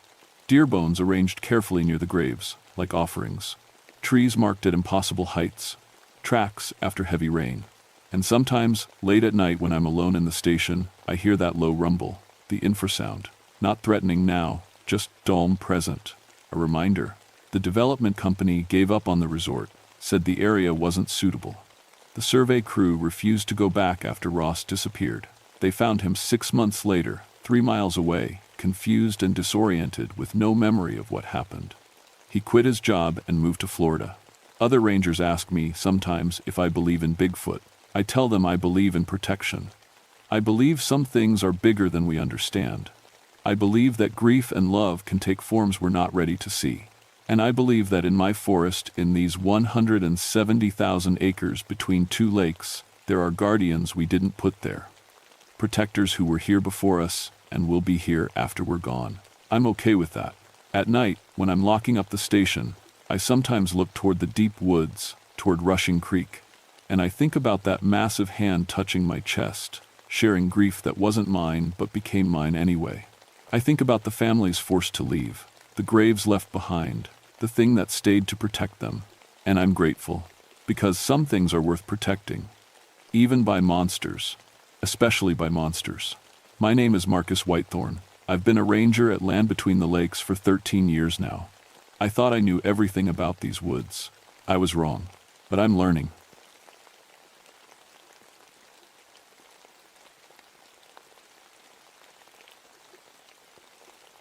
Speaker 1: deer bones arranged carefully near the graves, like offerings, trees marked at impossible heights, tracks after heavy rain. And sometimes, late at night when I'm alone in the station, I hear that low rumble, the infrasound, not threatening now, just dull present. A reminder. The development company gave up on the resort, said the area wasn't suitable. The The survey crew refused to go back after Ross disappeared. They found him 6 months later, 3 miles away, confused and disoriented with no memory of what happened. He quit his job and moved to Florida. Other rangers ask me sometimes if I believe in Bigfoot. I tell them I believe in protection. I believe some things are bigger than we understand. I believe that grief and love can take forms we're not ready to see. And I believe that in my forest, in these 170,000 acres between 2 lakes, there are guardians we didn't put there. Protectors who were here before us and will be here after we're gone. I'm okay with that. At night, when I'm locking up the station, I sometimes look toward the deep woods, toward Rushing Creek, and I think about that massive hand touching my chest, sharing grief that wasn't mine but became mine anyway. I think about the families forced to leave, the graves left behind, the thing that stayed to protect them. And I'm grateful, because some things are worth protecting, even by monsters, especially by monsters. My name is Marcus Whitethorn. I've been a ranger at Land Between the Lakes for 13 years now. I thought I knew everything about these woods. I was wrong, but I'm learning.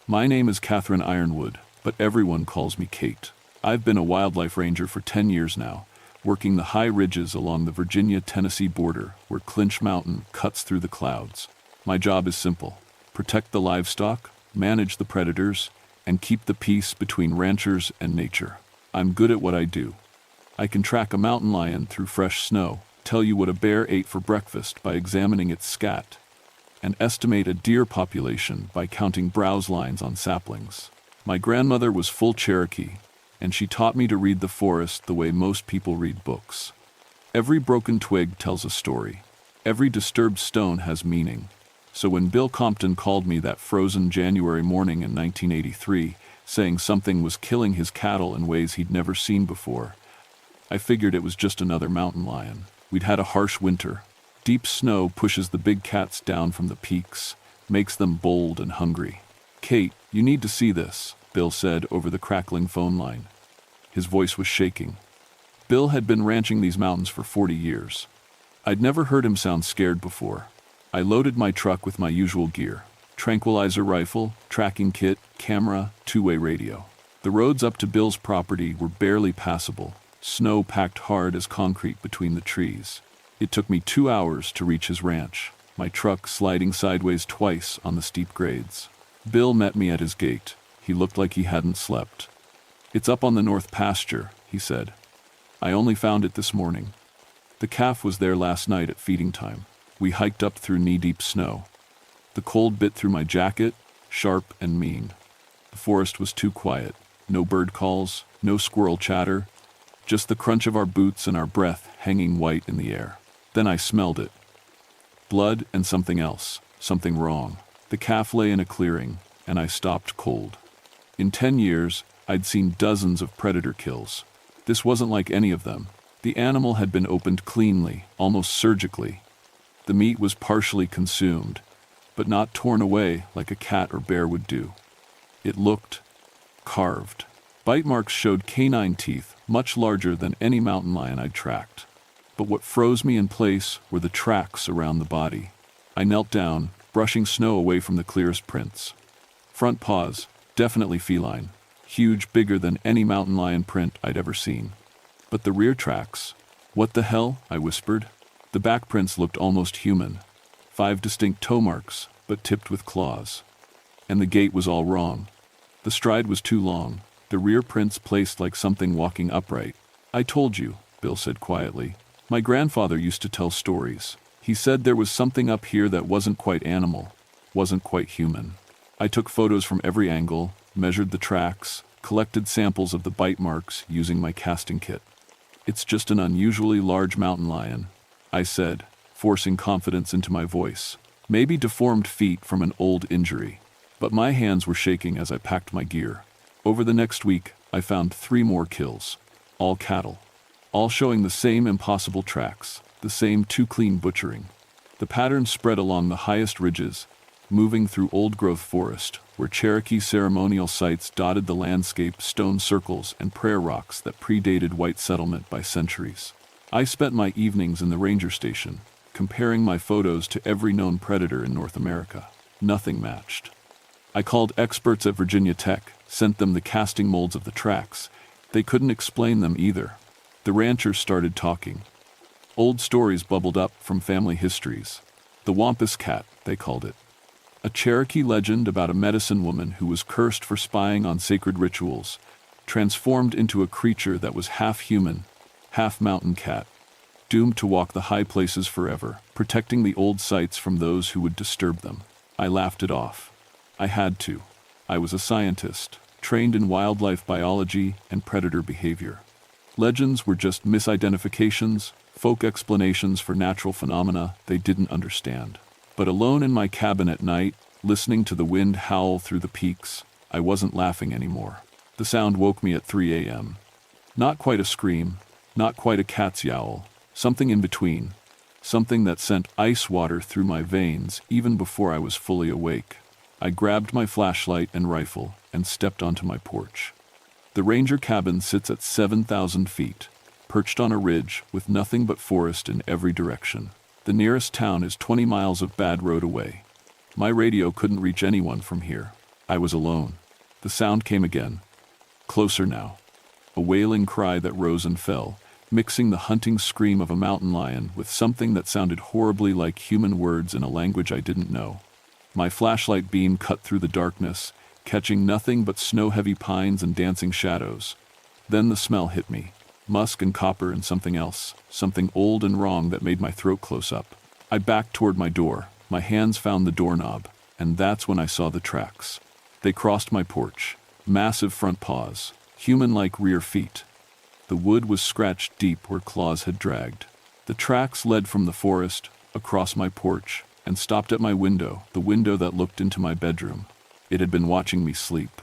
Speaker 1: My name is Catherine Ironwood, but everyone calls me Kate. I've been a wildlife ranger for 10 years now, working the high ridges along the Virginia-Tennessee border where Clinch Mountain cuts through the clouds. My job is simple: protect the livestock, manage the predators, and keep the peace between ranchers and nature. I'm good at what I do. I can track a mountain lion through fresh snow, tell you what a bear ate for breakfast by examining its scat, and estimate a deer population by counting browse lines on saplings. My grandmother was full Cherokee, and she taught me to read the forest the way most people read books. Every broken twig tells a story. Every disturbed stone has meaning. So when Bill Compton called me that frozen January morning in 1983, saying something was killing his cattle in ways he'd never seen before, I figured it was just another mountain lion. We'd had a harsh winter. Deep snow pushes the big cats down from the peaks, makes them bold and hungry. "Kate, you need to see this," Bill said over the crackling phone line. His voice was shaking. Bill had been ranching these mountains for 40 years. I'd never heard him sound scared before. I loaded my truck with my usual gear: tranquilizer rifle, tracking kit, camera, two-way radio. The roads up to Bill's property were barely passable, snow packed hard as concrete between the trees. It took me 2 hours to reach his ranch, my truck sliding sideways twice on the steep grades. Bill met me at his gate. He looked like he hadn't slept. "It's up on the north pasture," he said. "I only found it this morning. The calf was there last night at feeding time." We hiked up through knee-deep snow. The cold bit through my jacket, sharp and mean. The forest was too quiet. No bird calls, no squirrel chatter, just the crunch of our boots and our breath hanging white in the air. Then I smelled it. Blood and something else, something wrong. The calf lay in a clearing, and I stopped cold. In 10 years, I'd seen dozens of predator kills. This wasn't like any of them. The animal had been opened cleanly, almost surgically. The meat was partially consumed, but not torn away like a cat or bear would do. It looked carved. Bite marks showed canine teeth, much larger than any mountain lion I'd tracked. But what froze me in place were the tracks around the body. I knelt down, brushing snow away from the clearest prints. Front paws, definitely feline, huge, bigger than any mountain lion print I'd ever seen. But the rear tracks, "What the hell?" I whispered. The back prints looked almost human. 5 distinct toe marks, but tipped with claws. And the gait was all wrong. The stride was too long, the rear prints placed like something walking upright. "I told you," Bill said quietly. "My grandfather used to tell stories. He said there was something up here that wasn't quite animal, wasn't quite human." I took photos from every angle, measured the tracks, collected samples of the bite marks using my casting kit. "It's just an unusually large mountain lion," I said, forcing confidence into my voice. "Maybe deformed feet from an old injury." But my hands were shaking as I packed my gear. Over the next week, I found 3 more kills, all cattle, all showing the same impossible tracks, the same too clean butchering. The pattern spread along the highest ridges, moving through old-growth forest, where Cherokee ceremonial sites dotted the landscape, stone circles and prayer rocks that predated white settlement by centuries. I spent my evenings in the ranger station, comparing my photos to every known predator in North America. Nothing matched. I called experts at Virginia Tech, sent them the casting molds of the tracks. They couldn't explain them either. The ranchers started talking. Old stories bubbled up from family histories. The Wampus Cat, they called it. A Cherokee legend about a medicine woman who was cursed for spying on sacred rituals, transformed into a creature that was half human, half mountain cat, doomed to walk the high places forever, protecting the old sites from those who would disturb them. I laughed it off. I had to. I was a scientist, trained in wildlife biology and predator behavior. Legends were just misidentifications, folk explanations for natural phenomena they didn't understand. But alone in my cabin at night, listening to the wind howl through the peaks, I wasn't laughing anymore. The sound woke me at 3 a.m. Not quite a scream, not quite a cat's yowl, something in between, something that sent ice water through my veins even before I was fully awake. I grabbed my flashlight and rifle and stepped onto my porch. The ranger cabin sits at 7,000 feet, perched on a ridge with nothing but forest in every direction. The nearest town is 20 miles of bad road away. My radio couldn't reach anyone from here. I was alone. The sound came again. Closer now. A wailing cry that rose and fell, mixing the hunting scream of a mountain lion with something that sounded horribly like human words in a language I didn't know. My flashlight beam cut through the darkness, catching nothing but snow-heavy pines and dancing shadows. Then the smell hit me. Musk and copper and something else, something old and wrong that made my throat close up. I backed toward my door. My hands found the doorknob, and that's when I saw the tracks. They crossed my porch. Massive front paws, human-like rear feet. The wood was scratched deep where claws had dragged. The tracks led from the forest, across my porch, and stopped at my window, the window that looked into my bedroom. It had been watching me sleep.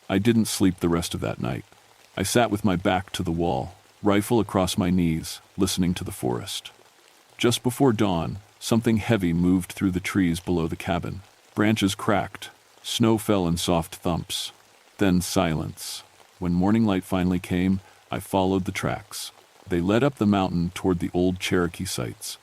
Speaker 1: I didn't sleep the rest of that night. I sat with my back to the wall, rifle across my knees, listening to the forest. Just before dawn, something heavy moved through the trees below the cabin. Branches cracked. Snow fell in soft thumps. Then silence. When morning light finally came, I followed the tracks. They led up the mountain toward the old Cherokee sites.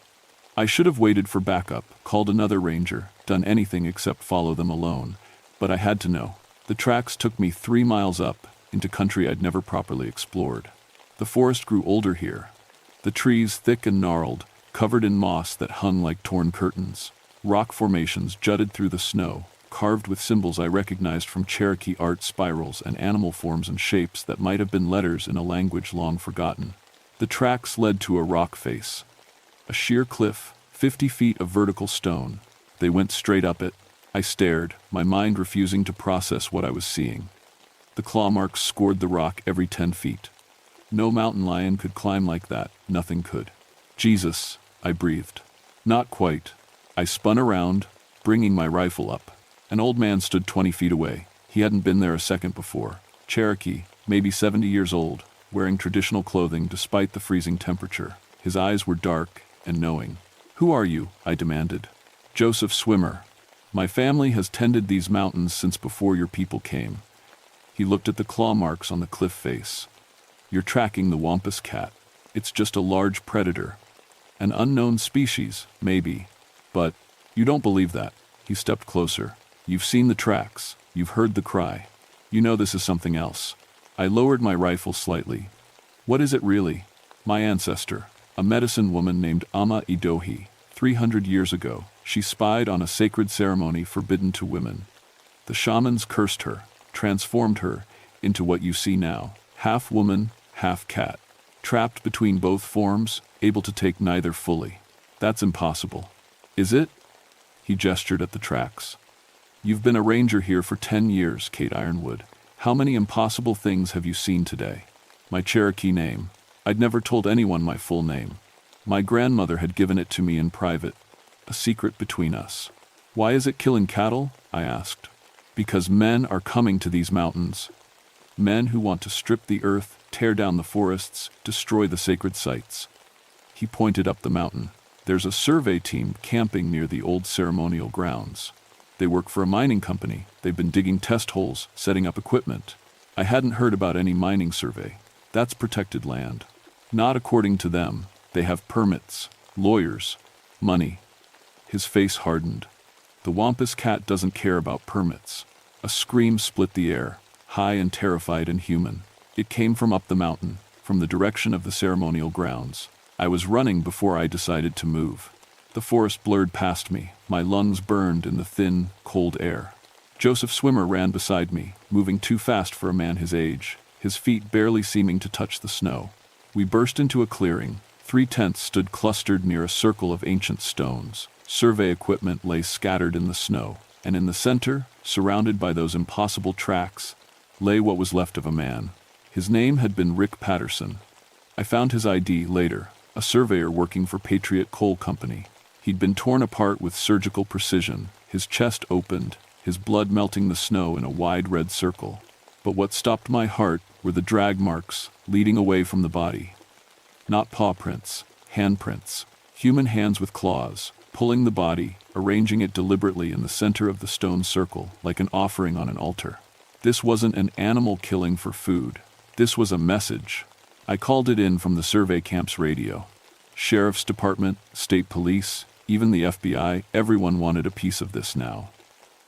Speaker 1: I should have waited for backup, called another ranger, done anything except follow them alone. But I had to know. The tracks took me 3 miles up, into country I'd never properly explored. The forest grew older here. The trees, thick and gnarled, covered in moss that hung like torn curtains. Rock formations jutted through the snow, carved with symbols I recognized from Cherokee art spirals and animal forms and shapes that might have been letters in a language long forgotten. The tracks led to a rock face. A sheer cliff, 50 feet of vertical stone. They went straight up it. I stared, my mind refusing to process what I was seeing. The claw marks scored the rock every 10 feet. No mountain lion could climb like that, nothing could. Jesus, I breathed. Not quite. I spun around, bringing my rifle up. An old man stood 20 feet away. He hadn't been there a second before. Cherokee, maybe 70 years old, wearing traditional clothing despite the freezing temperature. His eyes were dark and knowing. "Who are you?" I demanded. "Joseph Swimmer. My family has tended these mountains since before your people came." He looked at the claw marks on the cliff face. "You're tracking the Wampus Cat. It's just a large predator. An unknown species, maybe. But you don't believe that." He stepped closer. "You've seen the tracks. You've heard the cry. You know this is something else." I lowered my rifle slightly. "What is it really?" "My ancestor, a medicine woman named Ama Idohi. 300 years ago, she spied on a sacred ceremony forbidden to women. The shamans cursed her, transformed her into what you see now, half woman, half cat. Trapped between both forms, able to take neither fully. That's impossible." "Is it?" He gestured at the tracks. "You've been a ranger here for 10 years, Kate Ironwood. How many impossible things have you seen today?" My Cherokee name. I'd never told anyone my full name. My grandmother had given it to me in private, a secret between us. "Why is it killing cattle?" I asked. "Because men are coming to these mountains. Men who want to strip the earth, tear down the forests, destroy the sacred sites." He pointed up the mountain. "There's a survey team camping near the old ceremonial grounds. They work for a mining company. They've been digging test holes, setting up equipment." I hadn't heard about any mining survey. That's protected land. Not according to them. They have permits, lawyers, money. His face hardened. The Wampus cat doesn't care about permits. A scream split the air, high and terrified and human. It came from up the mountain, from the direction of the ceremonial grounds. I was running before I decided to move. The forest blurred past me, my lungs burned in the thin, cold air. Joseph Swimmer ran beside me, moving too fast for a man his age, his feet barely seeming to touch the snow. We burst into a clearing. 3 tents stood clustered near a circle of ancient stones. Survey equipment lay scattered in the snow, and in the center, surrounded by those impossible tracks, lay what was left of a man. His name had been Rick Patterson. I found his ID later, a surveyor working for Patriot Coal Company. He'd been torn apart with surgical precision, his chest opened, his blood melting the snow in a wide red circle. But what stopped my heart were the drag marks leading away from the body. Not paw prints, handprints, human hands with claws, pulling the body, arranging it deliberately in the center of the stone circle, like an offering on an altar. This wasn't an animal killing for food. This was a message. I called it in from the survey camp's radio. Sheriff's Department, state police, even the FBI, everyone wanted a piece of this now.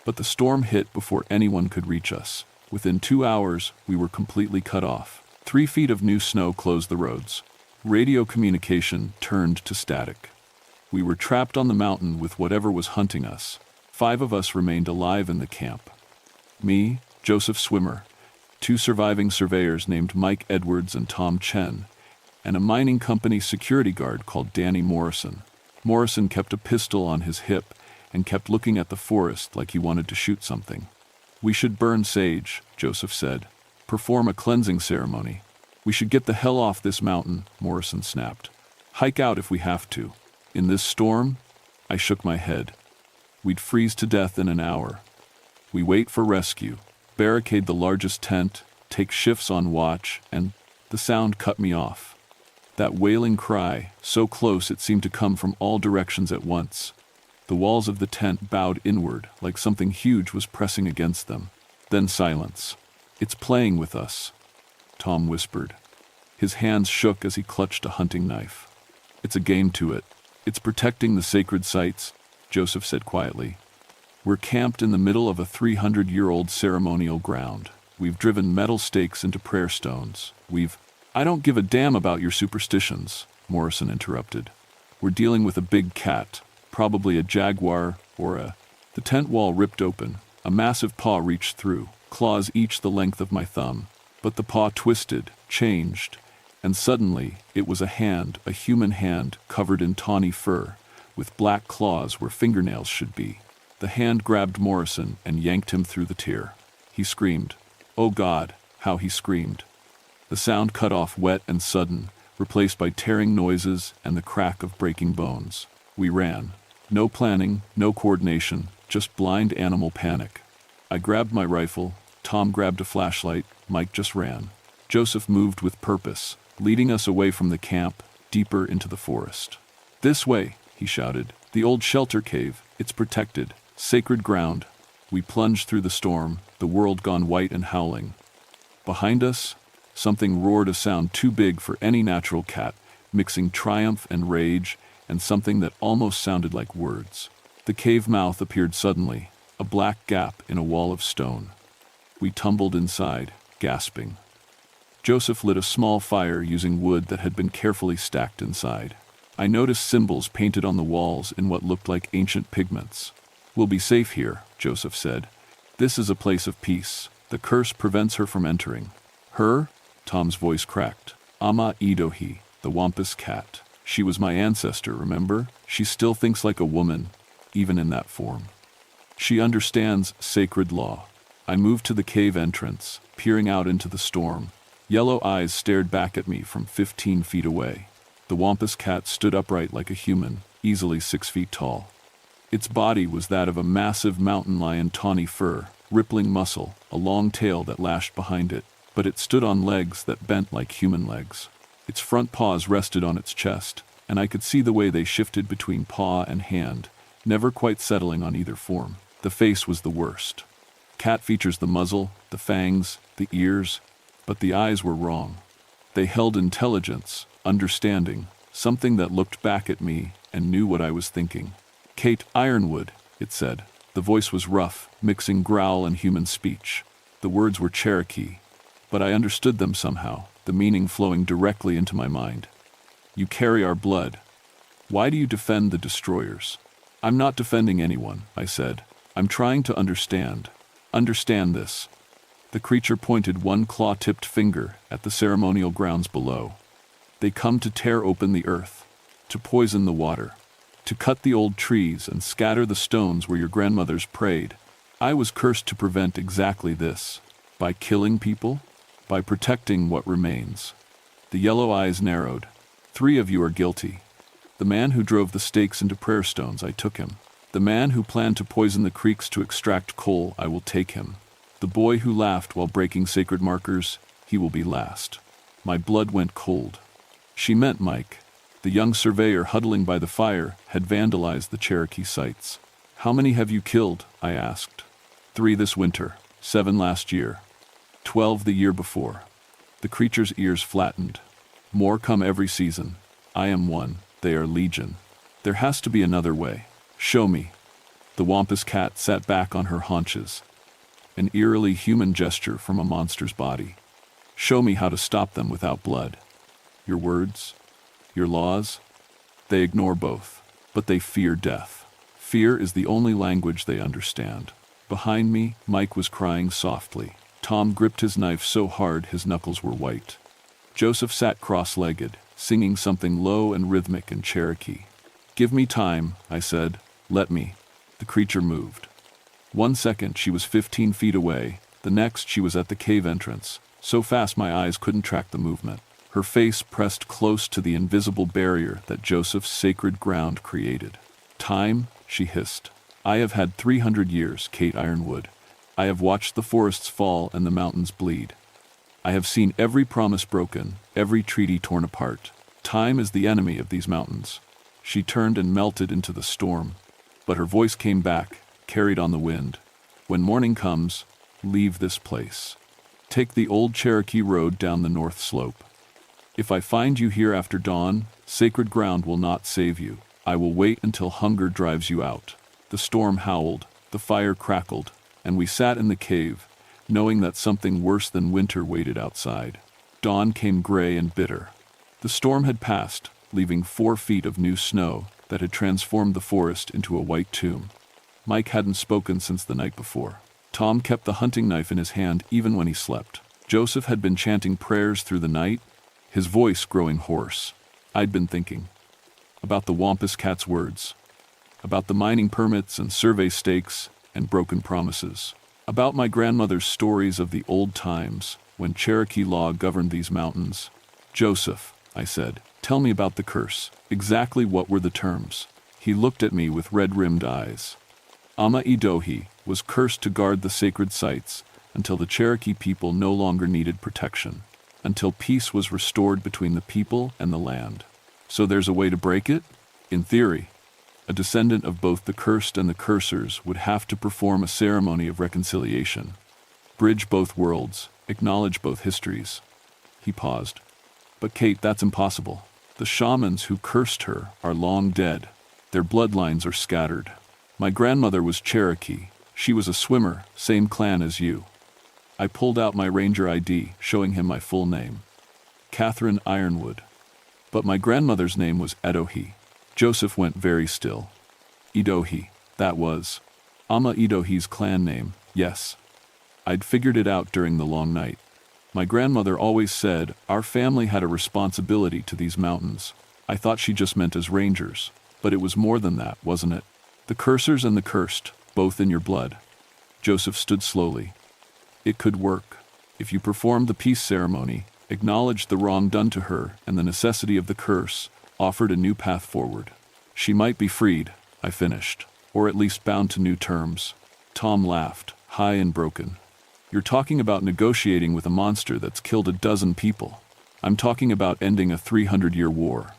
Speaker 1: But the storm hit before anyone could reach us. Within 2 hours, we were completely cut off. 3 feet of new snow closed the roads. Radio communication turned to static. We were trapped on the mountain with whatever was hunting us. 5 of us remained alive in the camp. Me, Joseph Swimmer, 2 surviving surveyors named Mike Edwards and Tom Chen, and a mining company security guard called Danny Morrison. Morrison kept a pistol on his hip and kept looking at the forest like he wanted to shoot something. "We should burn sage," Joseph said. "Perform a cleansing ceremony. We should get the hell off this mountain," Morrison snapped. "Hike out if we have to. In this storm?" I shook my head. "We'd freeze to death in an hour. We wait for rescue, barricade the largest tent, take shifts on watch, and..." The sound cut me off. That wailing cry, so close it seemed to come from all directions at once. The walls of the tent bowed inward, like something huge was pressing against them. Then silence. "It's playing with us," Tom whispered. His hands shook as he clutched a hunting knife. "It's a game to it. It's protecting the sacred sites," Joseph said quietly. "We're camped in the middle of a 300-year-old ceremonial ground. We've driven metal stakes into prayer stones. "I don't give a damn about your superstitions," Morrison interrupted. "We're dealing with a big cat, probably a jaguar or a..." The tent wall ripped open. A massive paw reached through, claws each the length of my thumb. But the paw twisted, changed, and suddenly it was a hand, a human hand, covered in tawny fur, with black claws where fingernails should be. The hand grabbed Morrison and yanked him through the tear. He screamed. Oh God, how he screamed. The sound cut off wet and sudden, replaced by tearing noises and the crack of breaking bones. We ran. No planning, no coordination, just blind animal panic. I grabbed my rifle, Tom grabbed a flashlight, Mike just ran. Joseph moved with purpose, leading us away from the camp, deeper into the forest. "This way," he shouted. "The old shelter cave, it's protected, sacred ground." We plunged through the storm, the world gone white and howling. Behind us, something roared, a sound too big for any natural cat, mixing triumph and rage, and something that almost sounded like words. The cave mouth appeared suddenly, a black gap in a wall of stone. We tumbled inside, gasping. Joseph lit a small fire using wood that had been carefully stacked inside. I noticed symbols painted on the walls in what looked like ancient pigments. "We'll be safe here," Joseph said. "This is a place of peace. The curse prevents her from entering." "Her?" Tom's voice cracked. "Ama Idohi, the Wampus cat. She was my ancestor, remember? She still thinks like a woman, even in that form. She understands sacred law." I moved to the cave entrance, peering out into the storm. Yellow eyes stared back at me from 15 feet away. The Wampus cat stood upright like a human, easily 6 feet tall. Its body was that of a massive mountain lion, tawny fur, rippling muscle, a long tail that lashed behind it, but it stood on legs that bent like human legs. Its front paws rested on its chest, and I could see the way they shifted between paw and hand, never quite settling on either form. The face was the worst. Cat features: the muzzle, the fangs, the ears, but the eyes were wrong. They held intelligence, understanding, something that looked back at me and knew what I was thinking. "Kate Ironwood," it said. The voice was rough, mixing growl and human speech. The words were Cherokee, but I understood them somehow, the meaning flowing directly into my mind. "You carry our blood. Why do you defend the destroyers?" "I'm not defending anyone," I said. "I'm trying to understand. Understand this." The creature pointed one claw-tipped finger at the ceremonial grounds below. "They come to tear open the earth, to poison the water, to cut the old trees and scatter the stones where your grandmothers prayed. I was cursed to prevent exactly this. By killing people? By protecting what remains." The yellow eyes narrowed. "3 of you are guilty. The man who drove the stakes into prayer stones, I took him. The man who planned to poison the creeks to extract coal, I will take him. The boy who laughed while breaking sacred markers, he will be last." My blood went cold. She meant Mike. The young surveyor huddling by the fire had vandalized the Cherokee sites. "How many have you killed?" I asked. 3 this winter, 7 last year, 12 the year before. The creature's ears flattened. "More come every season. I am one. They are legion. There has to be another way. Show me." The wampus cat sat back on her haunches, an eerily human gesture from a monster's body. "Show me how to stop them without blood. Your words? Your laws? They ignore both, but they fear death. Fear is the only language they understand." Behind me, Mike was crying softly. Tom gripped his knife so hard his knuckles were white. Joseph sat cross-legged, singing something low and rhythmic in Cherokee. "Give me time," I said. "Let me." The creature moved. 1 second she was 15 feet away, the next she was at the cave entrance, so fast my eyes couldn't track the movement. Her face pressed close to the invisible barrier that Joseph's sacred ground created. "Time," she hissed. "I have had 300 years, Kate Ironwood. I have watched the forests fall and the mountains bleed. I have seen every promise broken, every treaty torn apart. Time is the enemy of these mountains." She turned and melted into the storm, but her voice came back, carried on the wind. "When morning comes, leave this place. Take the old Cherokee road down the north slope. If I find you here after dawn, sacred ground will not save you. I will wait until hunger drives you out." The storm howled, the fire crackled, and we sat in the cave, knowing that something worse than winter waited outside. Dawn came gray and bitter. The storm had passed, leaving 4 feet of new snow that had transformed the forest into a white tomb. Mike hadn't spoken since the night before. Tom kept the hunting knife in his hand even when he slept. Joseph had been chanting prayers through the night, his voice growing hoarse. I'd been thinking about the wampus cat's words, about the mining permits and survey stakes and broken promises, about my grandmother's stories of the old times when Cherokee law governed these mountains. "Joseph," I said, "tell me about the curse. Exactly what were the terms?" He looked at me with red-rimmed eyes. "Ama Idohi was cursed to guard the sacred sites until the Cherokee people no longer needed protection, until peace was restored between the people and the land. So there's a way to break it? In theory, a descendant of both the cursed and the cursers would have to perform a ceremony of reconciliation, bridge both worlds, acknowledge both histories." He paused. "But Kate, that's impossible. The shamans who cursed her are long dead. Their bloodlines are scattered. My grandmother was Cherokee. She was a swimmer, same clan as you." I pulled out my ranger ID, showing him my full name. Catherine Ironwood. But my grandmother's name was Idohi. Joseph went very still. "Idohi, that was Ama Idohi's clan name, yes. I'd figured it out during the long night. My grandmother always said our family had a responsibility to these mountains. I thought she just meant as rangers, but it was more than that, wasn't it? The cursers and the cursed, both in your blood." Joseph stood slowly. "It could work. If you performed the peace ceremony, acknowledged the wrong done to her and the necessity of the curse, offered a new path forward. She might be freed," I finished, "or at least bound to new terms." Tom laughed, high and broken. "You're talking about negotiating with a monster that's killed a dozen people. I'm talking about ending a 300-year war."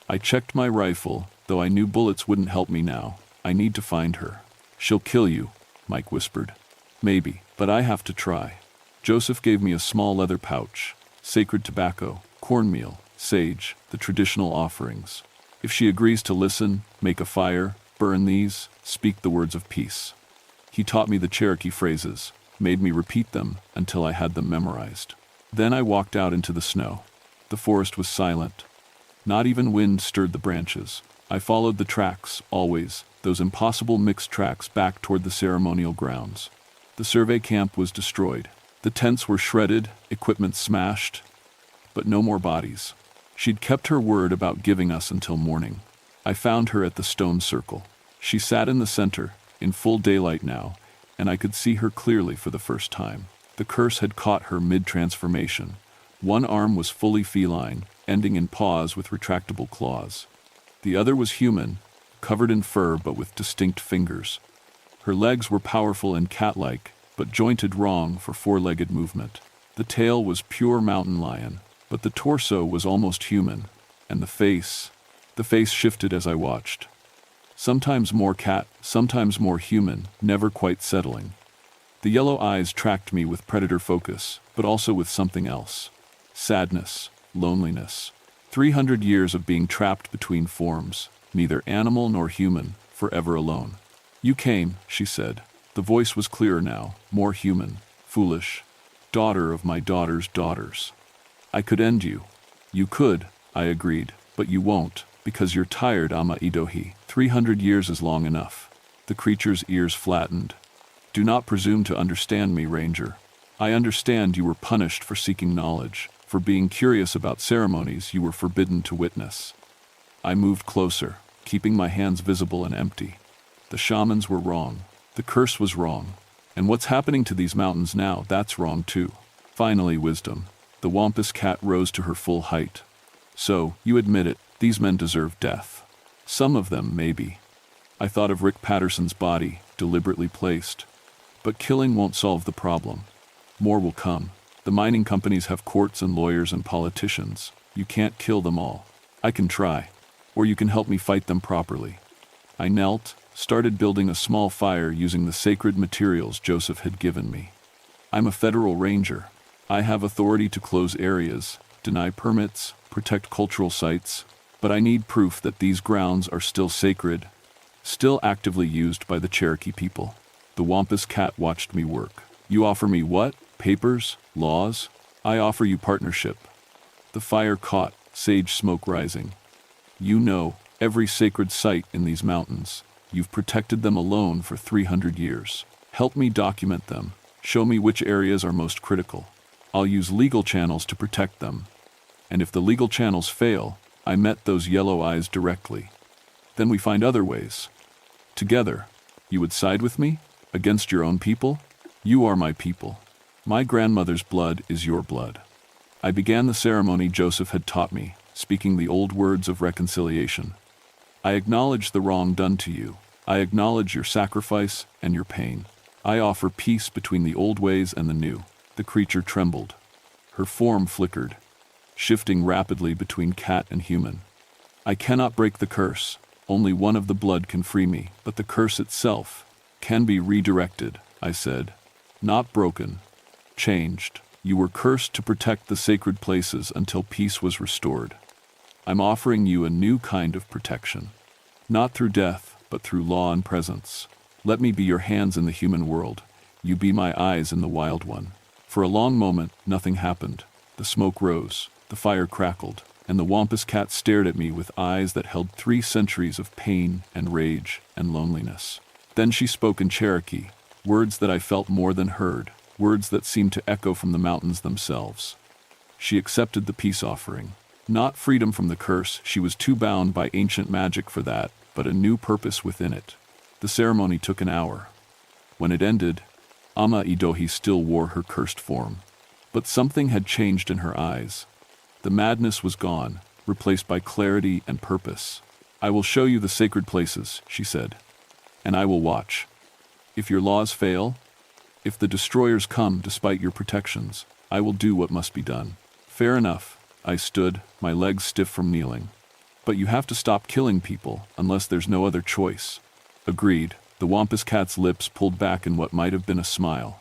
Speaker 1: I checked my rifle, though I knew bullets wouldn't help me now. "I need to find her." "She'll kill you," Mike whispered. "Maybe, but I have to try." Joseph gave me a small leather pouch, sacred tobacco, cornmeal, sage, the traditional offerings. If she agrees to listen, make a fire, burn these, speak the words of peace. He taught me the Cherokee phrases, made me repeat them until I had them memorized. Then I walked out into the snow. The forest was silent. Not even wind stirred the branches. I followed the tracks, always, those impossible mixed tracks back toward the ceremonial grounds. The survey camp was destroyed. The tents were shredded, equipment smashed, but no more bodies. She'd kept her word about giving us until morning. I found her at the stone circle. She sat in the center, in full daylight now, and I could see her clearly for the first time. The curse had caught her mid-transformation. One arm was fully feline, ending in paws with retractable claws. The other was human, covered in fur but with distinct fingers. Her legs were powerful and cat-like, but jointed wrong for four-legged movement. The tail was pure mountain lion, but the torso was almost human, and the face shifted as I watched. Sometimes more cat, sometimes more human, never quite settling. The yellow eyes tracked me with predator focus, but also with something else. Sadness, loneliness. 300 years of being trapped between forms, neither animal nor human, forever alone. You came, she said. The voice was clearer now, more human, foolish. Daughter of my daughter's daughters. I could end you. You could, I agreed, but you won't, because you're tired, Ama Idohi. 300 years is long enough. The creature's ears flattened. Do not presume to understand me, Ranger. I understand you were punished for seeking knowledge, for being curious about ceremonies you were forbidden to witness. I moved closer, keeping my hands visible and empty. The shamans were wrong. The curse was wrong. And what's happening to these mountains now, that's wrong too. Finally, wisdom. The wampus cat rose to her full height. So, you admit it, these men deserve death. Some of them, maybe. I thought of Rick Patterson's body, deliberately placed. But killing won't solve the problem. More will come. The mining companies have courts and lawyers and politicians. You can't kill them all. I can try. Or you can help me fight them properly. I knelt, started building a small fire using the sacred materials Joseph had given me. I'm a federal ranger. I have authority to close areas, deny permits, protect cultural sites, but I need proof that these grounds are still sacred, still actively used by the Cherokee people. The wampus cat watched me work. You offer me what? Papers? Laws? I offer you partnership. The fire caught, sage smoke rising. You know every sacred site in these mountains. You've protected them alone for 300 years. Help me document them. Show me which areas are most critical. I'll use legal channels to protect them. And if the legal channels fail, I met those yellow eyes directly. Then we find other ways. Together, you would side with me? Against your own people? You are my people. My grandmother's blood is your blood. I began the ceremony Joseph had taught me, speaking the old words of reconciliation. I acknowledge the wrong done to you. I acknowledge your sacrifice and your pain. I offer peace between the old ways and the new. The creature trembled. Her form flickered, shifting rapidly between cat and human. I cannot break the curse. Only one of the blood can free me, but the curse itself can be redirected, I said. Not broken. Changed. You were cursed to protect the sacred places until peace was restored. I'm offering you a new kind of protection. Not through death, but through law and presence. Let me be your hands in the human world. You be my eyes in the wild one. For a long moment, nothing happened. The smoke rose, the fire crackled, and the wampus cat stared at me with eyes that held 3 centuries of pain and rage and loneliness. Then she spoke in Cherokee, words that I felt more than heard, words that seemed to echo from the mountains themselves. She accepted the peace offering. Not freedom from the curse, she was too bound by ancient magic for that, but a new purpose within it. The ceremony took an hour. When it ended, Ama Idohi still wore her cursed form. But something had changed in her eyes. The madness was gone, replaced by clarity and purpose. I will show you the sacred places, she said. And I will watch. If your laws fail, if the destroyers come despite your protections, I will do what must be done. Fair enough. I stood, my legs stiff from kneeling. But you have to stop killing people, unless there's no other choice. Agreed. The wampus cat's lips pulled back in what might have been a smile,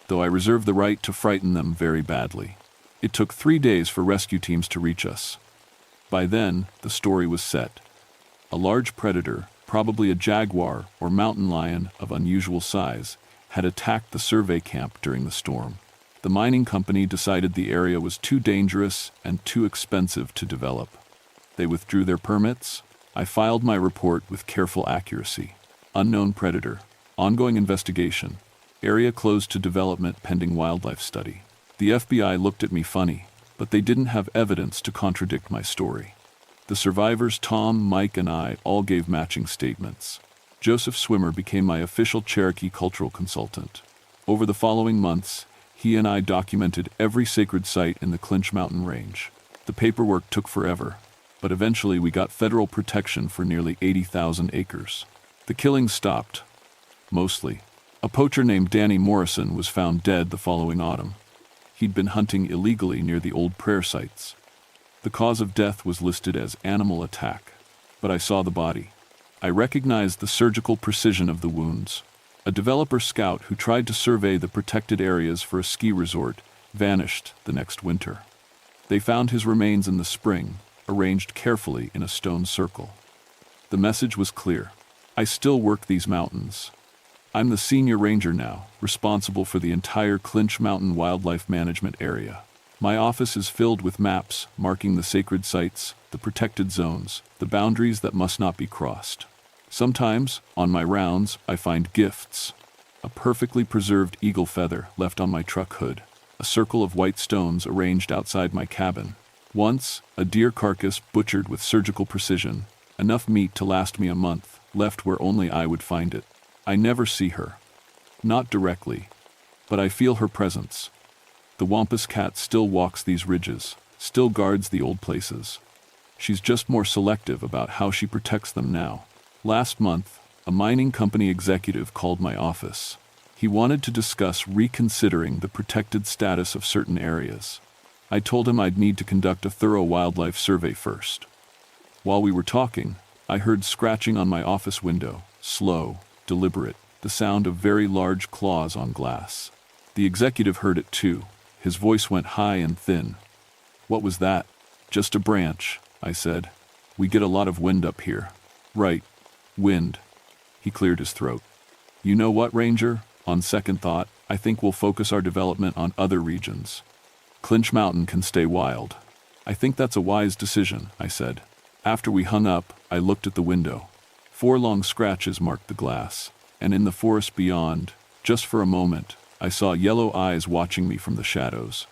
Speaker 1: though I reserve the right to frighten them very badly. It took 3 days for rescue teams to reach us. By then, the story was set. A large predator, probably a jaguar or mountain lion of unusual size, had attacked the survey camp during the storm. The mining company decided the area was too dangerous and too expensive to develop. They withdrew their permits. I filed my report with careful accuracy. Unknown predator. Ongoing investigation. Area closed to development pending wildlife study. The FBI looked at me funny, but they didn't have evidence to contradict my story. The survivors Tom, Mike, and I all gave matching statements. Joseph Swimmer became my official Cherokee cultural consultant. Over the following months, he and I documented every sacred site in the Clinch Mountain Range. The paperwork took forever, but eventually we got federal protection for nearly 80,000 acres. The killings stopped. Mostly. A poacher named Danny Morrison was found dead the following autumn. He'd been hunting illegally near the old prayer sites. The cause of death was listed as animal attack, but I saw the body. I recognized the surgical precision of the wounds. A developer scout who tried to survey the protected areas for a ski resort vanished the next winter. They found his remains in the spring, arranged carefully in a stone circle. The message was clear. I still work these mountains. I'm the senior ranger now, responsible for the entire Clinch Mountain Wildlife Management Area. My office is filled with maps marking the sacred sites, the protected zones, the boundaries that must not be crossed. Sometimes, on my rounds, I find gifts. A perfectly preserved eagle feather left on my truck hood, a circle of white stones arranged outside my cabin. Once, a deer carcass butchered with surgical precision, enough meat to last me a month, left where only I would find it. I never see her. Not directly, but I feel her presence. The wampus cat still walks these ridges, still guards the old places. She's just more selective about how she protects them now. Last month, a mining company executive called my office. He wanted to discuss reconsidering the protected status of certain areas. I told him I'd need to conduct a thorough wildlife survey first. While we were talking, I heard scratching on my office window, slow, deliberate, the sound of very large claws on glass. The executive heard it too. His voice went high and thin. "What was that?" "Just a branch," I said. "We get a lot of wind up here." "Right. Wind." He cleared his throat. "You know what, Ranger? On second thought, I think we'll focus our development on other regions. Clinch Mountain can stay wild." "I think that's a wise decision," I said. After we hung up, I looked at the window. 4 long scratches marked the glass, and in the forest beyond, just for a moment, I saw yellow eyes watching me from the shadows.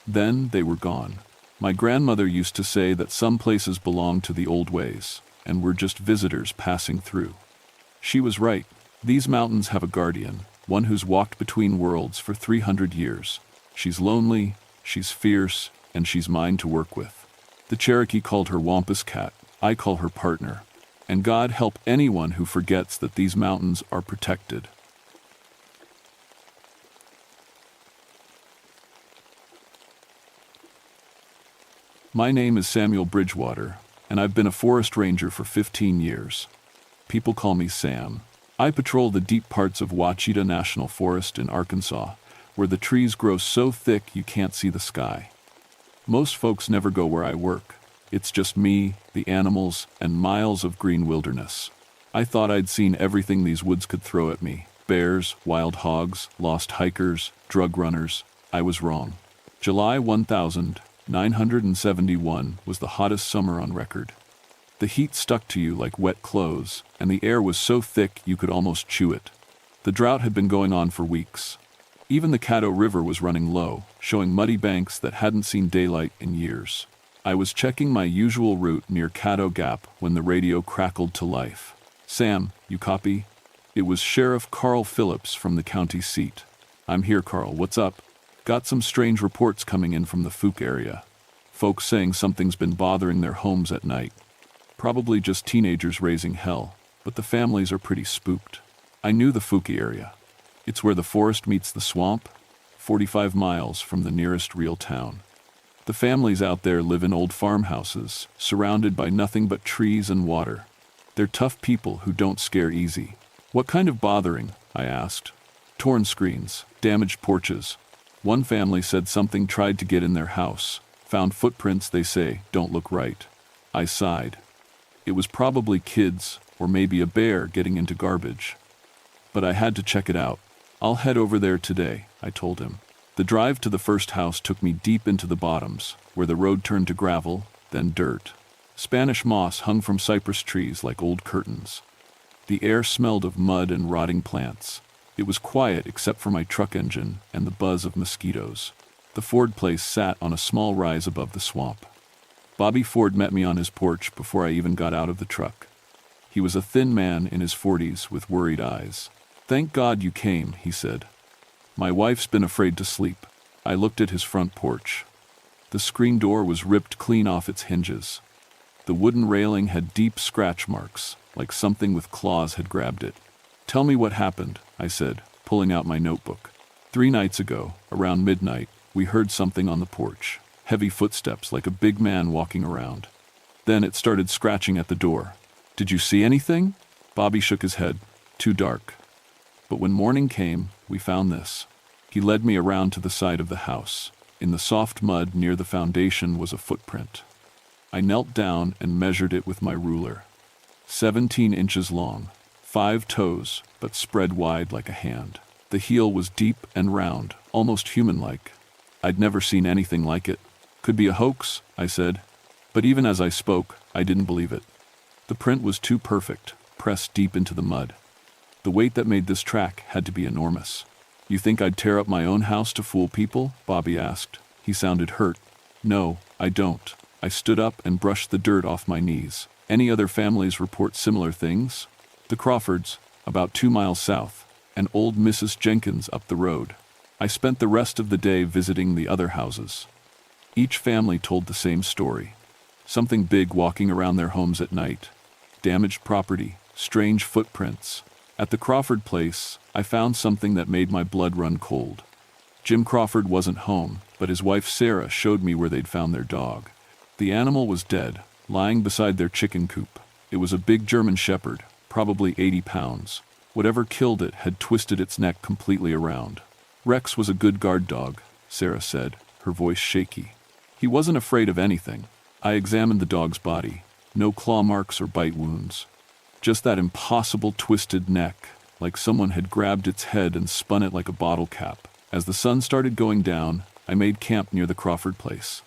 Speaker 1: Then they were gone. My grandmother used to say that some places belong to the old ways, and were just visitors passing through. She was right. These mountains have a guardian, one who's walked between worlds for 300 years. She's lonely, she's fierce, and she's mine to work with. The Cherokee called her Wampus Cat. I call her partner. And God help anyone who forgets that these mountains are protected. My name is Samuel Bridgewater, and I've been a forest ranger for 15 years. People call me Sam. I patrol the deep parts of Ouachita National Forest in Arkansas, where the trees grow so thick you can't see the sky. Most folks never go where I work. It's just me, the animals, and miles of green wilderness. I thought I'd seen everything these woods could throw at me. Bears, wild hogs, lost hikers, drug runners. I was wrong. July 1971 was the hottest summer on record. The heat stuck to you like wet clothes, and the air was so thick you could almost chew it. The drought had been going on for weeks. Even the Caddo River was running low, showing muddy banks that hadn't seen daylight in years. I was checking my usual route near Caddo Gap when the radio crackled to life. "Sam, you copy?" It was Sheriff Carl Phillips from the county seat. "I'm here, Carl. What's up?" "Got some strange reports coming in from the Fook area. Folks saying something's been bothering their homes at night. Probably just teenagers raising hell, but the families are pretty spooked." I knew the Fook area. It's where the forest meets the swamp, 45 miles from the nearest real town. The families out there live in old farmhouses, surrounded by nothing but trees and water. They're tough people who don't scare easy. "What kind of bothering?" I asked. "Torn screens, damaged porches. One family said something tried to get in their house, found footprints they say don't look right. I sighed. It was probably kids, or maybe a bear getting into garbage. But I had to check it out. I'll head over there today, I told him. The drive to the first house took me deep into the bottoms, where the road turned to gravel, then dirt. Spanish moss hung from cypress trees like old curtains. The air smelled of mud and rotting plants. It was quiet except for my truck engine and the buzz of mosquitoes. The Ford place sat on a small rise above the swamp. Bobby Ford met me on his porch before I even got out of the truck. He was a thin man in his 40s with worried eyes. "Thank God you came," he said. "My wife's been afraid to sleep." I looked at his front porch. The screen door was ripped clean off its hinges. The wooden railing had deep scratch marks, like something with claws had grabbed it. "Tell me what happened," I said, pulling out my notebook. 3 nights ago, around midnight, we heard something on the porch. Heavy footsteps, like a big man walking around. Then it started scratching at the door. "Did you see anything?" Bobby shook his head. "Too dark." But when morning came, we found this. He led me around to the side of the house. In the soft mud near the foundation was a footprint. I knelt down and measured it with my ruler. 17 inches long, 5 toes, but spread wide like a hand. The heel was deep and round, almost human-like. I'd never seen anything like it. "Could be a hoax," I said. But even as I spoke, I didn't believe it. The print was too perfect, pressed deep into the mud. The weight that made this track had to be enormous. "You think I'd tear up my own house to fool people?" Bobby asked. He sounded hurt. "No, I don't." I stood up and brushed the dirt off my knees. "Any other families report similar things?" "The Crawfords, about 2 miles south, and old Mrs. Jenkins up the road." I spent the rest of the day visiting the other houses. Each family told the same story. Something big walking around their homes at night. Damaged property, strange footprints. At the Crawford place, I found something that made my blood run cold. Jim Crawford wasn't home, but his wife Sarah showed me where they'd found their dog. The animal was dead, lying beside their chicken coop. It was a big German shepherd, probably 80 pounds. Whatever killed it had twisted its neck completely around. "Rex was a good guard dog," Sarah said, her voice shaky. "He wasn't afraid of anything." I examined the dog's body. No claw marks or bite wounds. Just that impossible twisted neck, like someone had grabbed its head and spun it like a bottle cap. As the sun started going down, I made camp near the Crawford place.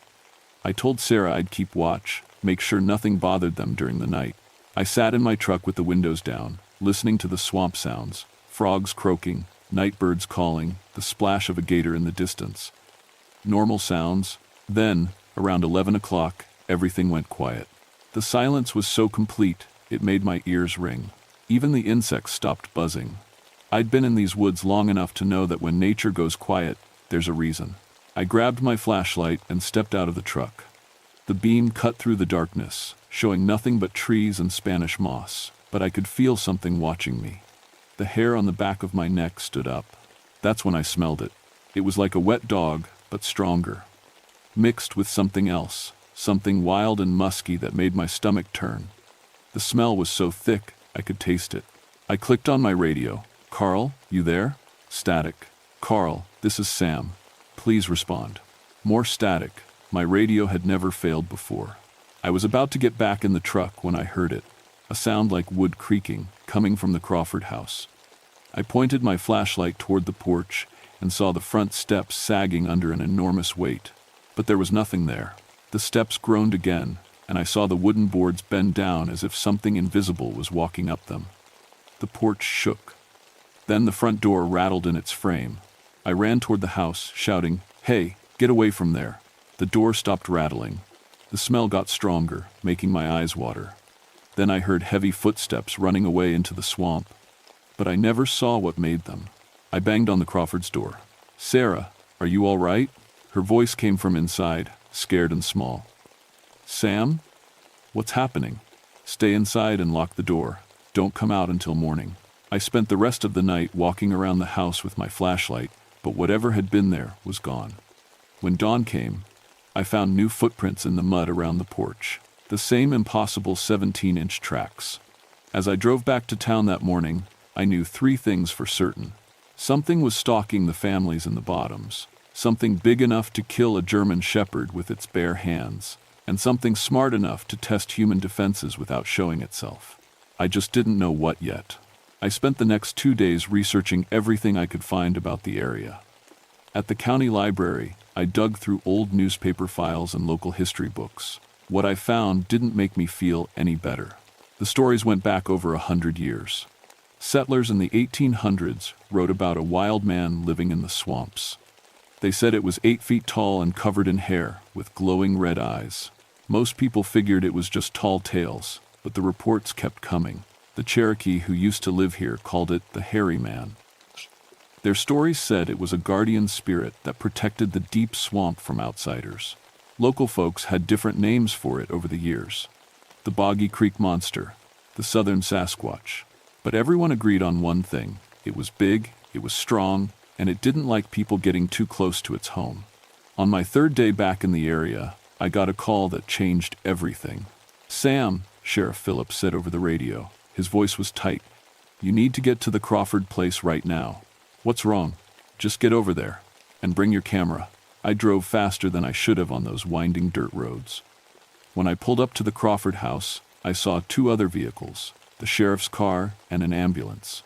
Speaker 1: I told Sarah I'd keep watch, make sure nothing bothered them during the night. I sat in my truck with the windows down, listening to the swamp sounds, frogs croaking, night birds calling, the splash of a gator in the distance. Normal sounds. Then, around 11 o'clock, everything went quiet. The silence was so complete, it made my ears ring. Even the insects stopped buzzing. I'd been in these woods long enough to know that when nature goes quiet, there's a reason. I grabbed my flashlight and stepped out of the truck. The beam cut through the darkness, showing nothing but trees and Spanish moss, but I could feel something watching me. The hair on the back of my neck stood up. That's when I smelled it. It was like a wet dog, but stronger. Mixed with something else, something wild and musky that made my stomach turn. The smell was so thick, I could taste it. I clicked on my radio. "Carl, you there?" Static. "Carl, this is Sam. Please respond." More static. My radio had never failed before. I was about to get back in the truck when I heard it. A sound like wood creaking, coming from the Crawford house. I pointed my flashlight toward the porch and saw the front steps sagging under an enormous weight. But there was nothing there. The steps groaned again, and I saw the wooden boards bend down as if something invisible was walking up them. The porch shook. Then the front door rattled in its frame. I ran toward the house, shouting, "Hey, get away from there." The door stopped rattling. The smell got stronger, making my eyes water. Then I heard heavy footsteps running away into the swamp. But I never saw what made them. I banged on the Crawford's door. "Sarah, are you all right?" Her voice came from inside, scared and small. "Sam? What's happening?" "Stay inside and lock the door. Don't come out until morning." I spent the rest of the night walking around the house with my flashlight, but whatever had been there was gone. When dawn came, I found new footprints in the mud around the porch. The same impossible 17-inch tracks. As I drove back to town that morning, I knew 3 things for certain. Something was stalking the families in the bottoms. Something big enough to kill a German shepherd with its bare hands. and something smart enough to test human defenses without showing itself. I just didn't know what yet. I spent the next 2 days researching everything I could find about the area. At the county library, I dug through old newspaper files and local history books. What I found didn't make me feel any better. The stories went back over 100 years. Settlers in the 1800s wrote about a wild man living in the swamps. They said it was 8 feet tall and covered in hair, with glowing red eyes. Most people figured it was just tall tales, but the reports kept coming. The Cherokee who used to live here called it the Hairy Man. Their stories said it was a guardian spirit that protected the deep swamp from outsiders. Local folks had different names for it over the years. The Boggy Creek Monster, the Southern Sasquatch. But everyone agreed on one thing: it was big, it was strong, and it didn't like people getting too close to its home. On my 3rd day back in the area, I got a call that changed everything. "Sam," Sheriff Phillips said over the radio. His voice was tight. "You need to get to the Crawford place right now." "What's wrong?" "Just get over there. And bring your camera." I drove faster than I should have on those winding dirt roads. When I pulled up to the Crawford house, I saw 2 other vehicles, the sheriff's car and an ambulance.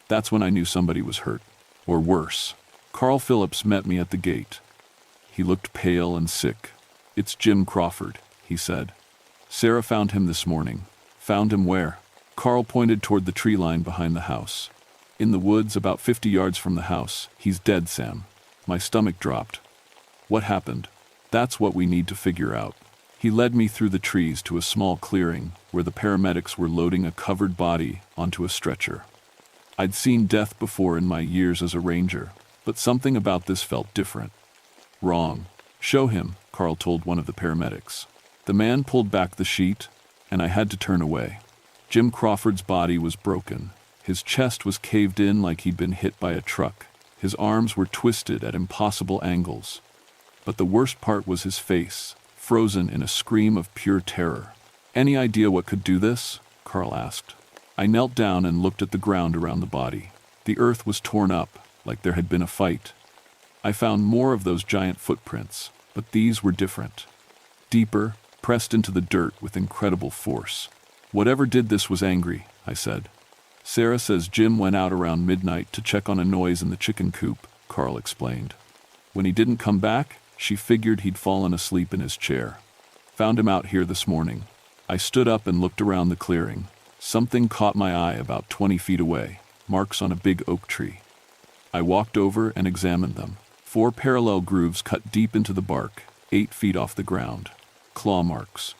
Speaker 1: That's when I knew somebody was hurt. Or worse. Carl Phillips met me at the gate. He looked pale and sick. "It's Jim Crawford," he said. "Sarah found him this morning." "Found him where?" Carl pointed toward the tree line behind the house. "In the woods, about 50 yards from the house. He's dead, Sam." My stomach dropped. "What happened?" "That's what we need to figure out." He led me through the trees to a small clearing where the paramedics were loading a covered body onto a stretcher. I'd seen death before in my years as a ranger, but something about this felt different. "Wrong. Show him," Carl told one of the paramedics. The man pulled back the sheet, and I had to turn away. Jim Crawford's body was broken. His chest was caved in like he'd been hit by a truck. His arms were twisted at impossible angles. But the worst part was his face, frozen in a scream of pure terror. "Any idea what could do this?" Carl asked. I knelt down and looked at the ground around the body. The earth was torn up, like there had been a fight. I found more of those giant footprints, but these were different. Deeper, pressed into the dirt with incredible force. "Whatever did this was angry," I said. "Sarah says Jim went out around midnight to check on a noise in the chicken coop," Carl explained. "When he didn't come back, she figured he'd fallen asleep in his chair. Found him out here this morning." I stood up and looked around the clearing. Something caught my eye about 20 feet away, marks on a big oak tree. I walked over and examined them. 4 parallel grooves cut deep into the bark, 8 feet off the ground. Claw marks.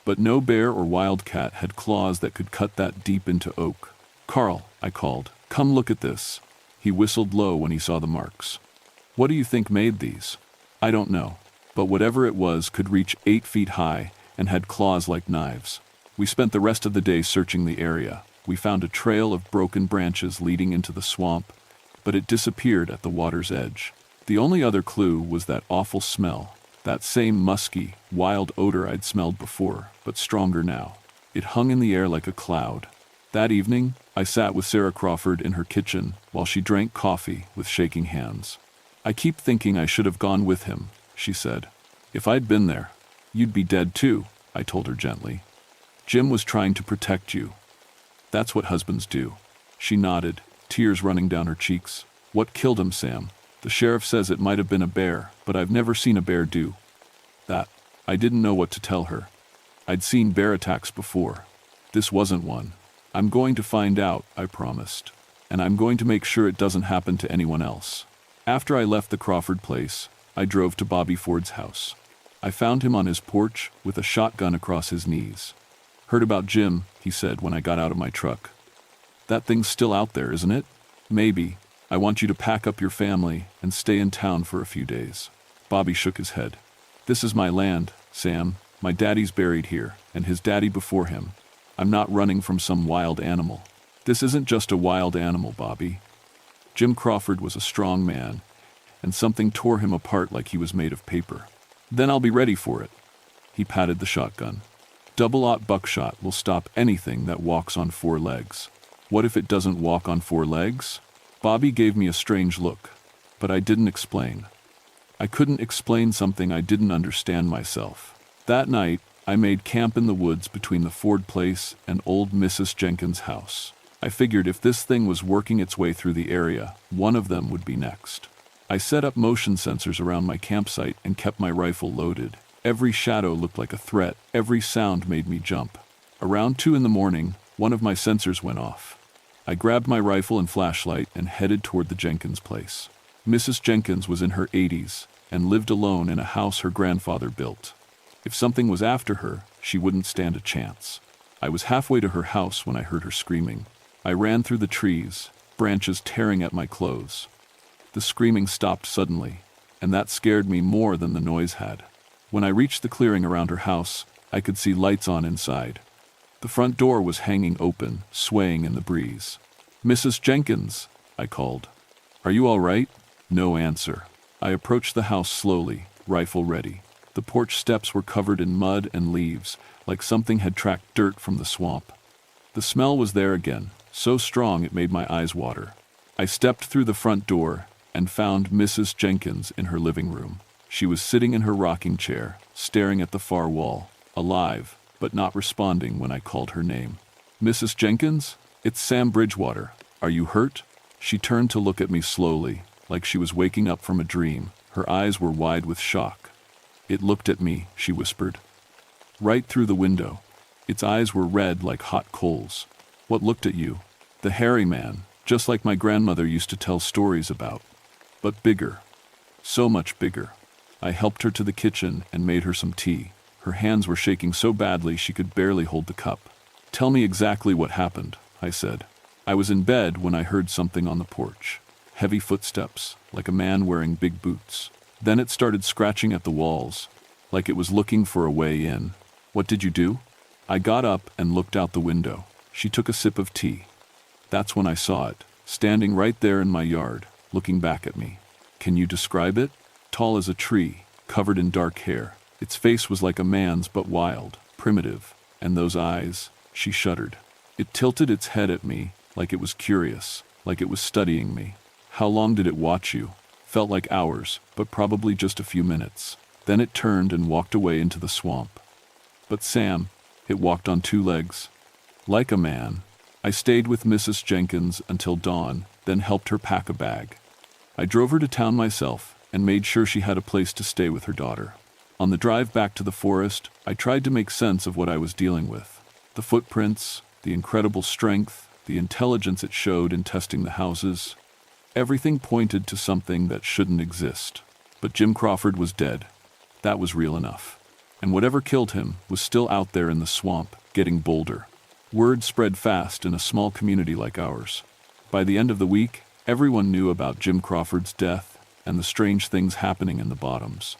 Speaker 1: But no bear or wildcat had claws that could cut that deep into oak. "Carl," I called, "come look at this." He whistled low when he saw the marks. "What do you think made these?" "I don't know. But whatever it was could reach 8 feet high and had claws like knives." We spent the rest of the day searching the area. We found a trail of broken branches leading into the swamp, but it disappeared at the water's edge. The only other clue was that awful smell, that same musky, wild odor I'd smelled before, but stronger now. It hung in the air like a cloud. That evening, I sat with Sarah Crawford in her kitchen while she drank coffee with shaking hands. "I keep thinking I should have gone with him," she said. "If I'd been there, you'd be dead too," I told her gently. "Jim was trying to protect you. That's what husbands do." She nodded, tears running down her cheeks. "What killed him, Sam?" "The sheriff says it might have been a bear, but I've never seen a bear do that." I didn't know what to tell her. I'd seen bear attacks before. This wasn't one. "I'm going to find out," I promised. "And I'm going to make sure it doesn't happen to anyone else." After I left the Crawford place, I drove to Bobby Ford's house. I found him on his porch with a shotgun across his knees. "Heard about Jim," he said when I got out of my truck. "That thing's still out there, isn't it?" "Maybe. I want you to pack up your family and stay in town for a few days." Bobby shook his head. "This is my land, Sam. My daddy's buried here, and his daddy before him. I'm not running from some wild animal. This isn't just a wild animal, Bobby." Jim Crawford was a strong man, and something tore him apart like he was made of paper. "Then I'll be ready for it." He patted the shotgun. "Double-aught buckshot will stop anything that walks on 4 legs. What if it doesn't walk on 4 legs? Bobby gave me a strange look, but I didn't explain. I couldn't explain something I didn't understand myself. That night, I made camp in the woods between the Ford place and old Mrs. Jenkins' house. I figured if this thing was working its way through the area, one of them would be next. I set up motion sensors around my campsite and kept my rifle loaded. Every shadow looked like a threat. Every sound made me jump. Around 2 in the morning, one of my sensors went off. I grabbed my rifle and flashlight and headed toward the Jenkins place. Mrs. Jenkins was in her 80s and lived alone in a house her grandfather built. If something was after her, she wouldn't stand a chance. I was halfway to her house when I heard her screaming. I ran through the trees, branches tearing at my clothes. The screaming stopped suddenly, and that scared me more than the noise had. When I reached the clearing around her house, I could see lights on inside. The front door was hanging open, swaying in the breeze. "Mrs. Jenkins," I called. "Are you all right?" No answer. I approached the house slowly, rifle ready. The porch steps were covered in mud and leaves, like something had tracked dirt from the swamp. The smell was there again, so strong it made my eyes water. I stepped through the front door and found Mrs. Jenkins in her living room. She was sitting in her rocking chair, staring at the far wall, alive, but not responding when I called her name. "Mrs. Jenkins? It's Sam Bridgewater. Are you hurt?" She turned to look at me slowly, like she was waking up from a dream. Her eyes were wide with shock. "It looked at me," she whispered. "Right through the window. Its eyes were red like hot coals." "What looked at you?" "The hairy man, just like my grandmother used to tell stories about. But bigger. So much bigger." I helped her to the kitchen and made her some tea. Her hands were shaking so badly she could barely hold the cup. "Tell me exactly what happened," I said. "I was in bed when I heard something on the porch. Heavy footsteps, like a man wearing big boots. Then it started scratching at the walls, like it was looking for a way in." "What did you do?" I got up and looked out the window. She took a sip of tea. "That's when I saw it, standing right there in my yard, looking back at me." "Can you describe it?" "Tall as a tree, covered in dark hair. Its face was like a man's but wild, primitive, and those eyes," she shuddered. "It tilted its head at me, like it was curious, like it was studying me." "How long did it watch you?" "Felt like hours, but probably just a few minutes. Then it turned and walked away into the swamp." "But Sam, it walked on 2 legs. Like a man." I stayed with Mrs. Jenkins until dawn, then helped her pack a bag. I drove her to town myself and made sure she had a place to stay with her daughter. On the drive back to the forest, I tried to make sense of what I was dealing with. The footprints, the incredible strength, the intelligence it showed in testing the houses. Everything pointed to something that shouldn't exist. But Jim Crawford was dead. That was real enough. And whatever killed him was still out there in the swamp, getting bolder. Word spread fast in a small community like ours. By the end of the week, everyone knew about Jim Crawford's death and the strange things happening in the bottoms.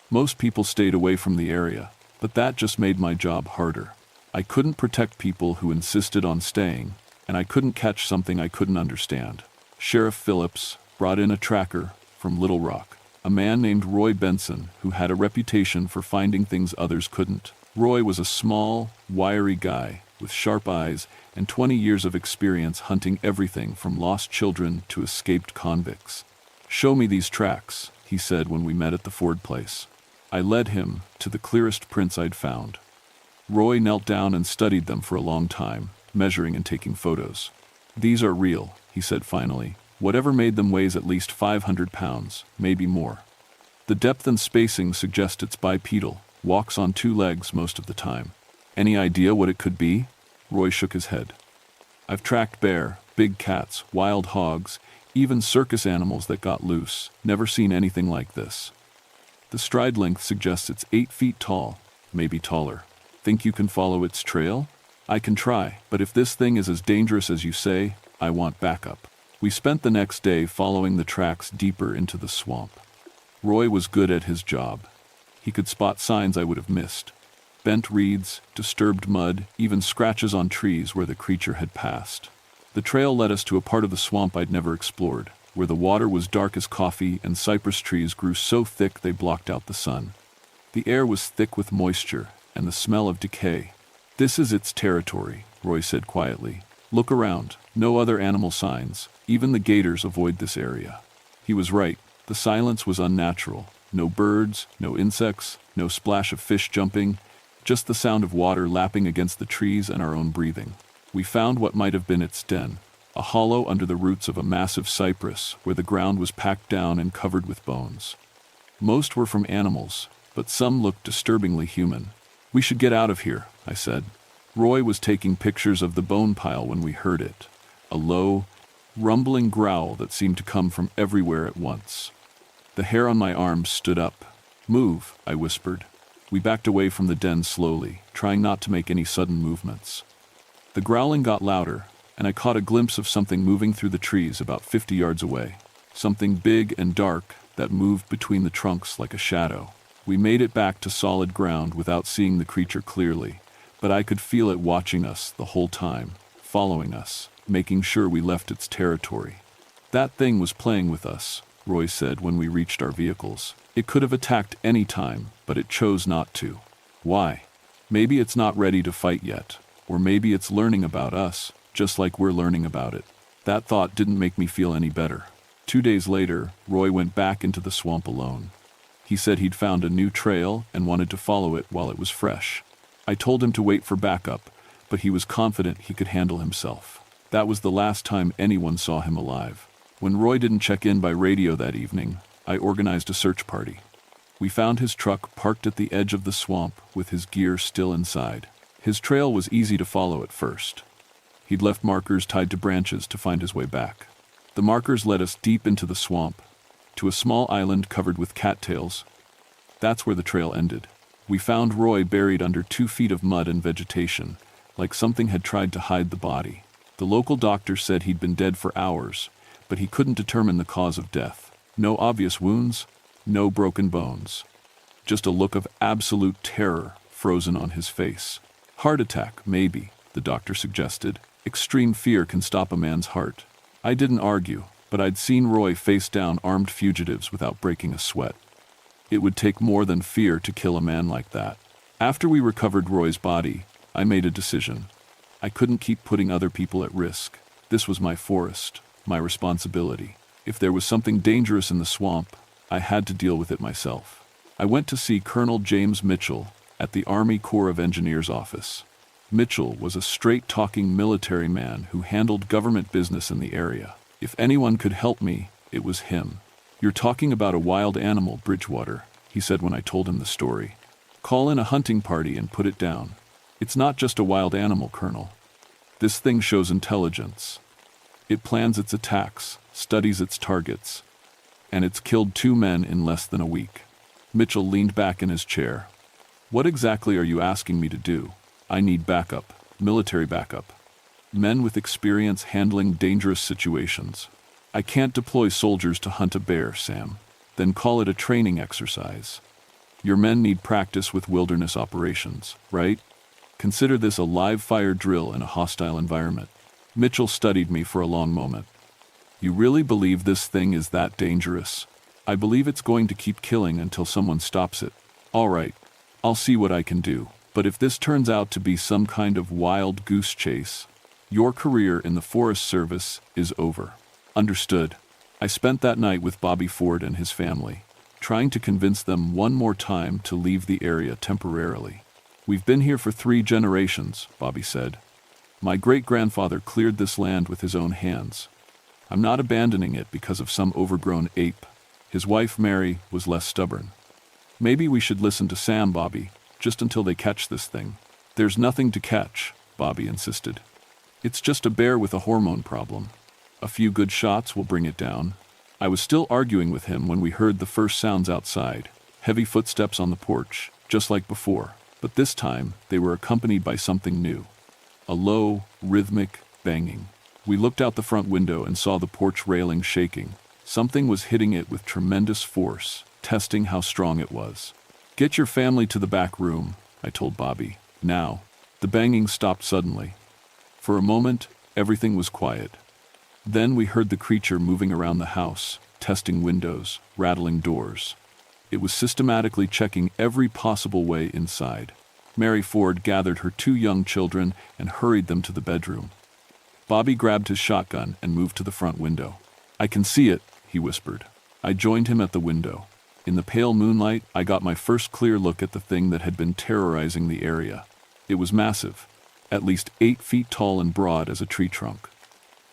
Speaker 1: Most people stayed away from the area, but that just made my job harder. I couldn't protect people who insisted on staying, and I couldn't catch something I couldn't understand. Sheriff Phillips brought in a tracker from Little Rock, a man named Roy Benson who had a reputation for finding things others couldn't. Roy was a small, wiry guy with sharp eyes and 20 years of experience hunting everything from lost children to escaped convicts. "Show me these tracks," he said when we met at the Ford place. I led him to the clearest prints I'd found. Roy knelt down and studied them for a long time, measuring and taking photos. "These are real," he said finally. "Whatever made them weighs at least 500 pounds, maybe more. The depth and spacing suggest it's bipedal, walks on 2 legs most of the time." "Any idea what it could be?" Roy shook his head. "I've tracked bear, big cats, wild hogs, even circus animals that got loose. Never seen anything like this. The stride length suggests it's 8 feet tall, maybe taller. Think you can follow its trail?" "I can try, but if this thing is as dangerous as you say, I want backup." We spent the next day following the tracks deeper into the swamp. Roy was good at his job. He could spot signs I would have missed. Bent reeds, disturbed mud, even scratches on trees where the creature had passed. The trail led us to a part of the swamp I'd never explored, where the water was dark as coffee and cypress trees grew so thick they blocked out the sun. The air was thick with moisture and the smell of decay. "This is its territory," Roy said quietly. "Look around. No other animal signs. Even the gators avoid this area." He was right. The silence was unnatural. No birds, no insects, No splash of fish jumping, just the sound of water lapping against the trees and our own breathing. We found what might have been its den, a hollow under the roots of a massive cypress where the ground was packed down and covered with bones. Most were from animals, but some looked disturbingly human. "We should get out of here," I said. Roy was taking pictures of the bone pile when we heard it, a low, rumbling growl that seemed to come from everywhere at once. The hair on my arms stood up. "Move," I whispered. We backed away from the den slowly, trying not to make any sudden movements. The growling got louder, and I caught a glimpse of something moving through the trees about 50 yards away. Something big and dark that moved between the trunks like a shadow. We made it back to solid ground without seeing the creature clearly, but I could feel it watching us the whole time, following us, making sure we left its territory. "That thing was playing with us," Roy said when we reached our vehicles. "It could have attacked any time, but it chose not to. Why? Maybe it's not ready to fight yet, or maybe it's learning about us, just like we're learning about it." That thought didn't make me feel any better. 2 days later, Roy went back into the swamp alone. He said he'd found a new trail and wanted to follow it while it was fresh. I told him to wait for backup, but he was confident he could handle himself. That was the last time anyone saw him alive. When Roy didn't check in by radio that evening, I organized a search party. We found his truck parked at the edge of the swamp with his gear still inside. His trail was easy to follow at first. He'd left markers tied to branches to find his way back. The markers led us deep into the swamp, to a small island covered with cattails. That's where the trail ended. We found Roy buried under 2 feet of mud and vegetation, like something had tried to hide the body. The local doctor said he'd been dead for hours, but he couldn't determine the cause of death. No obvious wounds, no broken bones. Just a look of absolute terror frozen on his face. "Heart attack, maybe," the doctor suggested. "Extreme fear can stop a man's heart." I didn't argue, but I'd seen Roy face down armed fugitives without breaking a sweat. It would take more than fear to kill a man like that. After we recovered Roy's body, I made a decision. I couldn't keep putting other people at risk. This was my forest, my responsibility. If there was something dangerous in the swamp, I had to deal with it myself. I went to see Colonel James Mitchell at the Army Corps of Engineers office. Mitchell was a straight-talking military man who handled government business in the area. If anyone could help me, it was him. "You're talking about a wild animal, Bridgewater," he said when I told him the story. "Call in a hunting party and put it down. It's not just a wild animal, Colonel. This thing shows intelligence. It plans its attacks, studies its targets, and it's killed 2 men in less than a week." Mitchell leaned back in his chair. "What exactly are you asking me to do?" "I need backup, military backup. Men with experience handling dangerous situations. I can't deploy soldiers to hunt a bear, Sam. Then call it a training exercise. Your men need practice with wilderness operations, right? Consider this a live-fire drill in a hostile environment." Mitchell studied me for a long moment. "You really believe this thing is that dangerous?" "I believe it's going to keep killing until someone stops it." "All right, I'll see what I can do. But if this turns out to be some kind of wild goose chase, your career in the Forest Service is over." "Understood." I spent that night with Bobby Ford and his family, trying to convince them one more time to leave the area temporarily. "We've been here for 3 generations, Bobby said. "My great-grandfather cleared this land with his own hands. I'm not abandoning it because of some overgrown ape." His wife, Mary, was less stubborn. "Maybe we should listen to Sam, Bobby, just until they catch this thing." "There's nothing to catch," Bobby insisted. "It's just a bear with a hormone problem. A few good shots will bring it down." I was still arguing with him when we heard the first sounds outside, heavy footsteps on the porch, just like before, but this time they were accompanied by something new. A low, rhythmic banging. We looked out the front window and saw the porch railing shaking. Something was hitting it with tremendous force, testing how strong it was. "Get your family to the back room," I told Bobby. "Now." The banging stopped suddenly. For a moment, everything was quiet. Then we heard the creature moving around the house, testing windows, rattling doors. It was systematically checking every possible way inside. Mary Ford gathered her 2 young children and hurried them to the bedroom. Bobby grabbed his shotgun and moved to the front window. "I can see it," he whispered. I joined him at the window. In the pale moonlight, I got my first clear look at the thing that had been terrorizing the area. It was massive, at least 8 feet tall and broad as a tree trunk.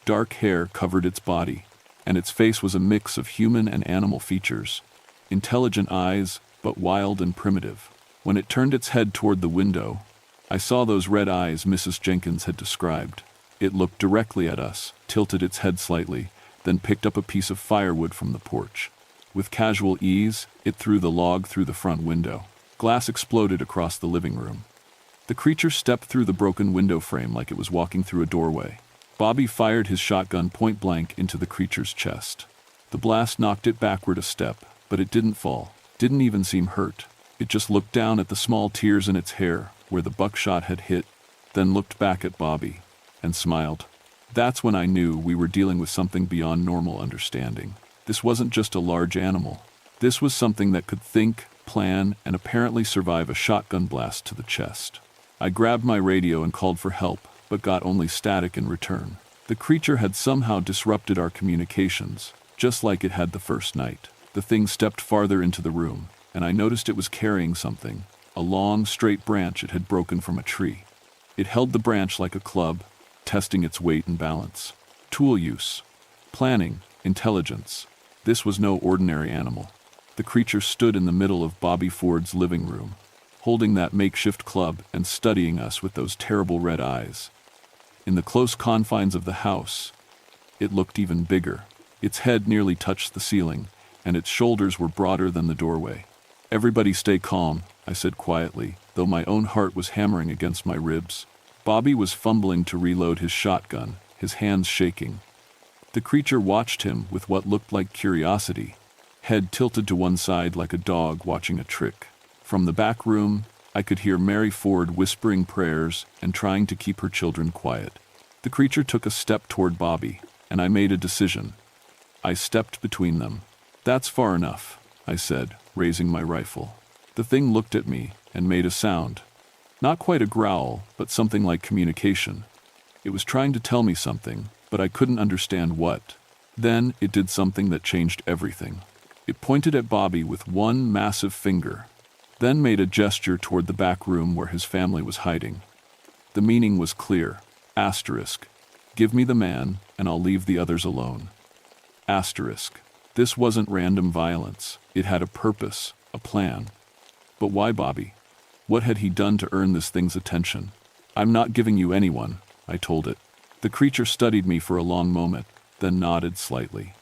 Speaker 1: Dark hair covered its body, and its face was a mix of human and animal features. Intelligent eyes, but wild and primitive. When it turned its head toward the window, I saw those red eyes Mrs. Jenkins had described. It looked directly at us, tilted its head slightly, then picked up a piece of firewood from the porch. With casual ease, it threw the log through the front window. Glass exploded across the living room. The creature stepped through the broken window frame like it was walking through a doorway. Bobby fired his shotgun point blank into the creature's chest. The blast knocked it backward a step, but it didn't fall, didn't even seem hurt. It just looked down at the small tears in its hair, where the buckshot had hit, then looked back at Bobby, and smiled. That's when I knew we were dealing with something beyond normal understanding. This wasn't just a large animal. This was something that could think, plan, and apparently survive a shotgun blast to the chest. I grabbed my radio and called for help, but got only static in return. The creature had somehow disrupted our communications, just like it had the first night. The thing stepped farther into the room, and I noticed it was carrying something, a long, straight branch it had broken from a tree. It held the branch like a club, testing its weight and balance. Tool use, planning, intelligence. This was no ordinary animal. The creature stood in the middle of Bobby Ford's living room, holding that makeshift club and studying us with those terrible red eyes. In the close confines of the house, it looked even bigger. Its head nearly touched the ceiling, and its shoulders were broader than the doorway. "Everybody stay calm," I said quietly, though my own heart was hammering against my ribs. Bobby was fumbling to reload his shotgun, his hands shaking. The creature watched him with what looked like curiosity, head tilted to one side like a dog watching a trick. From the back room, I could hear Mary Ford whispering prayers and trying to keep her children quiet. The creature took a step toward Bobby, and I made a decision. I stepped between them. "That's far enough," I said, raising my rifle. The thing looked at me and made a sound. Not quite a growl, but something like communication. It was trying to tell me something, but I couldn't understand what. Then it did something that changed everything. It pointed at Bobby with one massive finger, then made a gesture toward the back room where his family was hiding. The meaning was clear. Asterisk. Give me the man, and I'll leave the others alone. Asterisk. This wasn't random violence. It had a purpose, a plan. But why Bobby? What had he done to earn this thing's attention? "I'm not giving you anyone," I told it. The creature studied me for a long moment, then nodded slightly.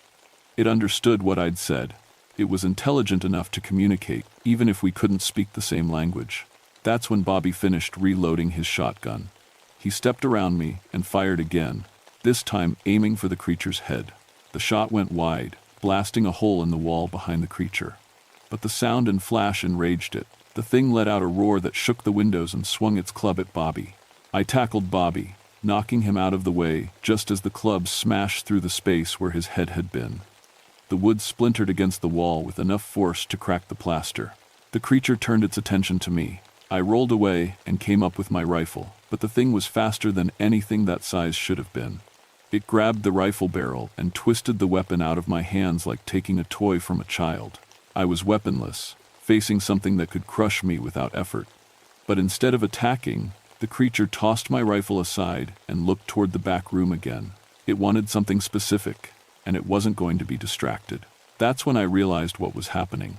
Speaker 1: It understood what I'd said. It was intelligent enough to communicate, even if we couldn't speak the same language. That's when Bobby finished reloading his shotgun. He stepped around me and fired again, this time aiming for the creature's head. The shot went wide, blasting a hole in the wall behind the creature. But the sound and flash enraged it. The thing let out a roar that shook the windows and swung its club at Bobby. I tackled Bobby, knocking him out of the way just as the club smashed through the space where his head had been. The wood splintered against the wall with enough force to crack the plaster. The creature turned its attention to me. I rolled away and came up with my rifle, but the thing was faster than anything that size should have been. It grabbed the rifle barrel and twisted the weapon out of my hands like taking a toy from a child. I was weaponless, facing something that could crush me without effort. But instead of attacking, the creature tossed my rifle aside and looked toward the back room again. It wanted something specific, and it wasn't going to be distracted. That's when I realized what was happening.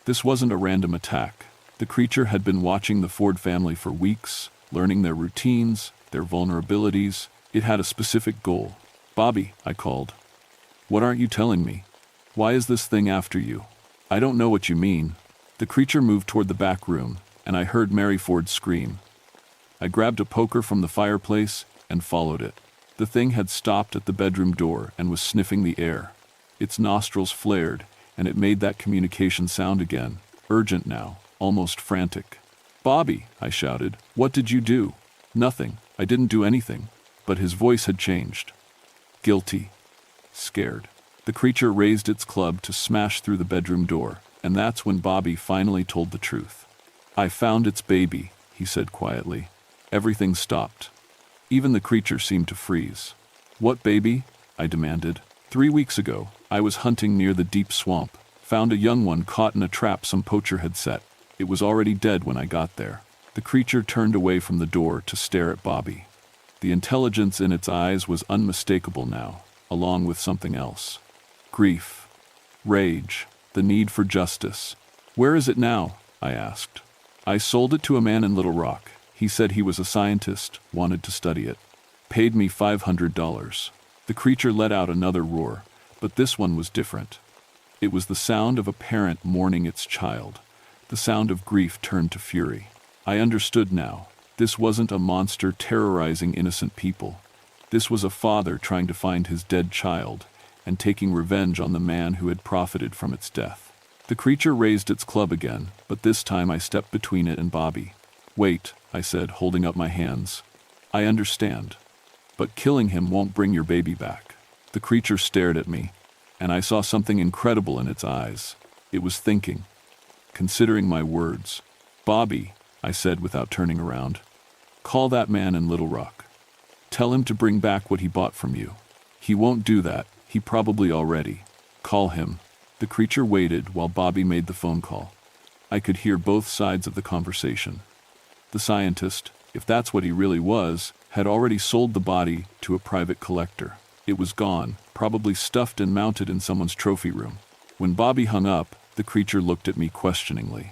Speaker 1: This wasn't a random attack. The creature had been watching the Ford family for weeks, learning their routines, their vulnerabilities. It had a specific goal. "Bobby," I called. "What aren't you telling me? Why is this thing after you?" "I don't know what you mean." The creature moved toward the back room, and I heard Mary Ford scream. I grabbed a poker from the fireplace and followed it. The thing had stopped at the bedroom door and was sniffing the air. Its nostrils flared, and it made that communication sound again, urgent now, almost frantic. "Bobby," I shouted, "what did you do?" "Nothing. I didn't do anything." But his voice had changed. Guilty. Scared. The creature raised its club to smash through the bedroom door, and that's when Bobby finally told the truth. "I found its baby," he said quietly. Everything stopped. Even the creature seemed to freeze. "What baby?" I demanded. 3 weeks ago, I was hunting near the deep swamp, Found a young one caught in a trap some poacher had set. It was already dead when I got there. The creature turned away from the door to stare at Bobby. The intelligence in its eyes was unmistakable now, along with something else. Grief. Rage. The need for justice. "Where is it now?" I asked. "I sold it to a man in Little Rock. He said he was a scientist, wanted to study it. Paid me $500. The creature let out another roar, but this one was different. It was the sound of a parent mourning its child. The sound of grief turned to fury. I understood now. This wasn't a monster terrorizing innocent people. This was a father trying to find his dead child and taking revenge on the man who had profited from its death. The creature raised its club again, but this time I stepped between it and Bobby. "Wait," I said, holding up my hands. "I understand. But killing him won't bring your baby back." The creature stared at me, and I saw something incredible in its eyes. It was thinking, considering my words. "Bobby," I said without turning around, "call that man in Little Rock. Tell him to bring back what he bought from you. He won't do that. He probably already. Call him." The creature waited while Bobby made the phone call. I could hear both sides of the conversation. The scientist, if that's what he really was, had already sold the body to a private collector. It was gone, probably stuffed and mounted in someone's trophy room. When Bobby hung up, the creature looked at me questioningly.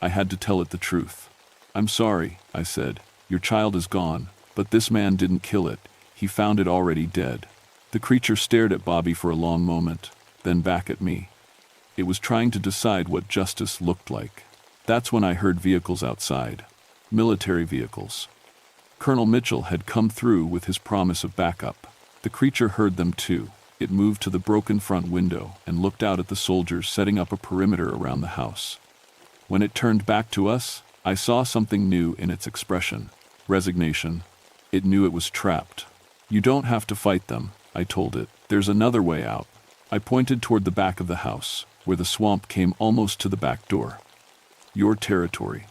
Speaker 1: I had to tell it the truth. "I'm sorry," I said. "Your child is gone, but this man didn't kill it. He found it already dead." The creature stared at Bobby for a long moment, then back at me. It was trying to decide what justice looked like. That's when I heard vehicles outside. Military vehicles. Colonel Mitchell had come through with his promise of backup. The creature heard them too. It moved to the broken front window and looked out at the soldiers setting up a perimeter around the house. When it turned back to us, I saw something new in its expression. Resignation. It knew it was trapped. "You don't have to fight them," I told it. "There's another way out." I pointed toward the back of the house, where the swamp came almost to the back door. "Your territory.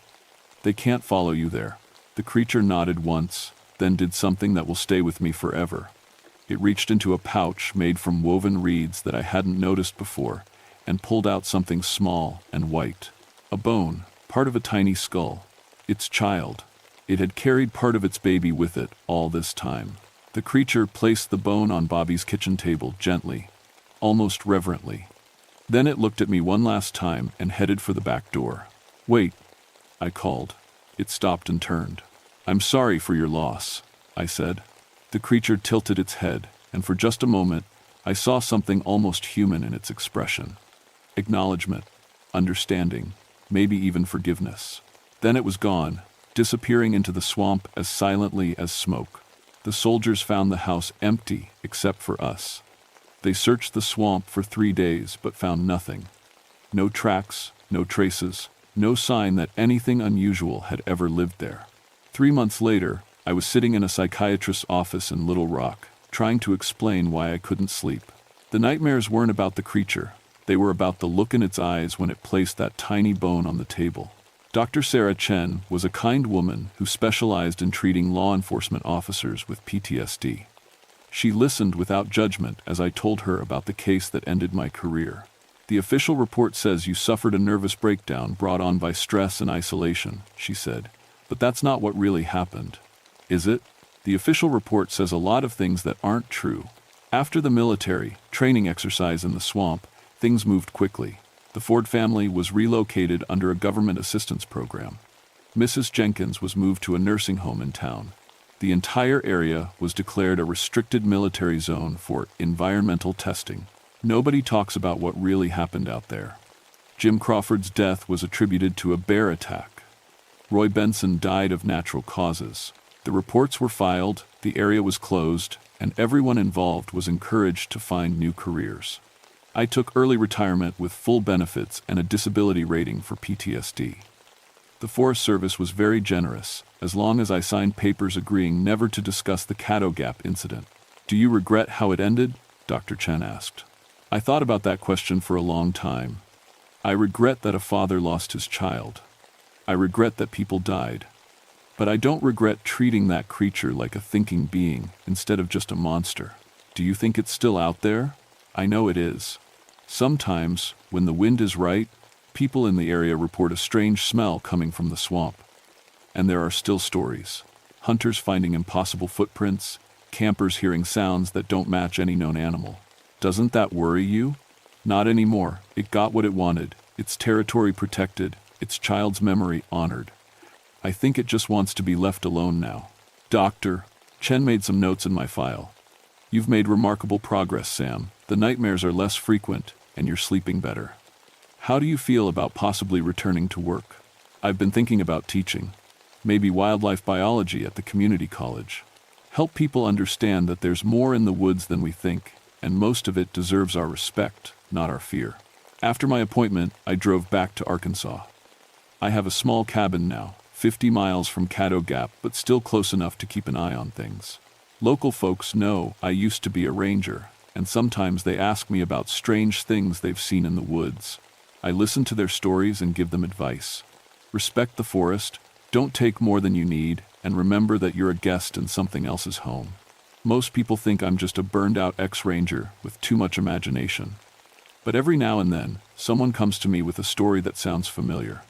Speaker 1: They can't follow you there." The creature nodded once, then did something that will stay with me forever. It reached into a pouch made from woven reeds that I hadn't noticed before, and pulled out something small and white. A bone, part of a tiny skull. Its child. It had carried part of its baby with it all this time. The creature placed the bone on Bobby's kitchen table gently, almost reverently. Then it looked at me one last time and headed for the back door. "Wait," I called. It stopped and turned. "I'm sorry for your loss," I said. The creature tilted its head, and for just a moment, I saw something almost human in its expression. Acknowledgement, understanding, maybe even forgiveness. Then it was gone, disappearing into the swamp as silently as smoke. The soldiers found the house empty except for us. They searched the swamp for 3 days but found nothing. No tracks, no traces, no sign that anything unusual had ever lived there. 3 months later, I was sitting in a psychiatrist's office in Little Rock, trying to explain why I couldn't sleep. The nightmares weren't about the creature. They were about the look in its eyes when it placed that tiny bone on the table. Dr. Sarah Chen was a kind woman who specialized in treating law enforcement officers with PTSD. She listened without judgment as I told her about the case that ended my career. "The official report says you suffered a nervous breakdown brought on by stress and isolation," she said. "But that's not what really happened. Is it? The official report says a lot of things that aren't true. After the military training exercise in the swamp, things moved quickly. The Ford family was relocated under a government assistance program. Mrs. Jenkins was moved to a nursing home in town. The entire area was declared a restricted military zone for environmental testing. Nobody talks about what really happened out there. Jim Crawford's death was attributed to a bear attack. Roy Benson died of natural causes. The reports were filed, the area was closed, and everyone involved was encouraged to find new careers. I took early retirement with full benefits and a disability rating for PTSD. The Forest Service was very generous, as long as I signed papers agreeing never to discuss the Caddo Gap incident. "Do you regret how it ended?" Dr. Chen asked. I thought about that question for a long time. I regret that a father lost his child. I regret that people died. But I don't regret treating that creature like a thinking being instead of just a monster. Do you think it's still out there? I know it is. Sometimes, when the wind is right, people in the area report a strange smell coming from the swamp. And there are still stories. Hunters finding impossible footprints, campers hearing sounds that don't match any known animal. Doesn't that worry you? Not anymore. It got what it wanted. Its territory protected, its child's memory honored. I think it just wants to be left alone now. Doctor, Chen made some notes in my file. You've made remarkable progress, Sam. The nightmares are less frequent, and you're sleeping better. How do you feel about possibly returning to work? I've been thinking about teaching. Maybe wildlife biology at the community college. Help people understand that there's more in the woods than we think, and most of it deserves our respect, not our fear. After my appointment, I drove back to Arkansas. I have a small cabin now, 50 miles from Caddo Gap, but still close enough to keep an eye on things. Local folks know I used to be a ranger, and sometimes they ask me about strange things they've seen in the woods. I listen to their stories and give them advice. Respect the forest, don't take more than you need, and remember that you're a guest in something else's home. Most people think I'm just a burned-out ex-ranger with too much imagination. But every now and then, someone comes to me with a story that sounds familiar.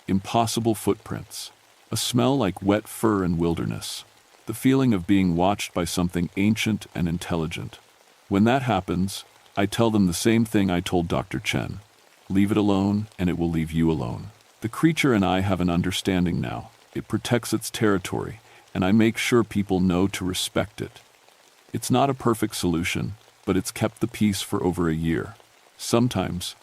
Speaker 1: Impossible footprints. A smell like wet fur and wilderness. The feeling of being watched by something ancient and intelligent. When that happens, I tell them the same thing I told Dr. Chen. Leave it alone, and it will leave you alone. The creature and I have an understanding now. It protects its territory, and I make sure people know to respect it. It's not a perfect solution, but it's kept the peace for over a year. Sometimes,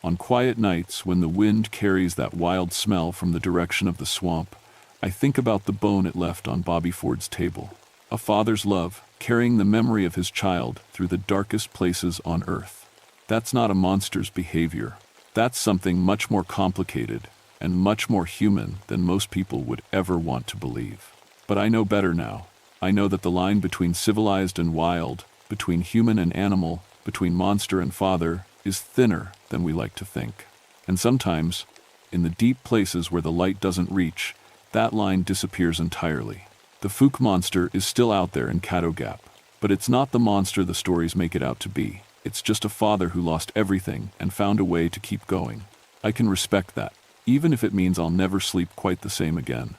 Speaker 1: on quiet nights when the wind carries that wild smell from the direction of the swamp, I think about the bone it left on Bobby Ford's table. A father's love, carrying the memory of his child through the darkest places on earth. That's not a monster's behavior. That's something much more complicated and much more human than most people would ever want to believe. But I know better now. I know that the line between civilized and wild, between human and animal, between monster and father, is thinner than we like to think. And sometimes, in the deep places where the light doesn't reach, that line disappears entirely. The Fook monster is still out there in Caddo Gap, but it's not the monster the stories make it out to be. It's just a father who lost everything and found a way to keep going. I can respect that, even if it means I'll never sleep quite the same again.